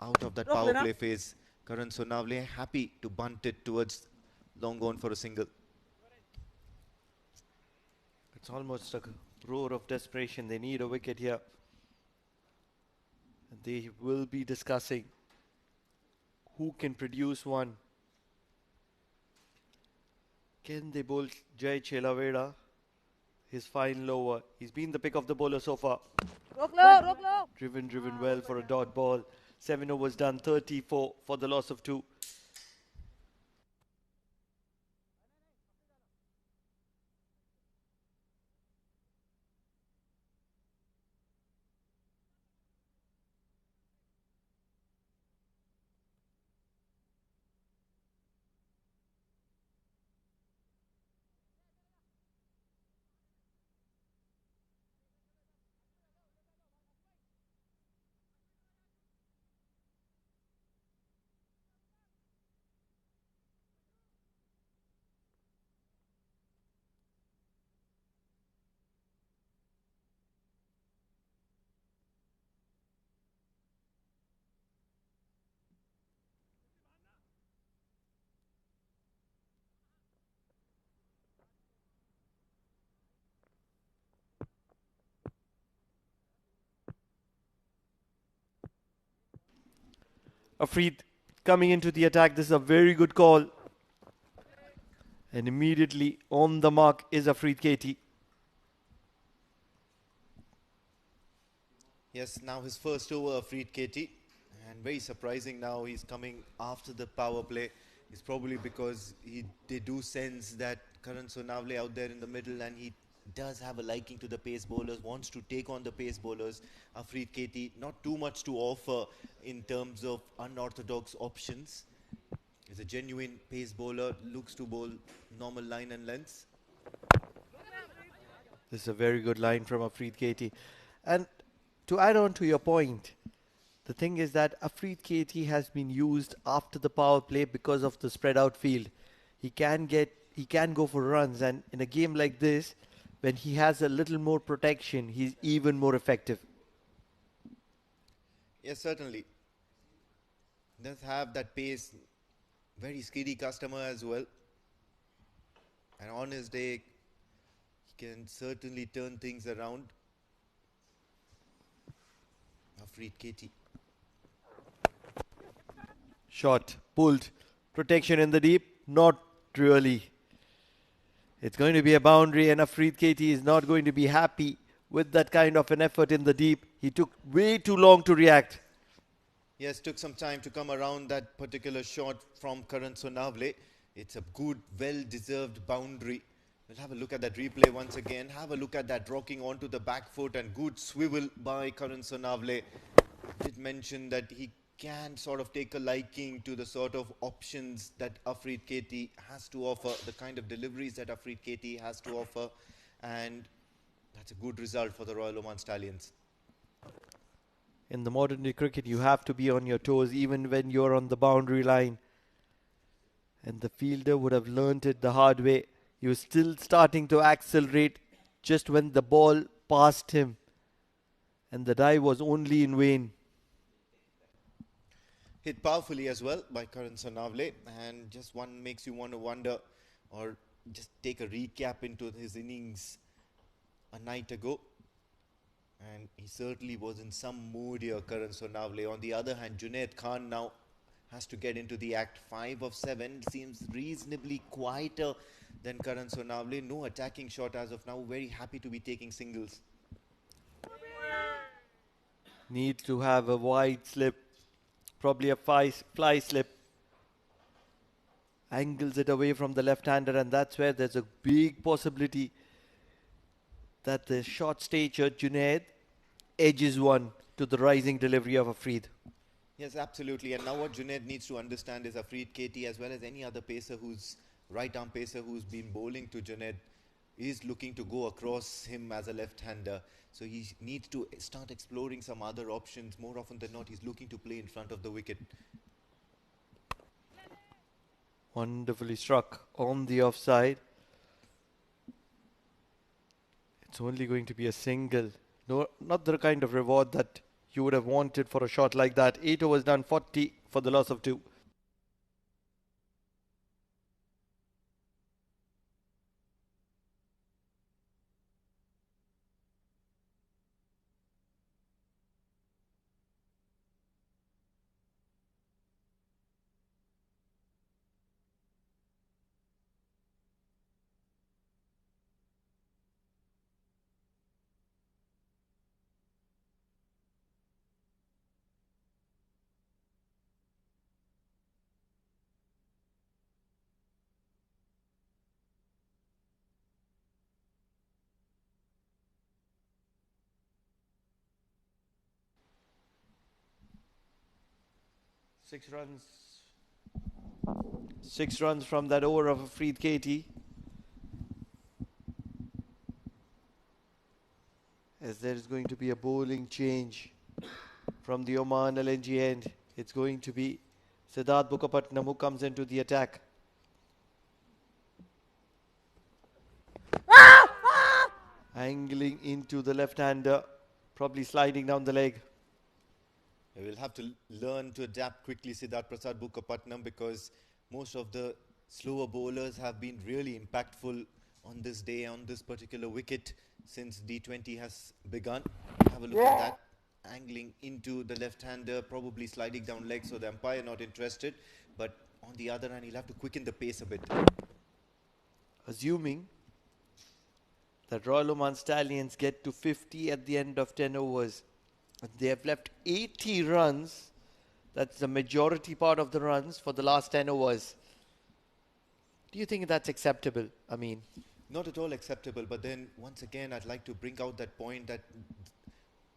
out of that power play phase. Karan Sonavle happy to bunt it towards long on for a single. It's almost a roar of desperation. They need a wicket here. They will be discussing who can produce one. Can they bowl Jai Chelavera? His final over. He's been the pick of the bowler so far. Driven well for a dot ball. 7 overs done, 34 for the loss of 2. Afreed coming into the attack. This is a very good call. And immediately on the mark is Afreed Katie. Yes, now his first over, Afreed Katie. And very surprising now he's coming after the power play. It's probably because they do sense that Karan Sonavle out there in the middle, and he does have a liking to the pace bowlers, wants to take on the pace bowlers. Afreed Katie, not too much to offer in terms of unorthodox options. He's a genuine pace bowler, looks to bowl normal line and lengths. This is a very good line from Afreed Katie. And to add on to your point, the thing is that Afreed Katie has been used after the power play because of the spread out field. He can go for runs, and in a game like this, when he has a little more protection, he's even more effective. Yes, certainly. Does have that pace, very speedy customer as well. And on his day, he can certainly turn things around. Afreed Katie. Shot, pulled, protection in the deep, not really. It's going to be a boundary, and Afreed Katie is not going to be happy with that kind of an effort in the deep. He took way too long to react. Yes, took some time to come around that particular shot from Karan Sonavle. It's a good, well-deserved boundary. We'll have a look at that replay once again. Have a look at that rocking onto the back foot, and good swivel by Karan Sonavle. Did mention that he can sort of take a liking to the sort of options that Afreed Katie has to offer, the kind of deliveries that Afreed Katie has to offer, and that's a good result for the Royal Oman Stallions. In the modern day cricket, you have to be on your toes even when you're on the boundary line. And the fielder would have learnt it the hard way. He was still starting to accelerate just when the ball passed him. And the dive was only in vain. Hit powerfully as well by Karan Sonavle, and just one makes you want to wonder or just take a recap into his innings a night ago. And he certainly was in some mood here, Karan Sonavle. On the other hand, Junaid Khan now has to get into the act. 5 of 7 seems reasonably quieter than Karan Sonavle. No attacking shot as of now. Very happy to be taking singles. Need to have a wide slip. Probably a fly slip. Angles it away from the left-hander, and that's where there's a big possibility that the short-statured Junaid edges one to the rising delivery of Afreed. Yes, absolutely. And now what Junaid needs to understand is Afreed Katie, as well as any other pacer who's right-arm pacer who's been bowling to Junaid, is looking to go across him as a left-hander. So he needs to start exploring some other options. More often than not, he's looking to play in front of the wicket. Wonderfully struck on the offside. It's only going to be a single. No, not the kind of reward that you would have wanted for a shot like that. 8 overs done, 40 for the loss of 2. Six runs from that over of Afreed Katie. As there is going to be a bowling change from the Oman LNG end. It's going to be Siddharth Mukherjee who comes into the attack. Angling into the left-hander, probably sliding down the leg. We'll have to learn to adapt quickly, Siddharth Prasad Mukherjee, because most of the slower bowlers have been really impactful on this day, on this particular wicket, since D20 has begun. Have a look at that. angling into the left-hander, probably sliding down leg, so the umpire not interested. But on the other hand, he'll have to quicken the pace a bit. Assuming that Royal Oman Stallions get to 50 at the end of 10 overs. They have left 80 runs. That's the majority part of the runs for the last 10 overs. Do you think that's acceptable? I mean, not at all acceptable, but then once again, I'd like to bring out that point that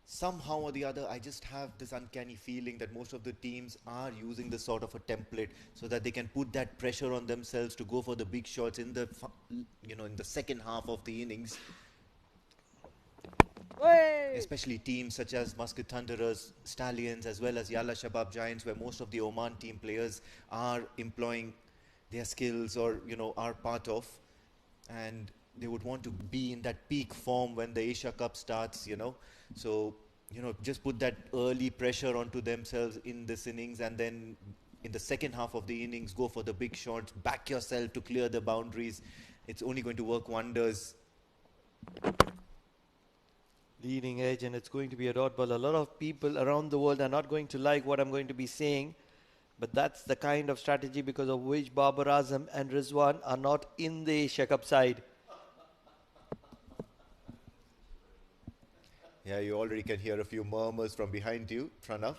somehow or the other, I just have this uncanny feeling that most of the teams are using this sort of a template so that they can put that pressure on themselves to go for the big shots in the, in the second half of the innings. Hey! Especially teams such as Muscat Thunderers, Stallions, as well as Yalla Shabab Giants, where most of the Oman team players are employing their skills or, are part of. And they would want to be in that peak form when the Asia Cup starts, So, just put that early pressure onto themselves in this innings, and then in the second half of the innings, go for the big shots, back yourself to clear the boundaries. It's only going to work wonders. Leading edge, and it's going to be a dot ball. A lot of people around the world are not going to like what I'm going to be saying, but that's the kind of strategy because of which Babar Azam and Rizwan are not in the Asia Cup side. Yeah, you already can hear a few murmurs from behind you, Pranav.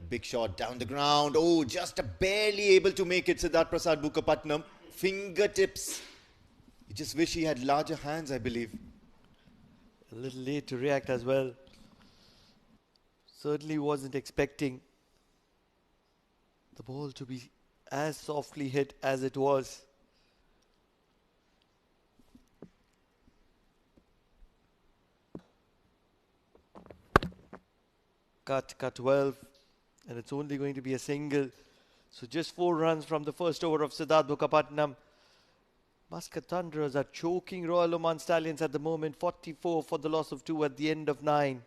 Big shot down the ground. Oh, just barely able to make it, Siddharth Prasad Bukkapatnam. Fingertips. You just wish he had larger hands, I believe. A little late to react as well. Certainly wasn't expecting the ball to be as softly hit as it was. Cut 12, and it's only going to be a single. So just 4 runs from the first over of Siddharth Bukkapatnam. Muscat Thunderers are choking Royal Oman Stallions at the moment. 44 for the loss of 2 at the end of 9.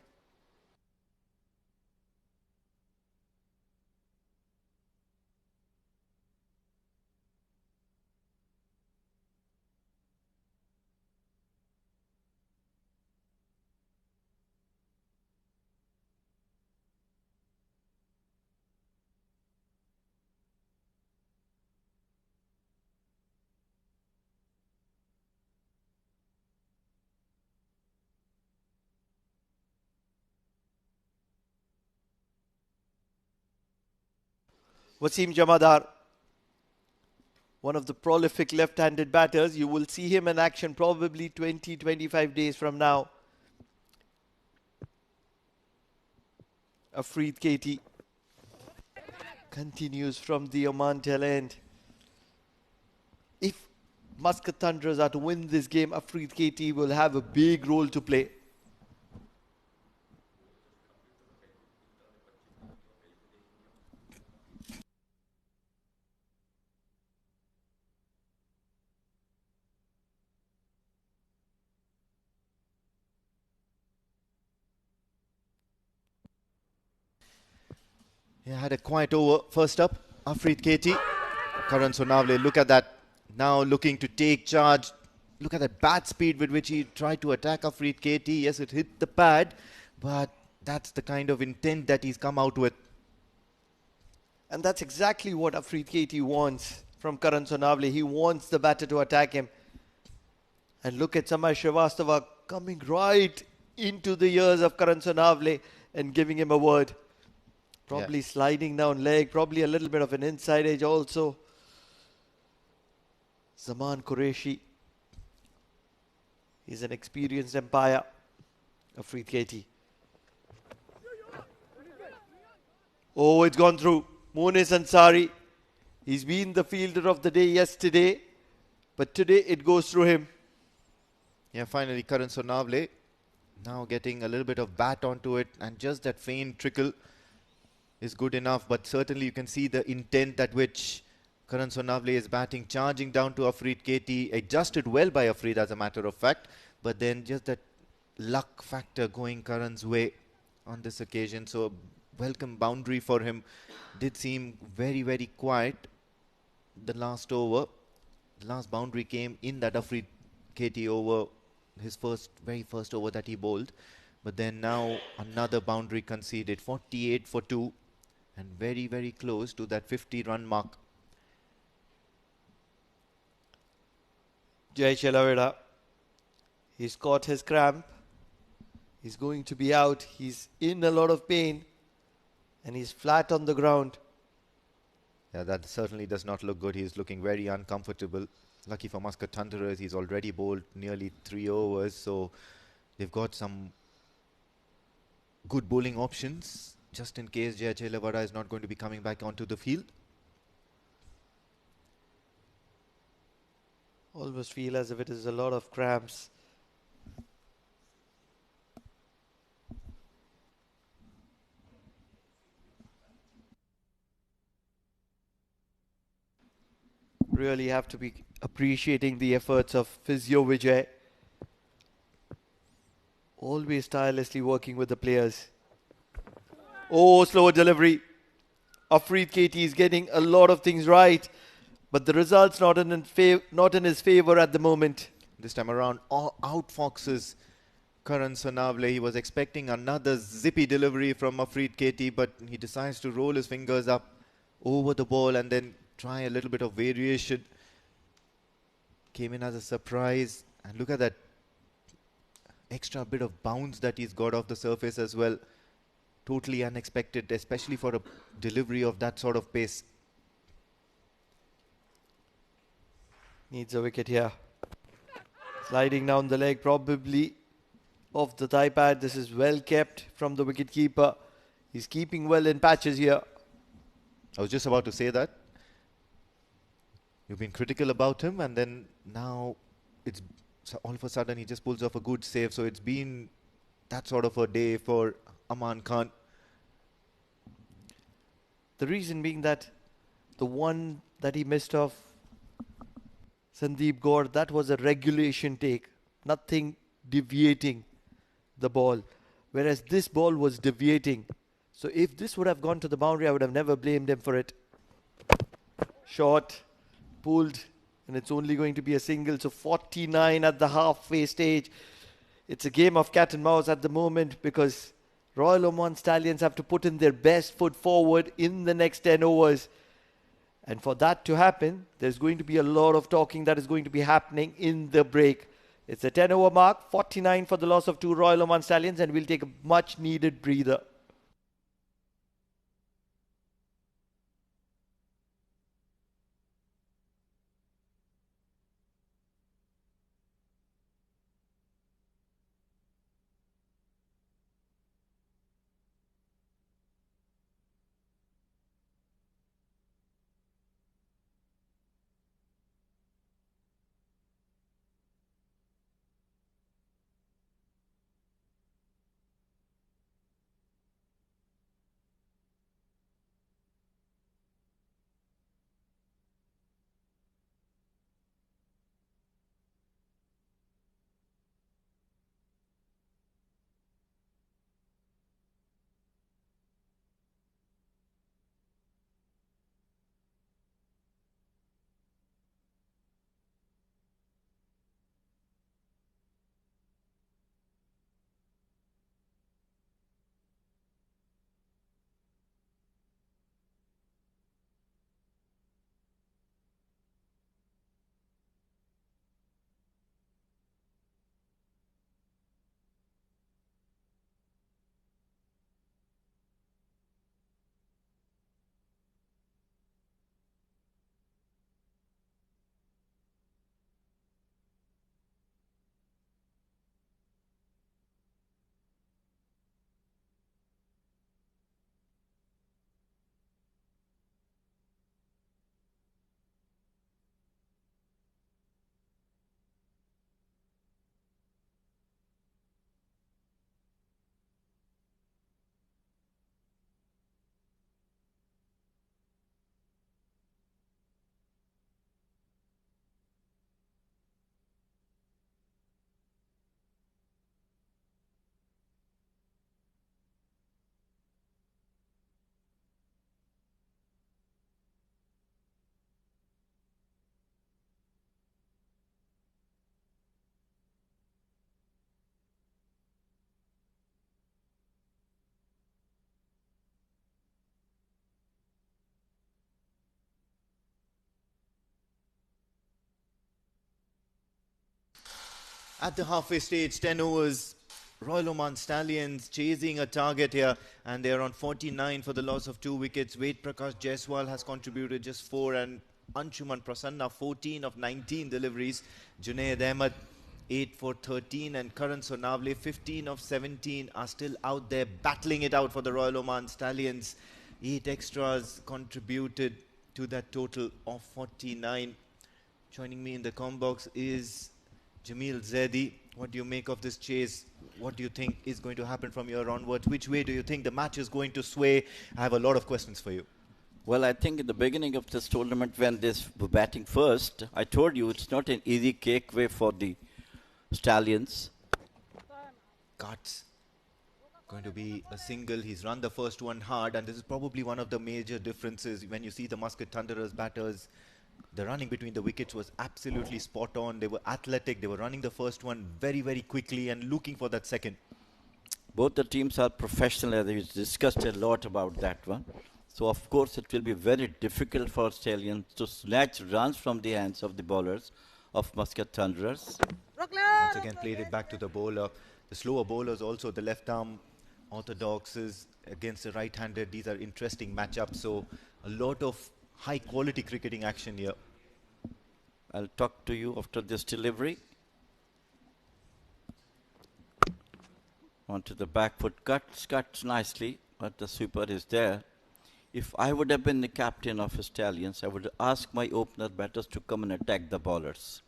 Wasim Jamadar, one of the prolific left-handed batters. You will see him in action probably 20-25 days from now. Afreed Katie continues from the Oman tail end. If Muscat Thunderers are to win this game, Afreed Katie will have a big role to play. Yeah, had a quiet over. First up, Afreed Katie. Karan Sonavle, look at that. Now looking to take charge. Look at that bat speed with which he tried to attack Afreed Katie. Yes, it hit the pad, but that's the kind of intent that he's come out with. And that's exactly what Afreed Katie wants from Karan Sonavle. He wants the batter to attack him. And look at Samay Srivastava coming right into the ears of Karan Sonavle and giving him a word. Probably sliding down leg, probably a little bit of an inside edge also. Zaman Qureshi is an experienced umpire. Afreed Katie. Oh, it's gone through. Munis Ansari. He's been the fielder of the day yesterday, but today it goes through him. Yeah, finally Karan Sonavle now getting a little bit of bat onto it, and just that faint trickle is good enough, but certainly you can see the intent at which Karan Sonavle is batting, charging down to Afreed Katie, adjusted well by Afreed as a matter of fact, but then just that luck factor going Karan's way on this occasion. So welcome boundary for him. Did seem very, very quiet the last over. The last boundary came in that Afreed Katie over, his very first over that he bowled. But then now another boundary conceded, 48 for 2, and very, very close to that 50-run mark. Jai Chelaveda, he's caught his cramp. He's going to be out. He's in a lot of pain. And he's flat on the ground. Yeah, that certainly does not look good. He's looking very uncomfortable. Lucky for Muscat Thunderers, he's already bowled nearly 3 overs. So they've got some good bowling options just in case Jai Chelaveda is not going to be coming back onto the field. Almost feel as if it is a lot of cramps. Really have to be appreciating the efforts of Physio Vijay. Always tirelessly working with the players. Oh, slower delivery. Afreed Katie is getting a lot of things right, but the results not in his favor at the moment. This time around, out foxes Karan Sanavle. He was expecting another zippy delivery from Afreed Katie, but he decides to roll his fingers up over the ball and then try a little bit of variation. Came in as a surprise, and look at that extra bit of bounce that he's got off the surface as well. Totally unexpected, especially for a delivery of that sort of pace. Needs a wicket here. Sliding down the leg, probably off the thigh pad. This is well kept from the wicketkeeper. He's keeping well in patches here. I was just about to say that. You've been critical about him, and then now it's all of a sudden he just pulls off a good save. So it's been that sort of a day for Aman Khan. The reason being that the one that he missed off, Sandeep Gaur, that was a regulation take. Nothing deviating the ball. Whereas this ball was deviating. So if this would have gone to the boundary, I would have never blamed him for it. Short, pulled, and it's only going to be a single. So 49 at the halfway stage. It's a game of cat and mouse at the moment because Royal Oman Stallions have to put in their best foot forward in the next 10 overs. And for that to happen, there's going to be a lot of talking that is going to be happening in the break. It's a 10-over mark, 49 for the loss of 2 Royal Oman Stallions, and we'll take a much-needed breather. At the halfway stage, 10 overs. Royal Oman Stallions chasing a target here, and they're on 49 for the loss of 2 wickets. Ved Prakash Jaiswal has contributed just 4, and Anshuman Prasanna 14 of 19 deliveries. Junaid Ahmed 8 for 13, and Karan Sonavle 15 of 17 are still out there battling it out for the Royal Oman Stallions. 8 extras contributed to that total of 49. Joining me in the comm box is Jamil Zaidi. What do you make of this chase? What do you think is going to happen from here onwards? Which way do you think the match is going to sway? I have a lot of questions for you. Well, I think in the beginning of this tournament, when this were batting first, I told you it's not an easy cake way for the Stallions. Cuts. Going to be a single. He's run the first one hard, and this is probably one of the major differences when you see the Muscat Thunderers batters. The running between the wickets was absolutely spot on. They were athletic. They were running the first one very, very quickly and looking for that second. Both the teams are professional. We discussed a lot about that one. So, of course, it will be very difficult for Stallions to snatch runs from the hands of the bowlers of Muscat Thunderers. Once again, played it back to the bowler. The slower bowlers also, the left arm orthodoxes against the right-handed. These are interesting matchups. So, a lot of high-quality cricketing action here. I'll talk to you after this delivery. Onto the back foot, cuts nicely, but the sweeper is there. If I would have been the captain of Stallions, I would ask my opener batters to come and attack the bowlers.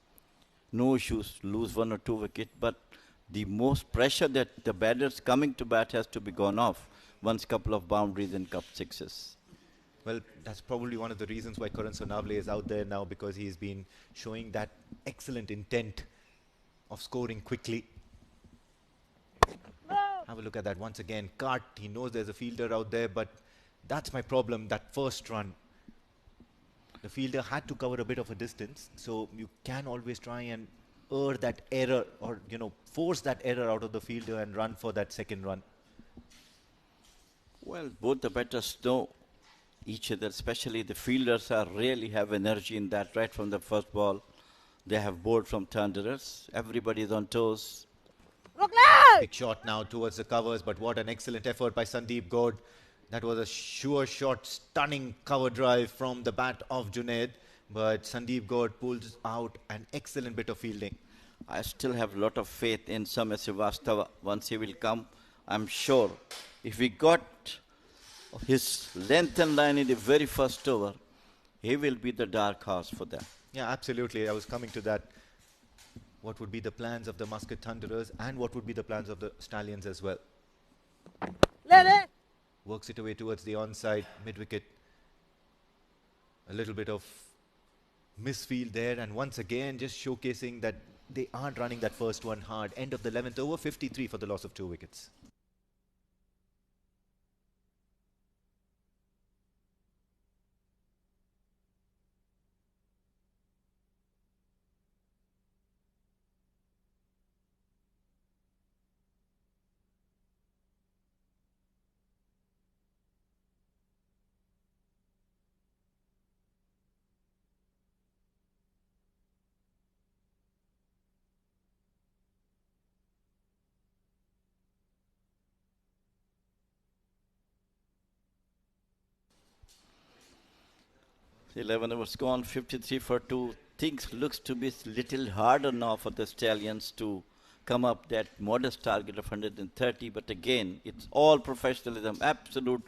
No issues, lose 1 or 2 wickets, but the most pressure that the batters coming to bat has to be gone off once couple of boundaries and cup sixes. Well, that's probably one of the reasons why Karan Sonavle is out there now, because he's been showing that excellent intent of scoring quickly. Have a look at that once again. Cut. He knows there's a fielder out there, but that's my problem, that first run. The fielder had to cover a bit of a distance, so you can always try and err that error, or, you know, force that error out of the fielder and run for that second run. Well, both the batters know each other, especially the fielders are really have energy in that right from the first ball. They have bowled from Thunderers. Everybody is on toes. Big shot now towards the covers, but what an excellent effort by Sandeep Gaud. That was a sure shot, stunning cover drive from the bat of Junaid, but Sandeep Gaud pulls out an excellent bit of fielding. I still have a lot of faith in Samay Srivastava. Once he will come, I'm sure if we got his length and line in the very first over, he will be the dark horse for them. Yeah, absolutely. I was coming to that. What would be the plans of the Muscat Thunderers, and what would be the plans of the Stallions as well? Works it away towards the onside, mid-wicket. A little bit of misfield there, and once again just showcasing that they aren't running that first one hard. End of the 11th over, 53 for the loss of 2 wickets. The 11 overs gone, 53 for 2. Things looks to be little harder now for the Stallions to come up that modest target of 130. But again, it's all professionalism, absolute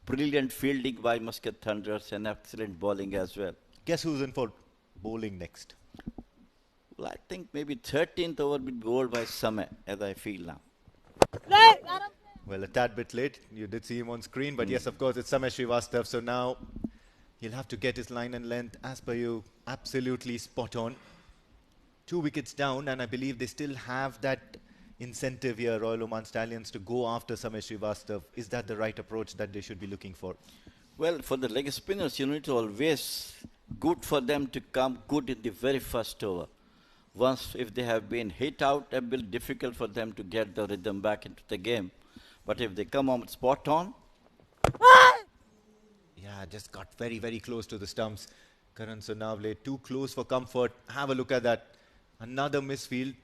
brilliant fielding by Muscat Thunderers and excellent bowling as well. Guess who's in for bowling next? Well, I think maybe 13th over will be bowled by Samay, as I feel now. Well, a tad bit late. You did see him on screen, but yes, of course, it's Samay Srivastav. So now he'll have to get his line and length, as per you, absolutely spot on. 2 wickets down, and I believe they still have that incentive here, Royal Oman Stallions, to go after Samay Srivastav. Is that the right approach that they should be looking for? Well, for the leg spinners, you need to always good for them to come good in the very first over. Once, if they have been hit out, it will be difficult for them to get the rhythm back into the game. But if they come on spot on, yeah, just got very, very close to the stumps. Karan Sonavle, too close for comfort. Have a look at that. Another misfield.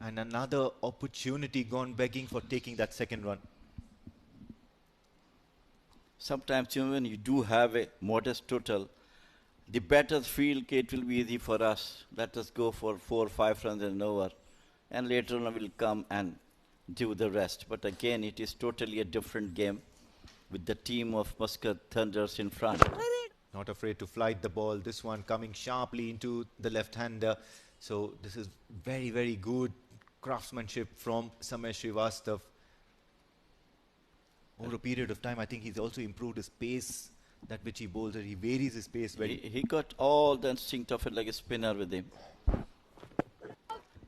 And another opportunity gone begging for taking that second run. Sometimes even when you do have a modest total, the batters feel okay, it will be easy for us. Let us go for 4 or 5 runs and over. And later on we'll come and do the rest. But again, it is totally a different game with the team of Muscat Thunders in front. Not afraid to flight the ball. This one coming sharply into the left-hander. So this is very, very good craftsmanship from Samay Srivastav. Over a period of time, I think he's also improved his pace, that which he bowls. He varies his pace very. He got all the instinct of it like a spinner with him.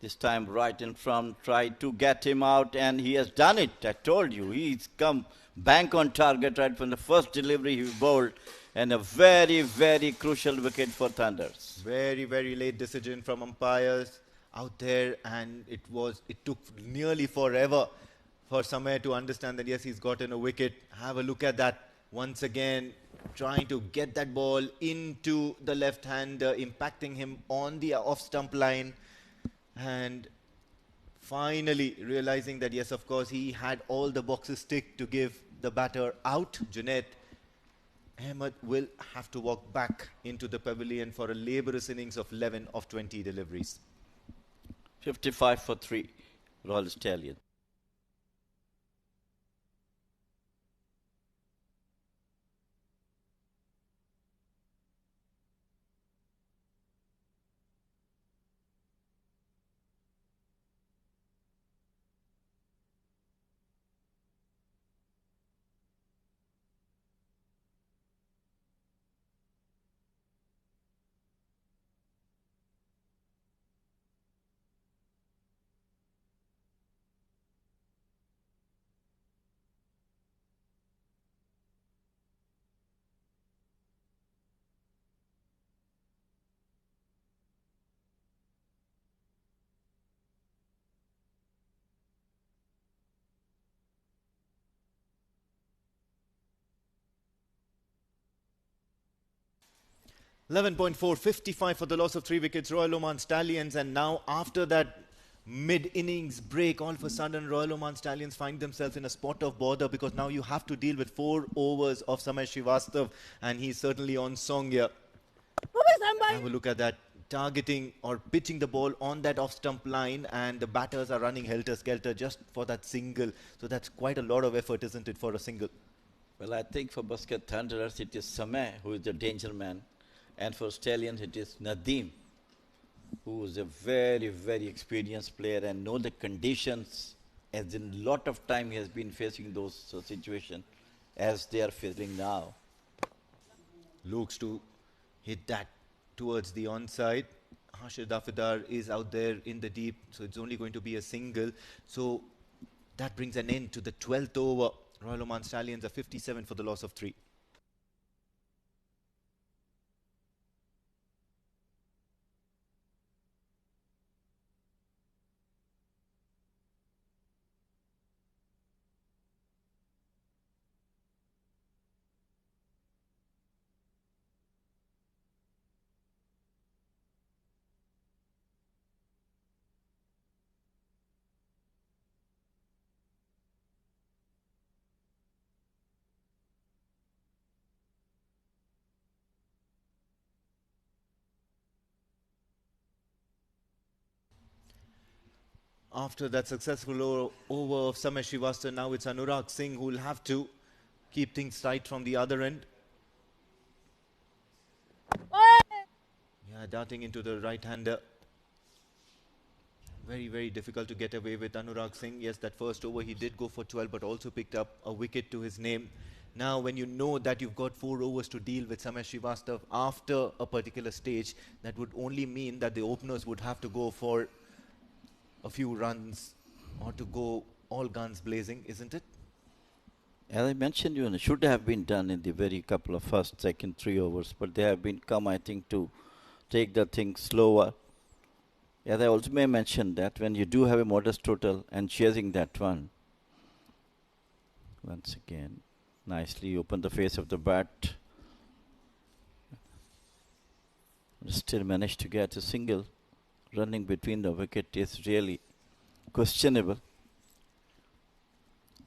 This time right in front, tried to get him out, and he has done it. I told you, he's come bank on target right from the first delivery he bowled, and a very, very crucial wicket for Thunders. Very, very late decision from umpires out there, and it took nearly forever for Samay to understand that yes, he's gotten a wicket. Have a look at that once again, trying to get that ball into the left-hander, impacting him on the off-stump line, and finally realizing that yes, of course, he had all the boxes ticked to give the batter out. Junaid Ahmed will have to walk back into the pavilion for a laborious innings of 11 of 20 deliveries. 55 for 3, Royal Stallions. .4, 55 for the loss of 3 wickets, Royal Oman Stallions. And now after that mid-innings break, all of a sudden Royal Oman Stallions find themselves in a spot of bother, because now you have to deal with 4 overs of Samay Srivastav, and he's certainly on song here. Have a look at that, targeting or pitching the ball on that off-stump line, and the batters are running helter-skelter just for that single. So that's quite a lot of effort, isn't it, for a single? Well, I think for Muscat Thunderers, it is Samay who is the danger man. And for Stallions, it is Nadeem, who is a very, very experienced player and know the conditions, as in a lot of time he has been facing those situations as they are facing now. Looks to hit that towards the onside. Hashir Dafidar is out there in the deep, so it's only going to be a single. So that brings an end to the 12th over. Royal Oman Stallions are 57 for the loss of 3. After that successful over of Samay Srivastav, now it's Anurag Singh who will have to keep things tight from the other end. Yeah, darting into the right-hander. Very, very difficult to get away with Anurag Singh. Yes, that first over he did go for 12, but also picked up a wicket to his name. Now, when you know that you've got 4 overs to deal with Samay Srivastav after a particular stage, that would only mean that the openers would have to go for a few runs or to go all guns blazing, isn't it? As I mentioned, it should have been done in the very couple of first, second, 3 overs, but they have been come, I think, to take the thing slower. As I also may mention that when you do have a modest total and chasing that one, once again, nicely open the face of the bat. Still managed to get a single. Running between the wicket is really questionable.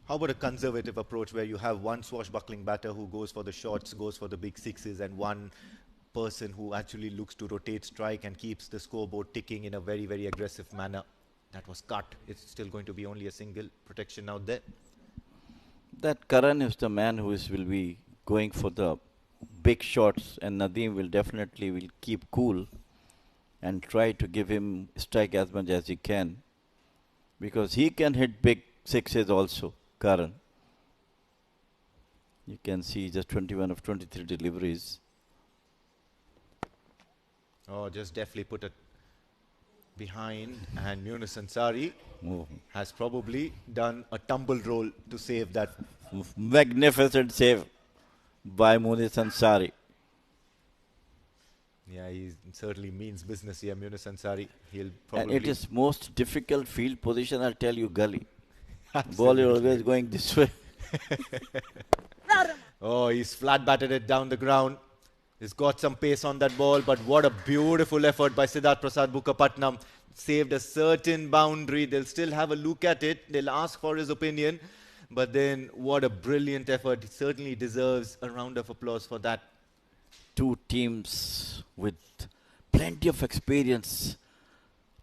How about a conservative approach where you have one swashbuckling batter who goes for the shots, goes for the big sixes, and one person who actually looks to rotate strike and keeps the scoreboard ticking in a very, very aggressive manner? That was cut. It's still going to be only a single protection out there. That Karan is the man who will be going for the big shots, and Nadeem will definitely will keep cool and try to give him strike as much as he can, because he can hit big sixes also, Karan. You can see just 21 of 23 deliveries. Oh, just definitely put it behind, and Munis Ansari has probably done a tumble roll to save that. Magnificent save by Munis Ansari. Yeah, he certainly means business here, Munis Ansari. He'll probably... And it is most difficult field position, I'll tell you, gully. Ball is always going this way. Oh, he's flat batted it down the ground. He's got some pace on that ball, but what a beautiful effort by Siddharth Prasad Bukkapatnam. Saved a certain boundary. They'll still have a look at it. They'll ask for his opinion. But then, what a brilliant effort. He certainly deserves a round of applause for that. Two teams with plenty of experience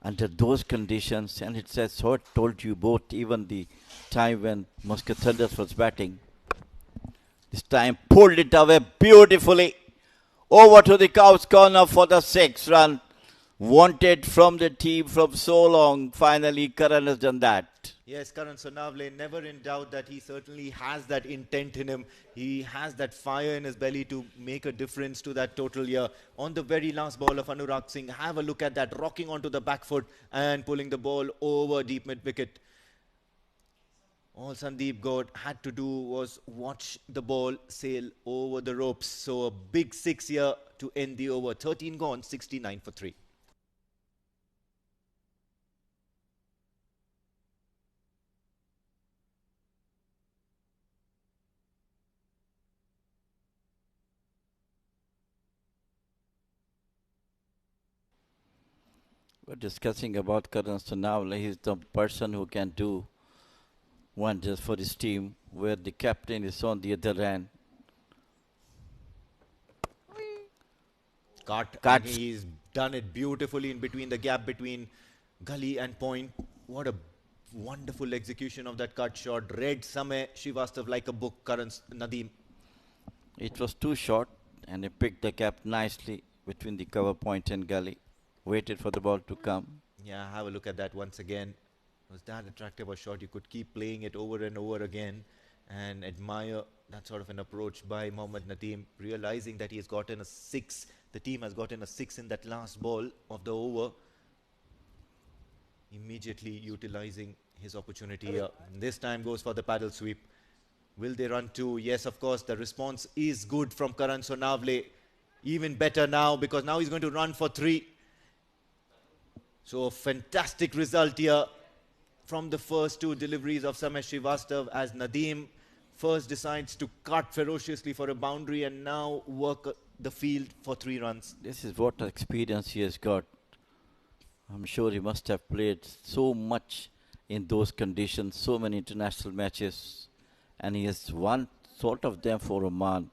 under those conditions, and it's as I told you both, even the time when Muscat Thunders was batting. This time pulled it away beautifully. Over to the Cows corner for the 6th run. Wanted from the team from so long. Finally, Karan has done that. Yes, Karan Sonavle, never in doubt that he certainly has that intent in him. He has that fire in his belly to make a difference to that total here. On the very last ball of Anurag Singh, have a look at that, rocking onto the back foot and pulling the ball over deep mid-wicket. All Sandeep Gaur had to do was watch the ball sail over the ropes. So a big 6 here to end the over. 13 gone, 69 for 3. We're discussing about Karan Sonavle. He's the person who can do wonders for his team, where the captain is on the other hand. Cut. He's done it beautifully in between the gap between gully and point. What a wonderful execution of that cut shot. Read Samay Srivastav like a book, Karan Nadeem. It was too short, and he picked the gap nicely between the cover point and gully. Waited for the ball to come. Yeah, have a look at that once again. It was that attractive a shot. You could keep playing it over and over again and admire that sort of an approach by Mohammad Nadeem, realizing that he has gotten a 6. The team has gotten a 6 in that last ball of the over. Immediately utilizing his opportunity here. This time goes for the paddle sweep. Will they run 2? Yes, of course. The response is good from Karan Sonavle. Even better now, because now he's going to run for 3. So a fantastic result here from the first 2 deliveries of Samay Srivastav, as Nadeem first decides to cut ferociously for a boundary and now work the field for 3 runs. This is what experience he has got. I'm sure he must have played so much in those conditions, so many international matches, and he has won sort of them for Oman,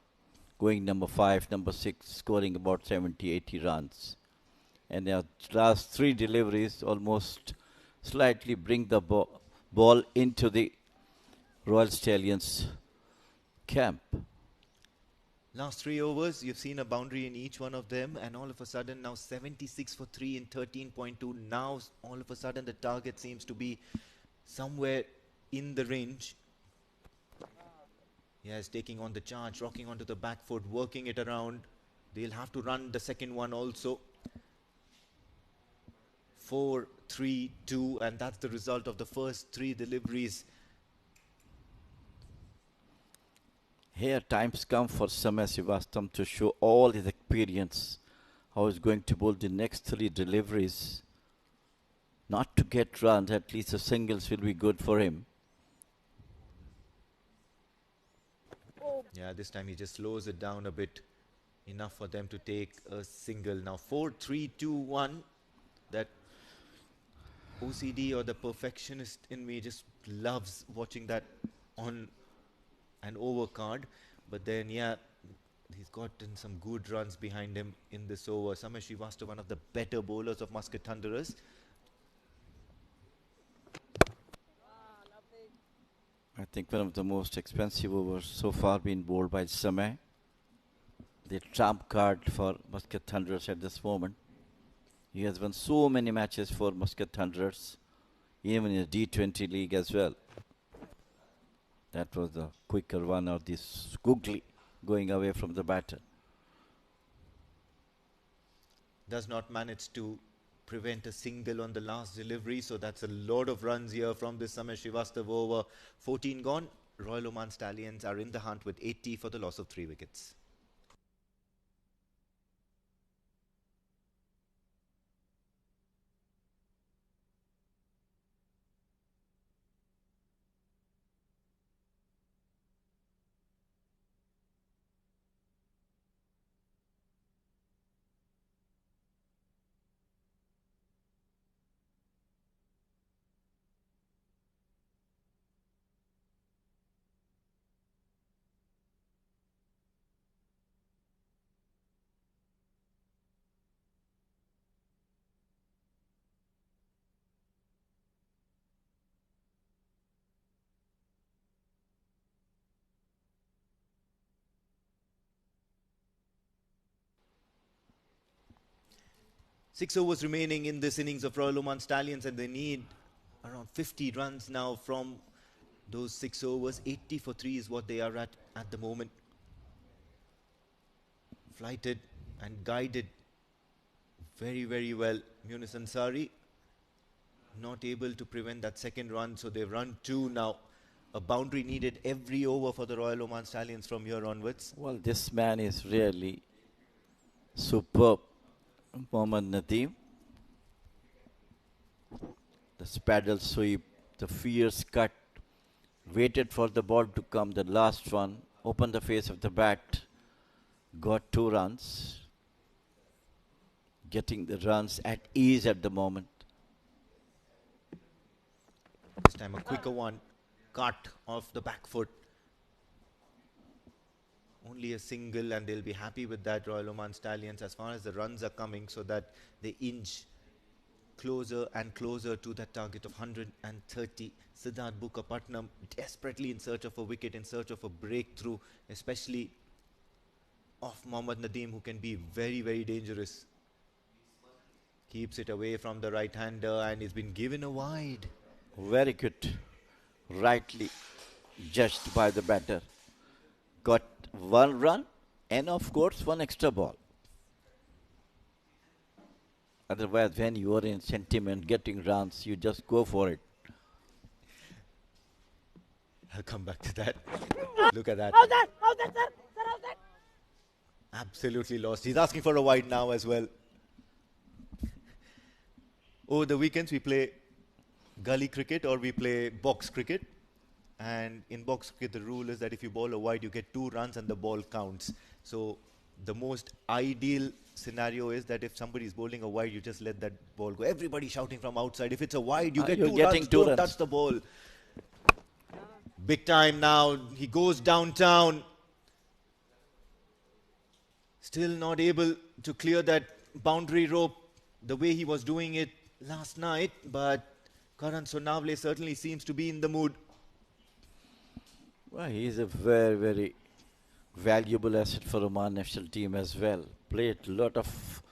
going number 5, number 6, scoring about 70, 80 runs. And their last 3 deliveries almost slightly bring the ball into the Royal Stallions camp. Last 3 overs, you've seen a boundary in each one of them, and all of a sudden now 76 for 3 in 13.2. Now all of a sudden the target seems to be somewhere in the range. Yes, taking on the charge, rocking onto the back foot, working it around. They'll have to run the second one also. 4, 3, 2, and that's the result of the first 3 deliveries. Here times come for Samay Srivastav to show all his experience, how he's going to bowl the next 3 deliveries. Not to get runs, at least the singles will be good for him. Yeah, this time he just slows it down a bit. Enough for them to take a single. Now 4, 3, 2, 1. That OCD or the perfectionist in me just loves watching that on an over card. But then, yeah, he's gotten some good runs behind him in this over. Samir Srivastava, one of the better bowlers of Muscat Thunderers. I think one of the most expensive overs so far been bowled by Samir. The trump card for Muscat Thunderers at this moment. He has won so many matches for Muscat Thunderers, even in the D20 league as well. That was the quicker one of this googly going away from the batter. Does not manage to prevent a single on the last delivery, so that's a lot of runs here from this Samir Srivastava over. 14 gone. Royal Oman Stallions are in the hunt with 80 for the loss of 3 wickets. Six overs remaining in this innings of Royal Oman Stallions, and they need around 50 runs now from those 6 overs. 80 for 3 is what they are at the moment. Flighted and guided very, very well. Munis Ansari not able to prevent that second run, so they've run 2 now. A boundary needed every over for the Royal Oman Stallions from here onwards. Well, this man is really superb. Mohammad Nadeem. The paddle sweep, the fierce cut, waited for the ball to come, the last one, opened the face of the bat, got 2 runs, getting the runs at ease at the moment. This time a quicker one, cut off the back foot. Only a single, and they'll be happy with that, Royal Oman Stallions, as far as the runs are coming, so that they inch closer and closer to that target of 130. Siddharth Bukapatnam desperately in search of a wicket, in search of a breakthrough, especially off Mohammad Nadeem, who can be very, very dangerous. Keeps it away from the right-hander, and he's been given a wide. Very good. Rightly judged by the batter. Got 1 run and of course 1 extra ball. Otherwise, when you are in sentiment getting runs, you just go for it. I'll come back to that. Look at that. How's that? How's that, sir? Sir, how's that? Absolutely lost. He's asking for a wide now as well. Over the weekends, we play gully cricket or we play box cricket. And in box cricket, the rule is that if you bowl a wide, you get 2 runs and the ball counts. So the most ideal scenario is that if somebody is bowling a wide, you just let that ball go. Everybody shouting from outside. If it's a wide, you get 2 runs. Don't touch the ball. Big time now. He goes downtown. Still not able to clear that boundary rope the way he was doing it last night. But Karan Sonavle certainly seems to be in the mood. Well, he is a very, very valuable asset for Oman national team as well. Played a lot of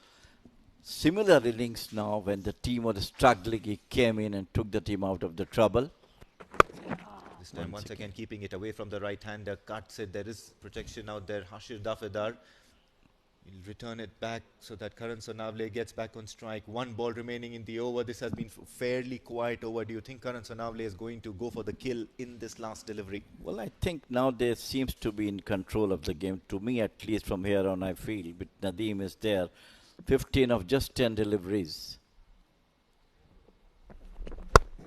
similar innings now when the team was struggling. He came in and took the team out of the trouble. This time once again keeping it away from the right-hander. Cuts it. There is protection out there. Hashir Dafedar. He'll return it back so that Karan Sonavle gets back on strike. 1 ball remaining in the over. This has been fairly quiet over. Do you think Karan Sonavle is going to go for the kill in this last delivery? Well, I think now they seems to be in control of the game. To me, at least from here on, I feel. But Nadeem is there. 15 of just 10 deliveries.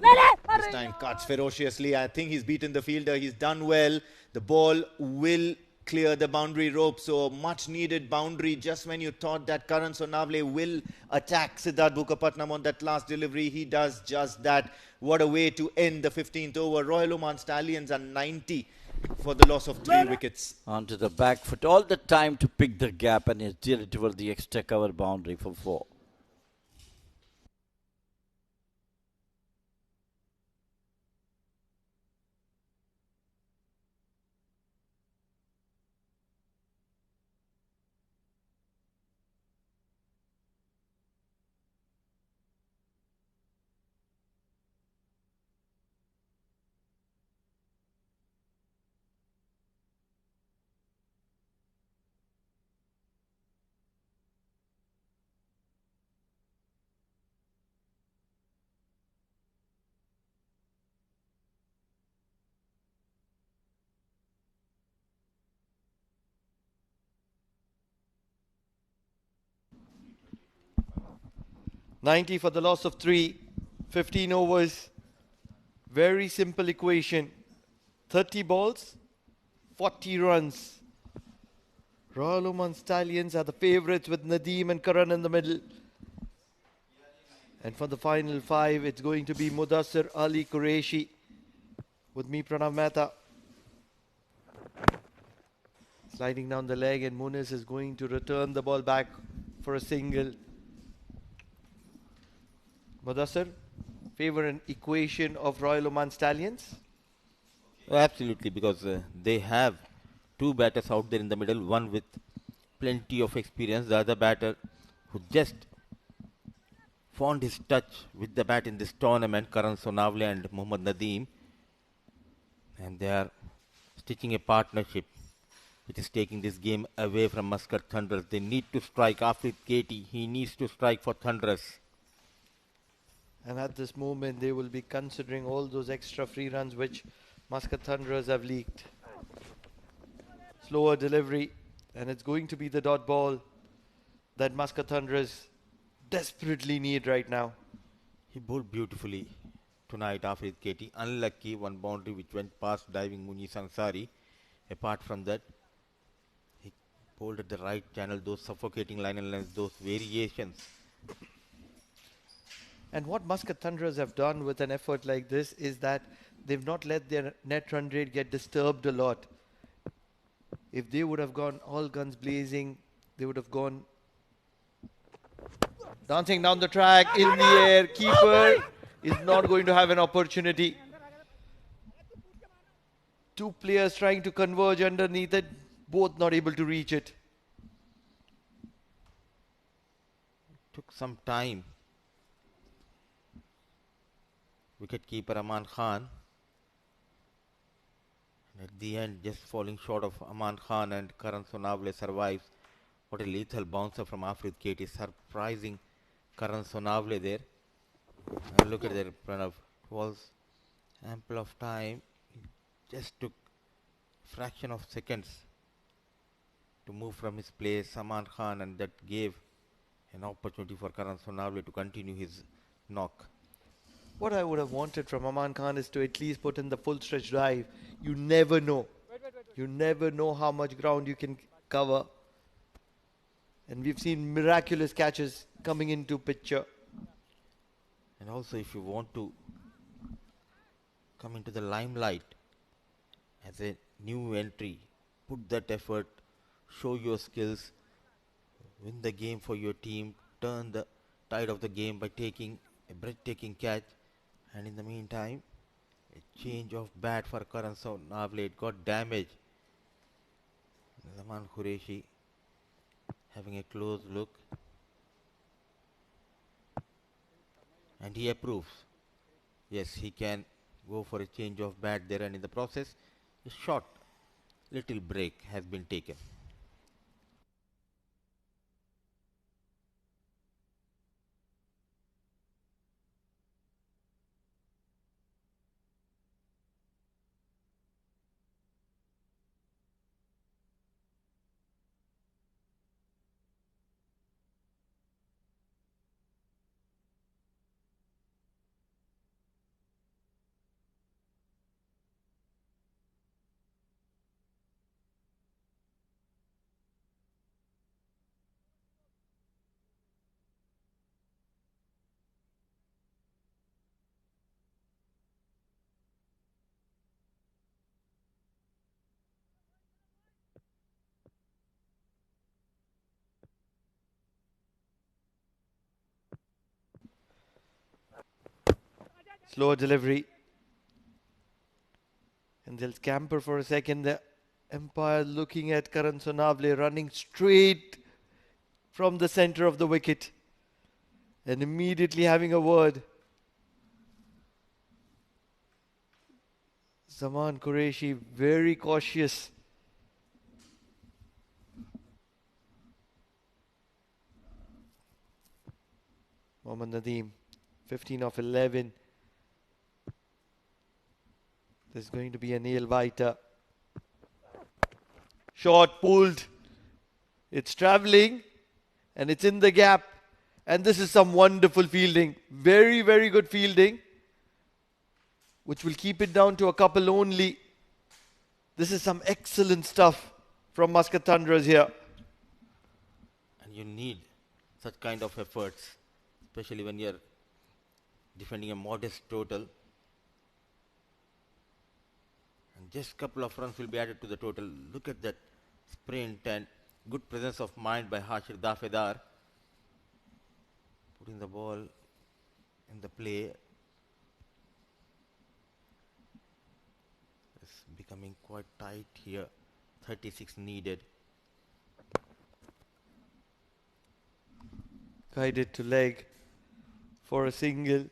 This time cuts ferociously. I think he's beaten the fielder. He's done well. The ball will clear the boundary rope. So much needed boundary just when you thought that Karan Sonavle will attack Siddharth Bukapatnam on that last delivery. He does just that. What a way to end the 15th over. Royal Oman Stallions are 90 for the loss of 3 wickets. Onto the back foot. All the time to pick the gap, and he steered it toward the extra cover boundary for 4. $90 for the loss of 3. 15 overs. Very simple equation. 30 balls, 40 runs. Royal Oman Stallions are the favourites with Nadeem and Karan in the middle. And for the final 5, it's going to be Mudassir Ali Qureshi with me, Pranav Mehta. Sliding down the leg, and Muniz is going to return the ball back for a single. Mudassir, favor an equation of Royal Oman Stallions? Oh, absolutely, because they have 2 batters out there in the middle, one with plenty of experience, the other batter who just found his touch with the bat in this tournament, Karan Sonavle and Mohammad Nadeem. And they are stitching a partnership which is taking this game away from Muscat Thunderers. They need to strike. After Katie, he needs to strike for Thunderers. And at this moment, they will be considering all those extra free runs which Muscat Thunderers have leaked. Slower delivery, and it's going to be the dot ball that Muscat Thunderers desperately need right now. He bowled beautifully tonight, Afrid Katie. Unlucky, one boundary which went past diving Muniz Ansari. Apart from that, he bowled at the right channel, those suffocating line and lengths, those variations. And what Muscat Thunderers have done with an effort like this is that they've not let their net run rate get disturbed a lot. If they would have gone all guns blazing, they would have gone dancing down the track, in the air. Keeper is not going to have an opportunity. 2 players trying to converge underneath it, both not able to reach it. Took some time. Wicket-keeper Aman Khan. And at the end, just falling short of Aman Khan, and Karan Sonavle survives. What a lethal bouncer from Afrid Katie, surprising Karan Sonavle there. And look at that, Pranav. It was ample of time. It just took fraction of seconds to move from his place, Aman Khan, and that gave an opportunity for Karan Sonavle to continue his knock. What I would have wanted from Aman Khan is to at least put in the full stretch drive. You never know. You never know how much ground you can cover. And we've seen miraculous catches coming into picture. And also, if you want to come into the limelight as a new entry, put that effort, show your skills, win the game for your team, turn the tide of the game by taking a breathtaking catch. And in the meantime, a change of bat for Karan Sonavle. It got damaged. Zaman Qureshi having a close look. And he approves. Yes, he can go for a change of bat there, and in the process, a short little break has been taken. Slower delivery. And they'll scamper for a second. The umpire looking at Karan Sonavle running straight from the center of the wicket and immediately having a word. Zaman Qureshi very cautious. Mohammad Nadeem, 15 of 11. There's going to be a nail biter. Shot pulled. It's traveling and it's in the gap. And this is some wonderful fielding. Very, very good fielding, which will keep it down to a couple only. This is some excellent stuff from Muscat Thunderers here. And you need such kind of efforts, especially when you're defending a modest total. And just a couple of runs will be added to the total. Look at that sprint and good presence of mind by Hashir Dafedar. Putting the ball in the play. It's becoming quite tight here. 36 needed. Guided to leg for a single.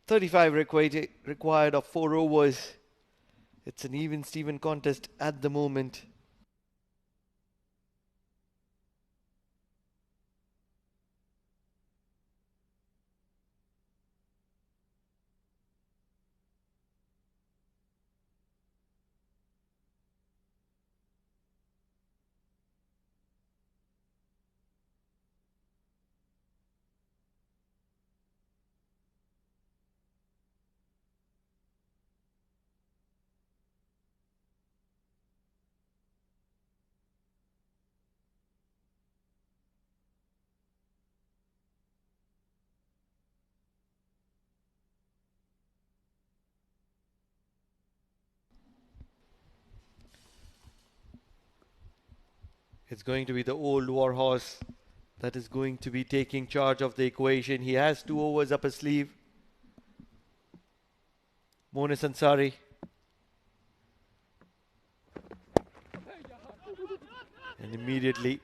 35 required of 4 overs. It's an even Steven contest at the moment. It's going to be the old war horse that is going to be taking charge of the equation. He has 2 overs up his sleeve. Monis Ansari. And immediately.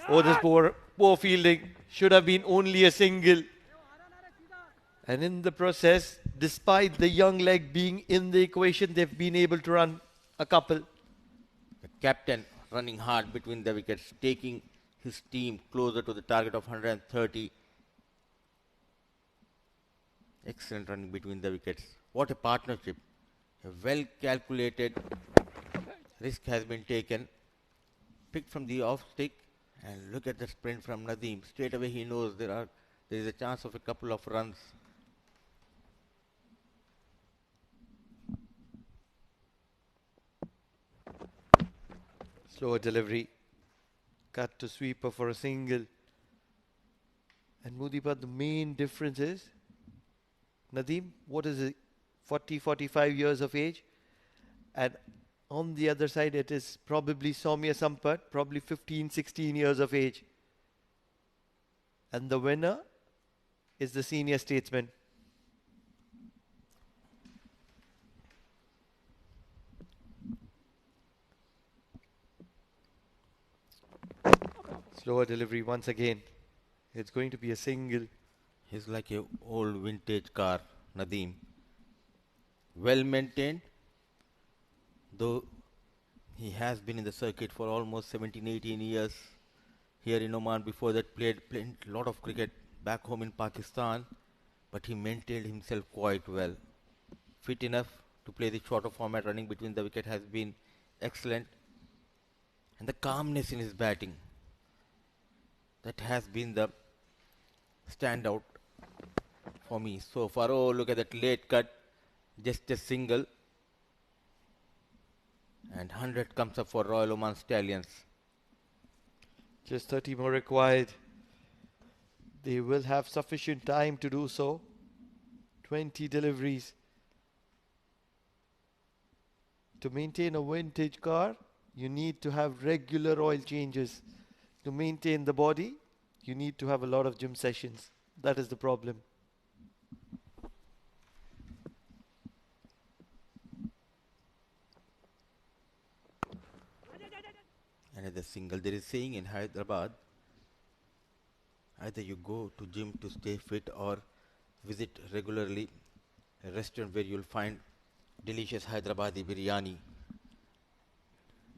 Oh, this poor fielding. Should have been only a single. And in the process, despite the young leg being in the equation, they've been able to run a couple. The captain running hard between the wickets, taking his team closer to the target of 130. Excellent running between the wickets. What a partnership. A well calculated risk has been taken. Picked from the off stick, and look at the sprint from Nadeem. Straight away he knows there is a chance of a couple of runs. Slower delivery. Cut to sweeper for a single. And Mudipat, the main difference is, Nadeem, what is it? 40, 45 years of age. And on the other side, it is probably Soumya Sampat, probably 15, 16 years of age. And the winner is the senior statesman. Slower delivery once again. It's going to be a single. He's like a old vintage car, Nadeem. Well maintained, though he has been in the circuit for almost 17, 18 years here in Oman. Before that, played a lot of cricket back home in Pakistan, but he maintained himself quite well. Fit enough to play the shorter format. Running between the wicket has been excellent, and the calmness in his batting, that has been the standout for me so far. Oh, look at that late cut, just a single, and 100 comes up for Royal Oman Stallions. Just 30 more required. They will have sufficient time to do so. 20 deliveries. To maintain a vintage car, you need to have regular oil changes. To maintain the body, you need to have a lot of gym sessions. That is the problem. Another single. There is saying in Hyderabad, either you go to gym to stay fit or visit regularly a restaurant where you'll find delicious Hyderabadi biryani.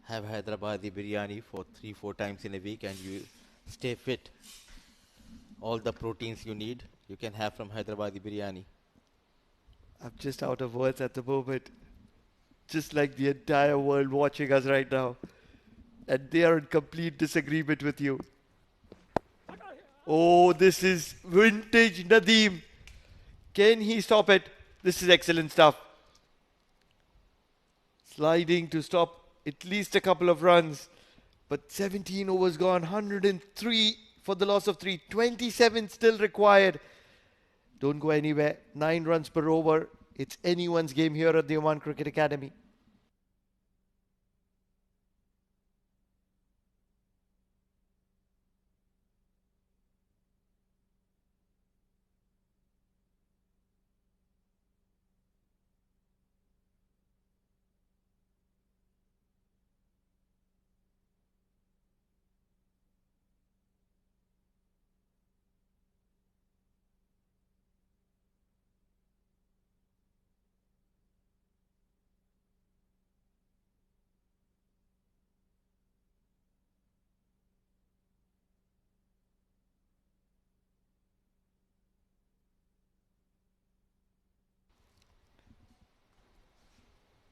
Have Hyderabadi biryani for 3-4 times in a week and you stay fit. All the proteins you need, you can have from Hyderabadi biryani. I'm just out of words at the moment. Just like the entire world watching us right now. And they are in complete disagreement with you. Oh, this is vintage Nadeem. Can he stop it? This is excellent stuff. Sliding to stop at least a couple of runs. But 17 overs gone, 103 for the loss of 3. 27 still required. Don't go anywhere. 9 runs per over. It's anyone's game here at the Oman Cricket Academy.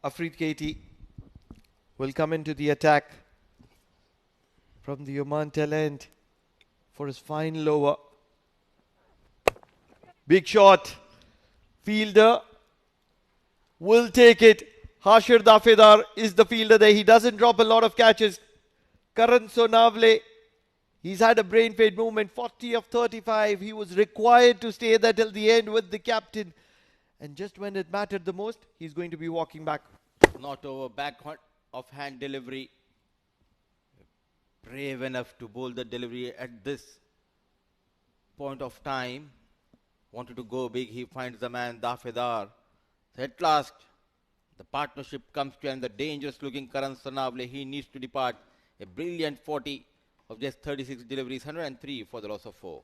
Afreed Katie will come into the attack from the Oman tail end for his final over. Big shot. Fielder will take it. Hashir Dafedar is the fielder there. He doesn't drop a lot of catches. Karan Sonavle, he's had a brain fade movement. 40 of 35. He was required to stay there till the end with the captain. And just when it mattered the most, he's going to be walking back. Not over, back of hand delivery. Brave enough to bowl the delivery at this point of time. Wanted to go big, he finds the man Dafedar. So at last, the partnership comes to end. The dangerous looking Karan Sonavle, he needs to depart. A brilliant 40 of just 36 deliveries, 103 for the loss of 4.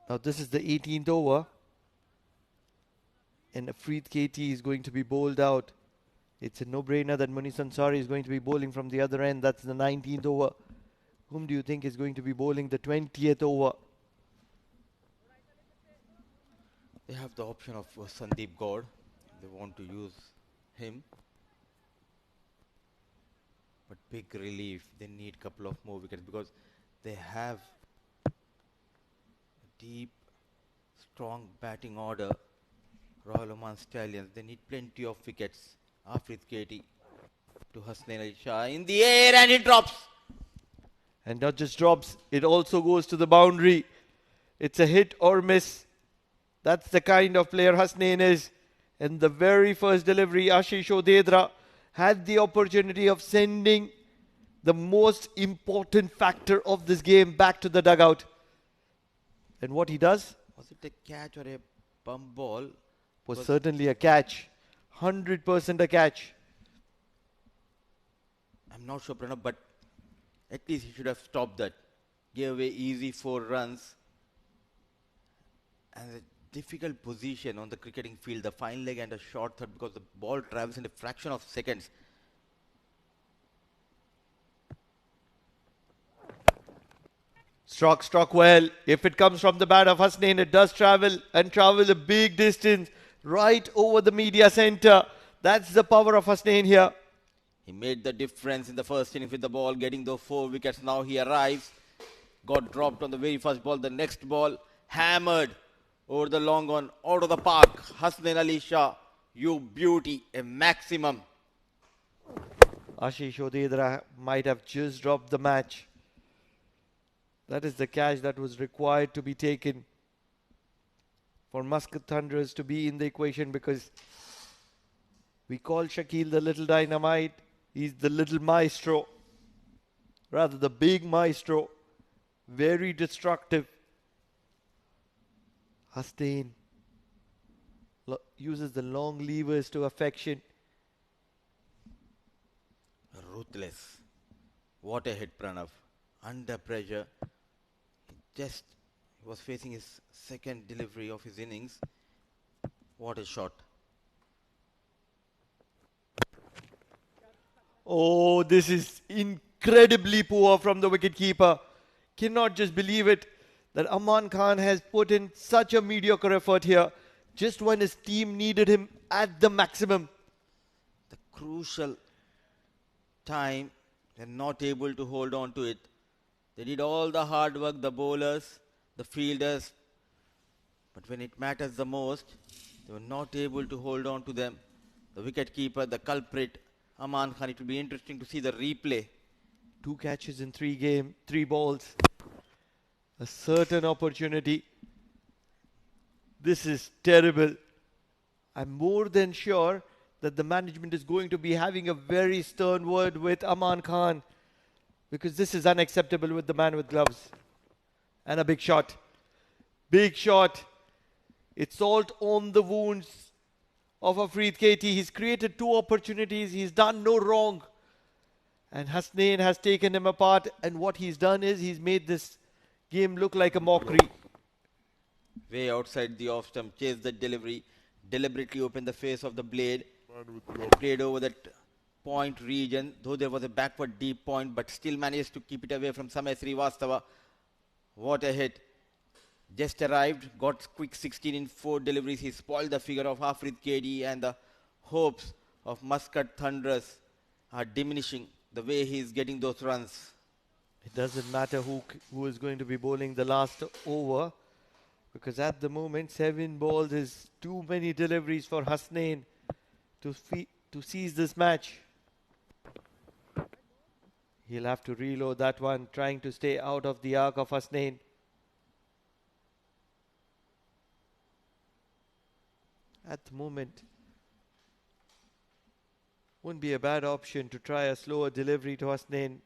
Now this is the 18th over. And Afreed KT is going to be bowled out. It's a no-brainer that Munish Ansari is going to be bowling from the other end. That's the 19th over. Whom do you think is going to be bowling the 20th over? They have the option of Sandeep Gaur. They want to use him. But big relief. They need a couple of more wickets because they have a deep, strong batting order. Royal Oman Stallions. They need plenty of wickets. Afreed Katie to Hasnain Ali Shah in the air and it drops. And not just drops, it also goes to the boundary. It's a hit or miss. That's the kind of player Hasnain is. And the very first delivery, Ashish Odedra had the opportunity of sending the most important factor of this game back to the dugout. And what he does? Was it a catch or a bump ball? Was certainly a catch. 100% a catch. I'm not sure, Pranav, but at least he should have stopped that. Gave away easy 4 runs. And a difficult position on the cricketing field, the fine leg and a short third because the ball travels in a fraction of seconds. Struck well. If it comes from the bat of Hasnain, it does travel and travel a big distance. right over the media center. That's the power of Hasnain here. He made the difference in the first innings with the ball, getting those 4 wickets. Now he arrives. Got dropped on the very first ball. The next ball, hammered over the long on, out of the park. Hasnain Ali Shah, you beauty, a maximum. Ashish Odedra might have just dropped the match. That is the catch that was required to be taken for Muscat Thunderers to be in the equation, because we call Shakil the little dynamite. He's the little maestro, rather the big maestro. Very destructive. Hasnain uses the long levers to affection. Ruthless. What a hit, Pranav. Under pressure. He was facing his second delivery of his innings. What a shot. Oh, this is incredibly poor from the wicketkeeper. Cannot just believe it that Aman Khan has put in such a mediocre effort here just when his team needed him at the maximum. The crucial time, they're not able to hold on to it. They did all the hard work, the bowlers, the fielders, but when it matters the most, they were not able to hold on to them. The wicketkeeper, the culprit, Aman Khan. It will be interesting to see the replay. 2 catches in 3 balls. A certain opportunity. This is terrible. I'm more than sure that the management is going to be having a very stern word with Aman Khan, because this is unacceptable with the man with gloves. And a big shot. Big shot. It's salt on the wounds of Afreed Katie. He's created 2 opportunities. He's done no wrong. And Hasnain has taken him apart. And what he's done is he's made this game look like a mockery. Way outside the off stump, chased the delivery, deliberately opened the face of the blade, played over that point region, though there was a backward deep point, but still managed to keep it away from Samay Srivastava. What a hit. Just arrived, got quick 16 in 4 deliveries. He spoiled the figure of Afreed KD, and the hopes of Muscat Thunderers are diminishing the way he's getting those runs. It doesn't matter who is going to be bowling the last over, because at the moment 7 balls is too many deliveries for Hasnain to seize this match. He'll have to reload that one, trying to stay out of the arc of Hasnain. At the moment, wouldn't be a bad option to try a slower delivery to Hasnain,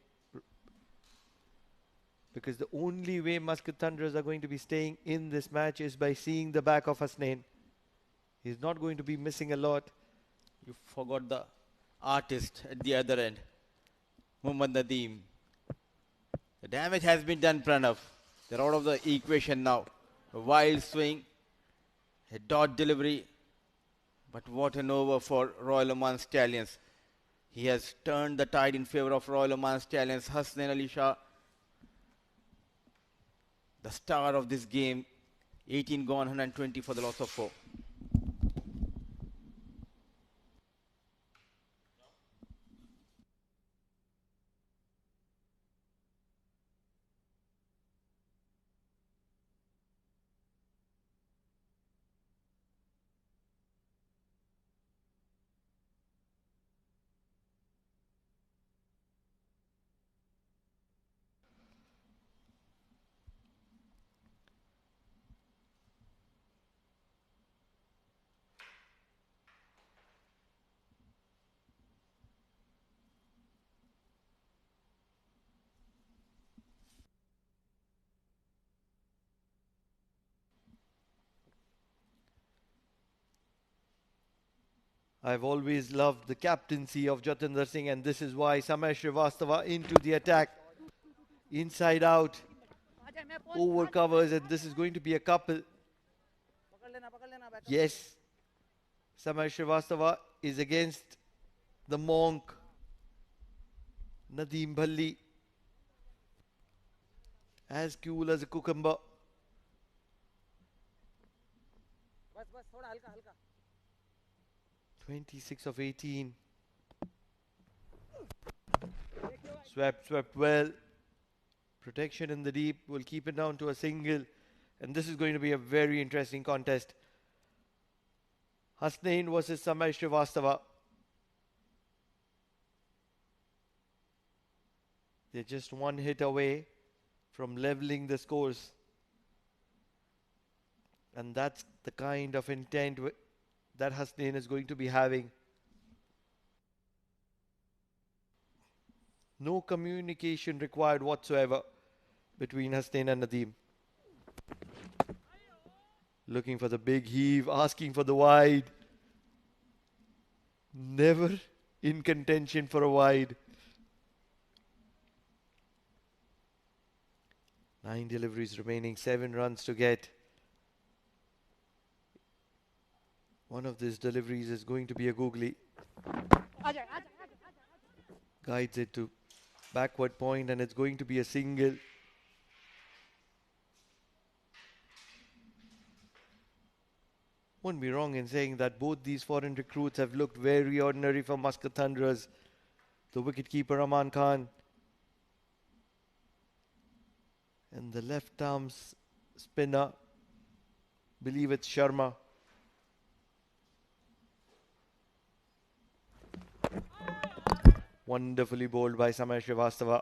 because the only way Muscat Thunderers are going to be staying in this match is by seeing the back of Hasnain. He's not going to be missing a lot. You forgot the artist at the other end, Muhammad Nadeem. The damage has been done, Pranav. They're out of the equation now. A wild swing, a dot delivery, but what an over for Royal Oman Stallions. He has turned the tide in favor of Royal Oman Stallions. Hasnain Ali Shah, the star of this game. 18 gone, 120 for the loss of 4. I've always loved the captaincy of Jatinder Singh, and this is why Samay Srivastava into the attack. Inside out, over covers, and this is going to be a couple. Yes, Samay Srivastava is against the monk, Nadeem Bhalli. As cool as a cucumber. 26 of 18. Swept well. Protection in the deep will keep it down to a single. And this is going to be a very interesting contest. Hasnain versus Samay Srivastava. They're just one hit away from leveling the scores. And that's the kind of intent that Hasnain is going to be having. No communication required whatsoever between Hasnain and Nadeem. Looking for the big heave, asking for the wide. Never in contention for a wide. 9 deliveries remaining, 7 runs to get. One of these deliveries is going to be a googly. Guides it to backward point and it's going to be a single. Won't be wrong in saying that both these foreign recruits have looked very ordinary for Muscat Thunderers. The wicketkeeper Aman Khan and the left arm spinner, believe it's Sharma. Wonderfully bowled by Samay Srivastava.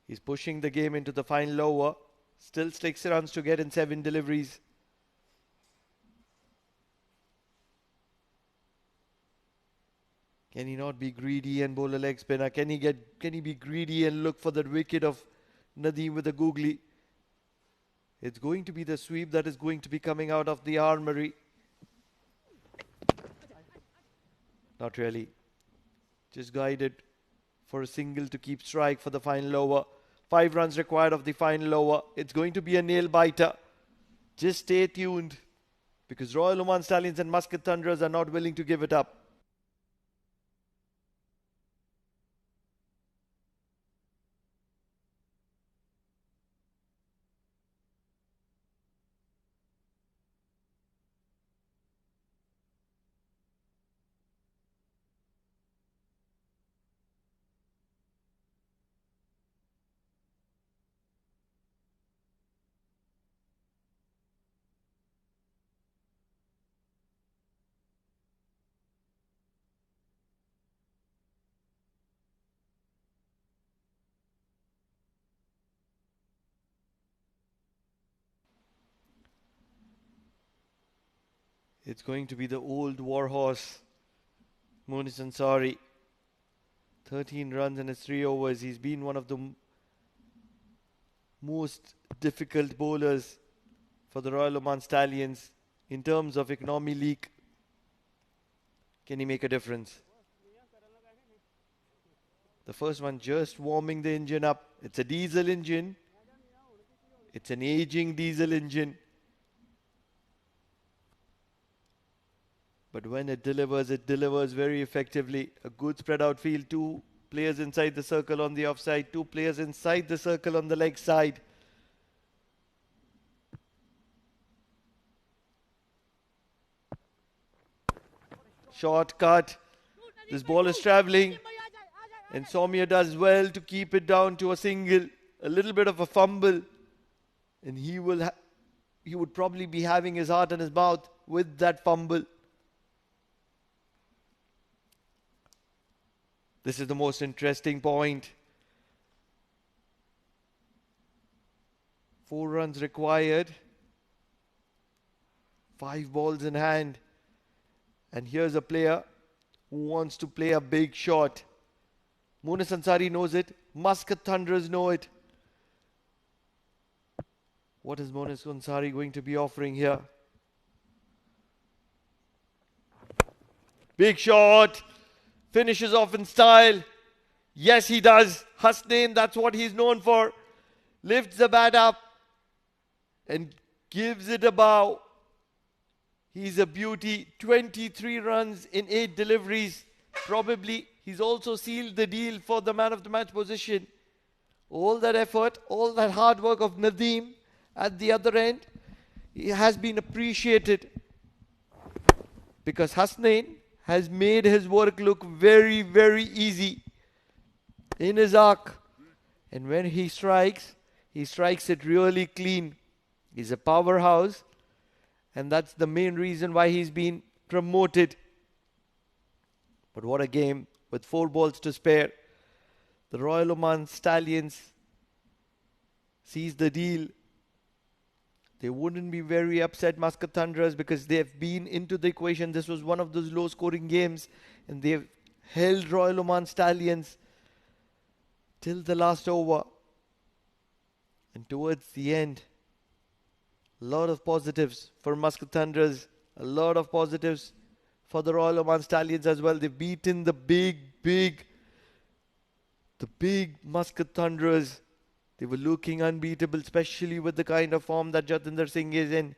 He's pushing the game into the final over. Still 6 runs to get in 7 deliveries. Can he not be greedy and bowl a leg spinner? Can he be greedy and look for that wicket of Nadeem with a googly? It's going to be the sweep that is going to be coming out of the armory. Not really. Just guided for a single to keep strike for the final over. 5 runs required of the final over. It's going to be a nail biter. Just stay tuned because Royal Oman Stallions and Muscat Thunderers are not willing to give it up. It's going to be the old warhorse, Monis Ansari. 13 runs in his 3 overs. He's been one of the most difficult bowlers for the Royal Oman Stallions in terms of economy league. Can he make a difference? The first one just warming the engine up. It's a diesel engine. It's an aging diesel engine. But when it delivers very effectively. A good spread out field. 2 players inside the circle on the offside. 2 players inside the circle on the leg side. Short cut. This ball is travelling. And Soumya does well to keep it down to a single. A little bit of a fumble. And he would probably be having his heart in his mouth with that fumble. This is the most interesting point. 4 runs required. 5 balls in hand. And here's a player who wants to play a big shot. Monis Ansari knows it. Muscat Thunderers know it. What is Monis Ansari going to be offering here? Big shot. Finishes off in style. Yes, he does. Hasnain, that's what he's known for. Lifts the bat up and gives it a bow. He's a beauty. 23 runs in 8 deliveries. Probably he's also sealed the deal for the man of the match position. All that effort, all that hard work of Nadeem at the other end, he has been appreciated. Because Hasnain has made his work look very, very easy in his arc. And when he strikes it really clean. He's a powerhouse, and that's the main reason why he's been promoted. But what a game with 4 balls to spare. The Royal Oman Stallions seize the deal. They wouldn't be very upset, Muscat Thunderers, because they have been into the equation. This was one of those low-scoring games, and they've held Royal Oman Stallions till the last over. And towards the end, a lot of positives for Muscat Thunderers, a lot of positives for the Royal Oman Stallions as well. They've beaten the big Muscat Thunderers. They were looking unbeatable, especially with the kind of form that Jatinder Singh is in.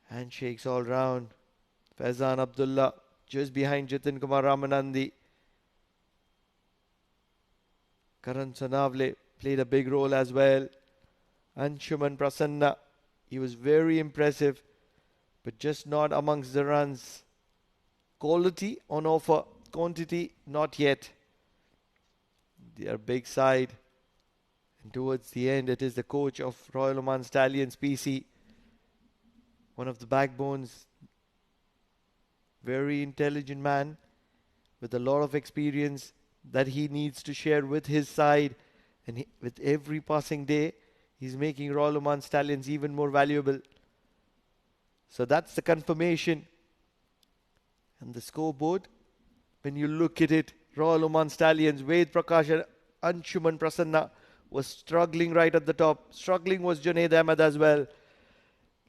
Handshakes all round. Faizan Abdullah just behind Jitin Kumar Ramanandi. Karan Sonavle played a big role as well. Anshuman Prasanna, he was very impressive, but just not amongst the runs. Quality on offer, quantity not yet. They are big side. And towards the end, it is the coach of Royal Oman Stallions, PC. One of the backbones. Very intelligent man with a lot of experience that he needs to share with his side. And with every passing day, he's making Royal Oman Stallions even more valuable. So that's the confirmation. And the scoreboard, when you look at it, Royal Oman Stallions, Ved Prakash and Anshuman Prasanna was struggling right at the top. Struggling was Junaid Ahmed as well.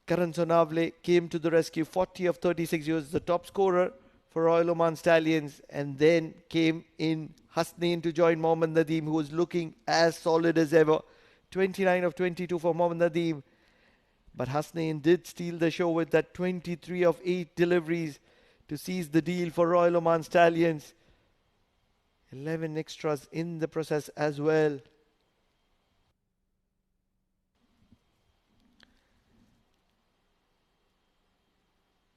Karan Sonavle came to the rescue, 40 of 36. He was the top scorer for Royal Oman Stallions. And then came in Hasnain to join Mohammad Nadeem, who was looking as solid as ever. 29 of 22 for Mohammad Nadeem. But Hasnain did steal the show with that 23 of 8 deliveries to seize the deal for Royal Oman Stallions. 11 extras in the process as well.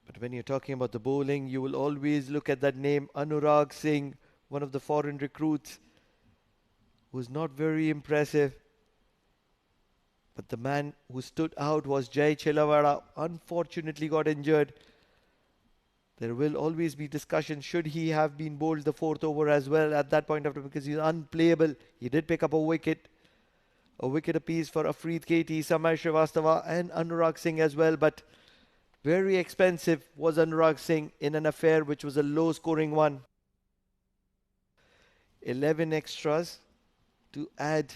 But when you're talking about the bowling, you will always look at that name, Anurag Singh, one of the foreign recruits, who's not very impressive. But the man who stood out was Jai Chelawada. Unfortunately got injured. There will always be discussion, should he have been bowled the 4th over as well at that point of time, because he's unplayable. He did pick up a wicket apiece for Afreed Katie, Samay Srivastava and Anurag Singh as well. But very expensive was Anurag Singh in an affair which was a low scoring one. 11 extras to add.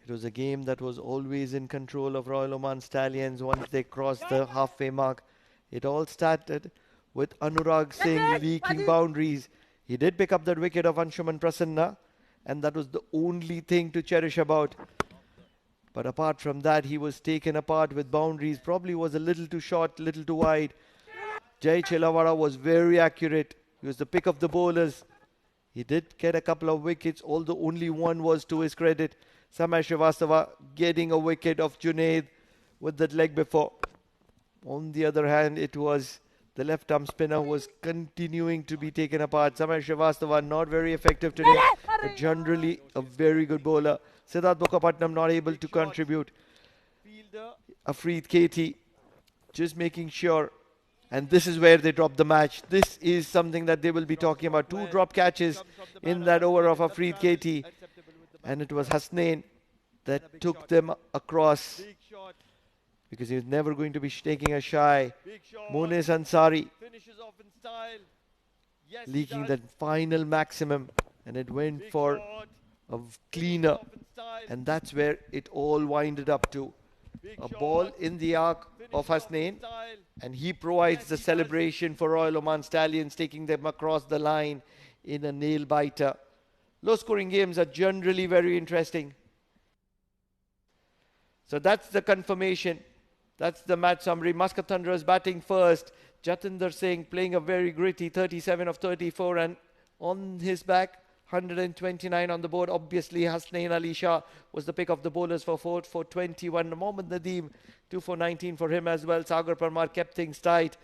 It was a game that was always in control of Royal Oman Stallions once they crossed the halfway mark. It all started with Anurag Singh leaking boundaries. He did pick up that wicket of Anshuman Prasanna, and that was the only thing to cherish about. But apart from that, he was taken apart with boundaries. Probably was a little too short, little too wide. Jai Chelawada was very accurate. He was the pick of the bowlers. He did get a couple of wickets, although only one was to his credit. Samay Srivastava getting a wicket of Junaid with that leg before. On the other hand, it was the left arm spinner who was continuing to be taken apart. Samay Srivastava not very effective today, but generally a very good bowler. Siddharth Mukherjee not able to contribute. Afreed Katie just making sure. And this is where they dropped the match. This is something that they will be talking about. 2 drop catches in that over of Afreed Katie. And it was Hasnain that took them across, because he was never going to be taking a shy. Mones Ansari leaking that final maximum, and it went for a cleaner. And that's where it all winded up to. A ball in the arc of Hasnain, and he provides the celebration for Royal Oman Stallions, taking them across the line in a nail biter. Low scoring games are generally very interesting. So that's the confirmation. That's the match summary. Muscat Thunderers batting first. Jatinder Singh playing a very gritty 37 of 34, and on his back 129 on the board. Obviously, Hasnain Ali Shah was the pick of the bowlers for 4 for 21. Mohammad Nadeem, 2 for 19 for him as well. Sagar Parmar kept things tight.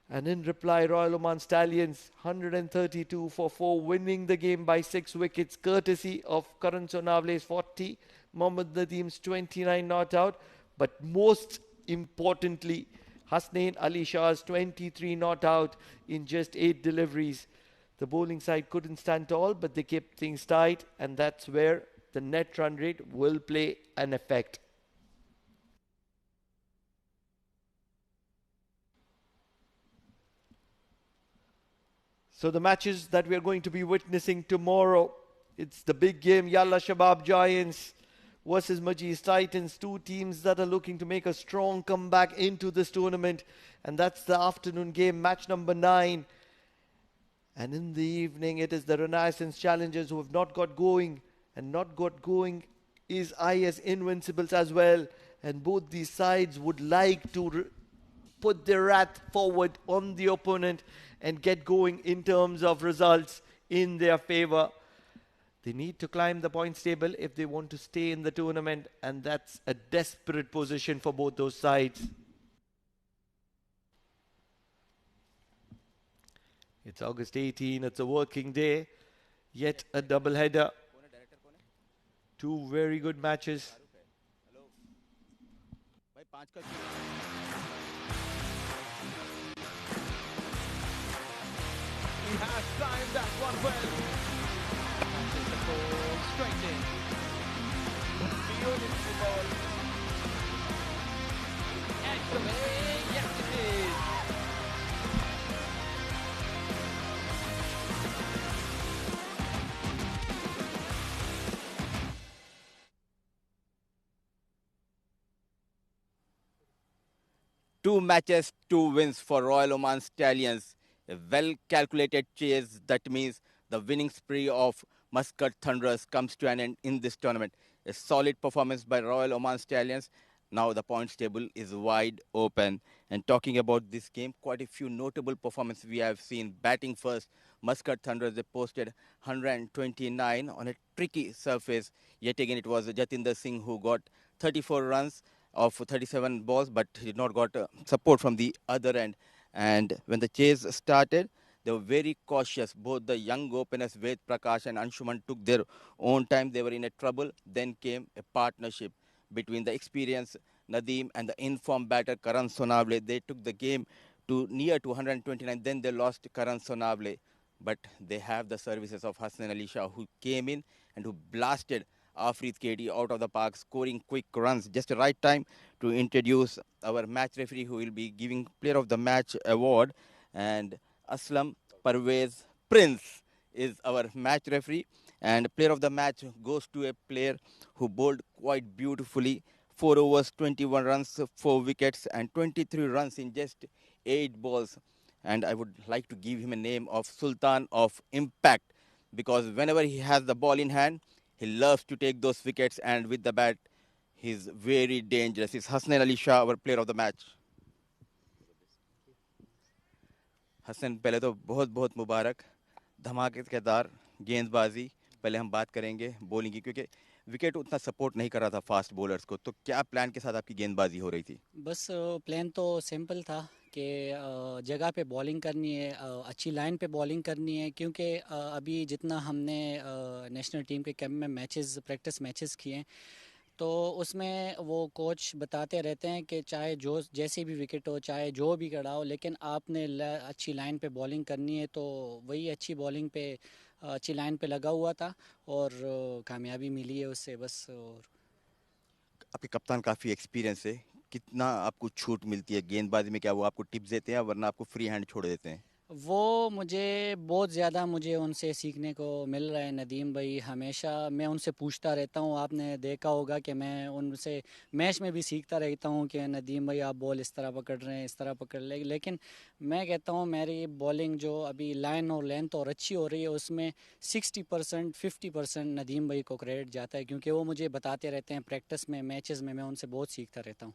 And in reply, Royal Oman Stallions, 132 for 4, winning the game by 6 wickets, courtesy of Karan Sonavle's 40, Mohammad Nadeem's 29 not out. But most importantly, Hasnain Ali Shah's 23 not out in just 8 deliveries. The bowling side couldn't stand tall, but they kept things tight, and that's where the net run rate will play an effect. So the matches that we are going to be witnessing tomorrow, it's the big game, Yalla Shabab Giants versus Majlis Titans, two teams that are looking to make a strong comeback into this tournament. And that's the afternoon game, match number 9. And in the evening, it is the Renaissance Challengers who have not got going. And not got going is IS Invincibles as well. And both these sides would like to put their wrath forward on the opponent and get going in terms of results in their favor. They need to climb the points table if they want to stay in the tournament, and that's a desperate position for both those sides. It's August 18, it's a working day, yet a double header. Two very good matches. He has timed that one well. Catches the ball straight in. Beautiful ball. Excellent. Yes, it is. Two matches, 2 wins for Royal Oman Stallions. A well-calculated chase, that means the winning spree of Muscat Thunderers comes to an end in this tournament. A solid performance by Royal Oman Stallions. Now the points table is wide open. And talking about this game, quite a few notable performances we have seen. Batting first, Muscat Thunderers, they posted 129 on a tricky surface. Yet again, it was Jatinder Singh who got 34 runs of 37 balls, but he did not got support from the other end. And when the chase started, they were very cautious. Both the young openers, Ved Prakash and Anshuman, took their own time. They were in a trouble. Then came a partnership between the experienced Nadeem and the informed batter Karan Sonavle. They took the game to near to 129. Then they lost Karan Sonavle. But they have the services of Hasnain Ali Shah, who came in and who blasted Afreed KD out of the park, scoring quick runs. Just the right time to introduce our match referee, who will be giving Player of the Match award. And Aslam Parvez Prince is our match referee. And Player of the Match goes to a player who bowled quite beautifully. 4 overs, 21 runs, 4 wickets, and 23 runs in just 8 balls. And I would like to give him a name of Sultan of Impact, because whenever he has the ball in hand, he loves to take those wickets, and with the bat, he's very dangerous. It's Hasnain Ali Shah, our Player of the Match. Hasan, पहले तो बहुत बहुत मुबारक, धमाकेदार गेंदबाजी. पहले हम बात करेंगे बॉलिंग की, क्योंकि विकेट उतना सपोर्ट नहीं कर रहा था फास्ट बॉलर्स को. तो क्या प्लान के साथ आपकी गेंदबाजी हो रही थी? बस प्लान तो सिंपल था कि जगह पे बॉलिंग करनी है, अच्छी लाइन पे बॉलिंग करनी है, क्योंकि अभी जितना हमने नेशनल टीम के कैंप में मैचेस, प्रैक्टिस मैचेस किए हैं, तो उसमें वो कोच बताते रहते हैं कि चाहे जो जैसी भी विकेट हो, चाहे जो भी गड़ा हो, लेकिन आपने अच्छी लाइन पे बॉलिंग करनी है. तो वही अच्छी बॉलिंग पे, अच्छी लाइन पे लगा हुआ था और कामयाबी मिली है उससे बस. और आपके कप्तान काफ़ी एक्सपीरियंस है, कितना आपको छूट मिलती है गेंदबाजी में? क्या वो आपको टिप्स देते हैं, वरना आपको फ्री हैंड छोड़ देते हैं? वो मुझे बहुत ज़्यादा उनसे सीखने को मिल रहा है. नदीम भाई, हमेशा मैं उनसे पूछता रहता हूँ. आपने देखा होगा कि मैं उनसे मैच में भी सीखता रहता हूँ कि नदीम भाई आप बॉल इस तरह पकड़ रहे हैं, इस तरह पकड़ ले. लेकिन मैं कहता हूँ मेरी बॉलिंग जो अभी लाइन और लेंथ और अच्छी हो रही है, उसमें 60% 50% नदीम भाई को क्रेडिट जाता है, क्योंकि वो मुझे बताते रहते हैं प्रैक्टिस में, मैचेस में. मैं उनसे बहुत सीखता रहता हूँ.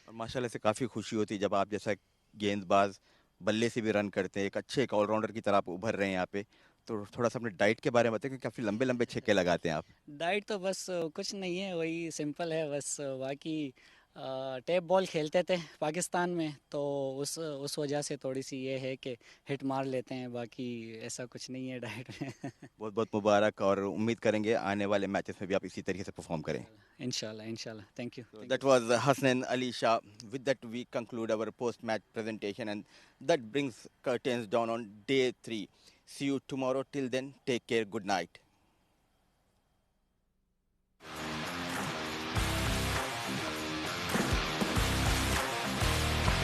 और माशाल्लाह से काफ़ी खुशी होती है जब आप जैसा गेंदबाज बल्ले से भी रन करते हैं, एक अच्छे एक ऑलराउंडर की तरह आप उभर रहे हैं यहाँ पे. तो थोड़ा सा अपने डाइट के बारे में बताएं कि काफ़ी लंबे लंबे छक्के लगाते हैं आप। डाइट तो बस कुछ नहीं है, वही सिंपल है बस। बाकी टैप बॉल खेलते थे पाकिस्तान में, तो उस वजह से थोड़ी सी ये है कि हिट मार लेते हैं, बाकी ऐसा कुछ नहीं है डाइट में। बहुत बहुत मुबारक, और उम्मीद करेंगे आने वाले मैचेस में भी आप इसी तरीके से परफॉर्म करें। इंशाल्लाह इंशाल्लाह। Thank you. That was Hasnan Ali Shah. With that, we conclude our post-match presentation, and that brings curtains down on day 3. See you tomorrow. Till then, take care. Good night.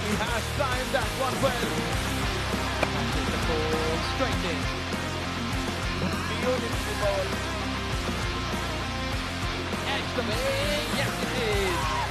He has timed that one well. Catches the ball straight in. Beautiful ball. Edge the way. Yes, it is.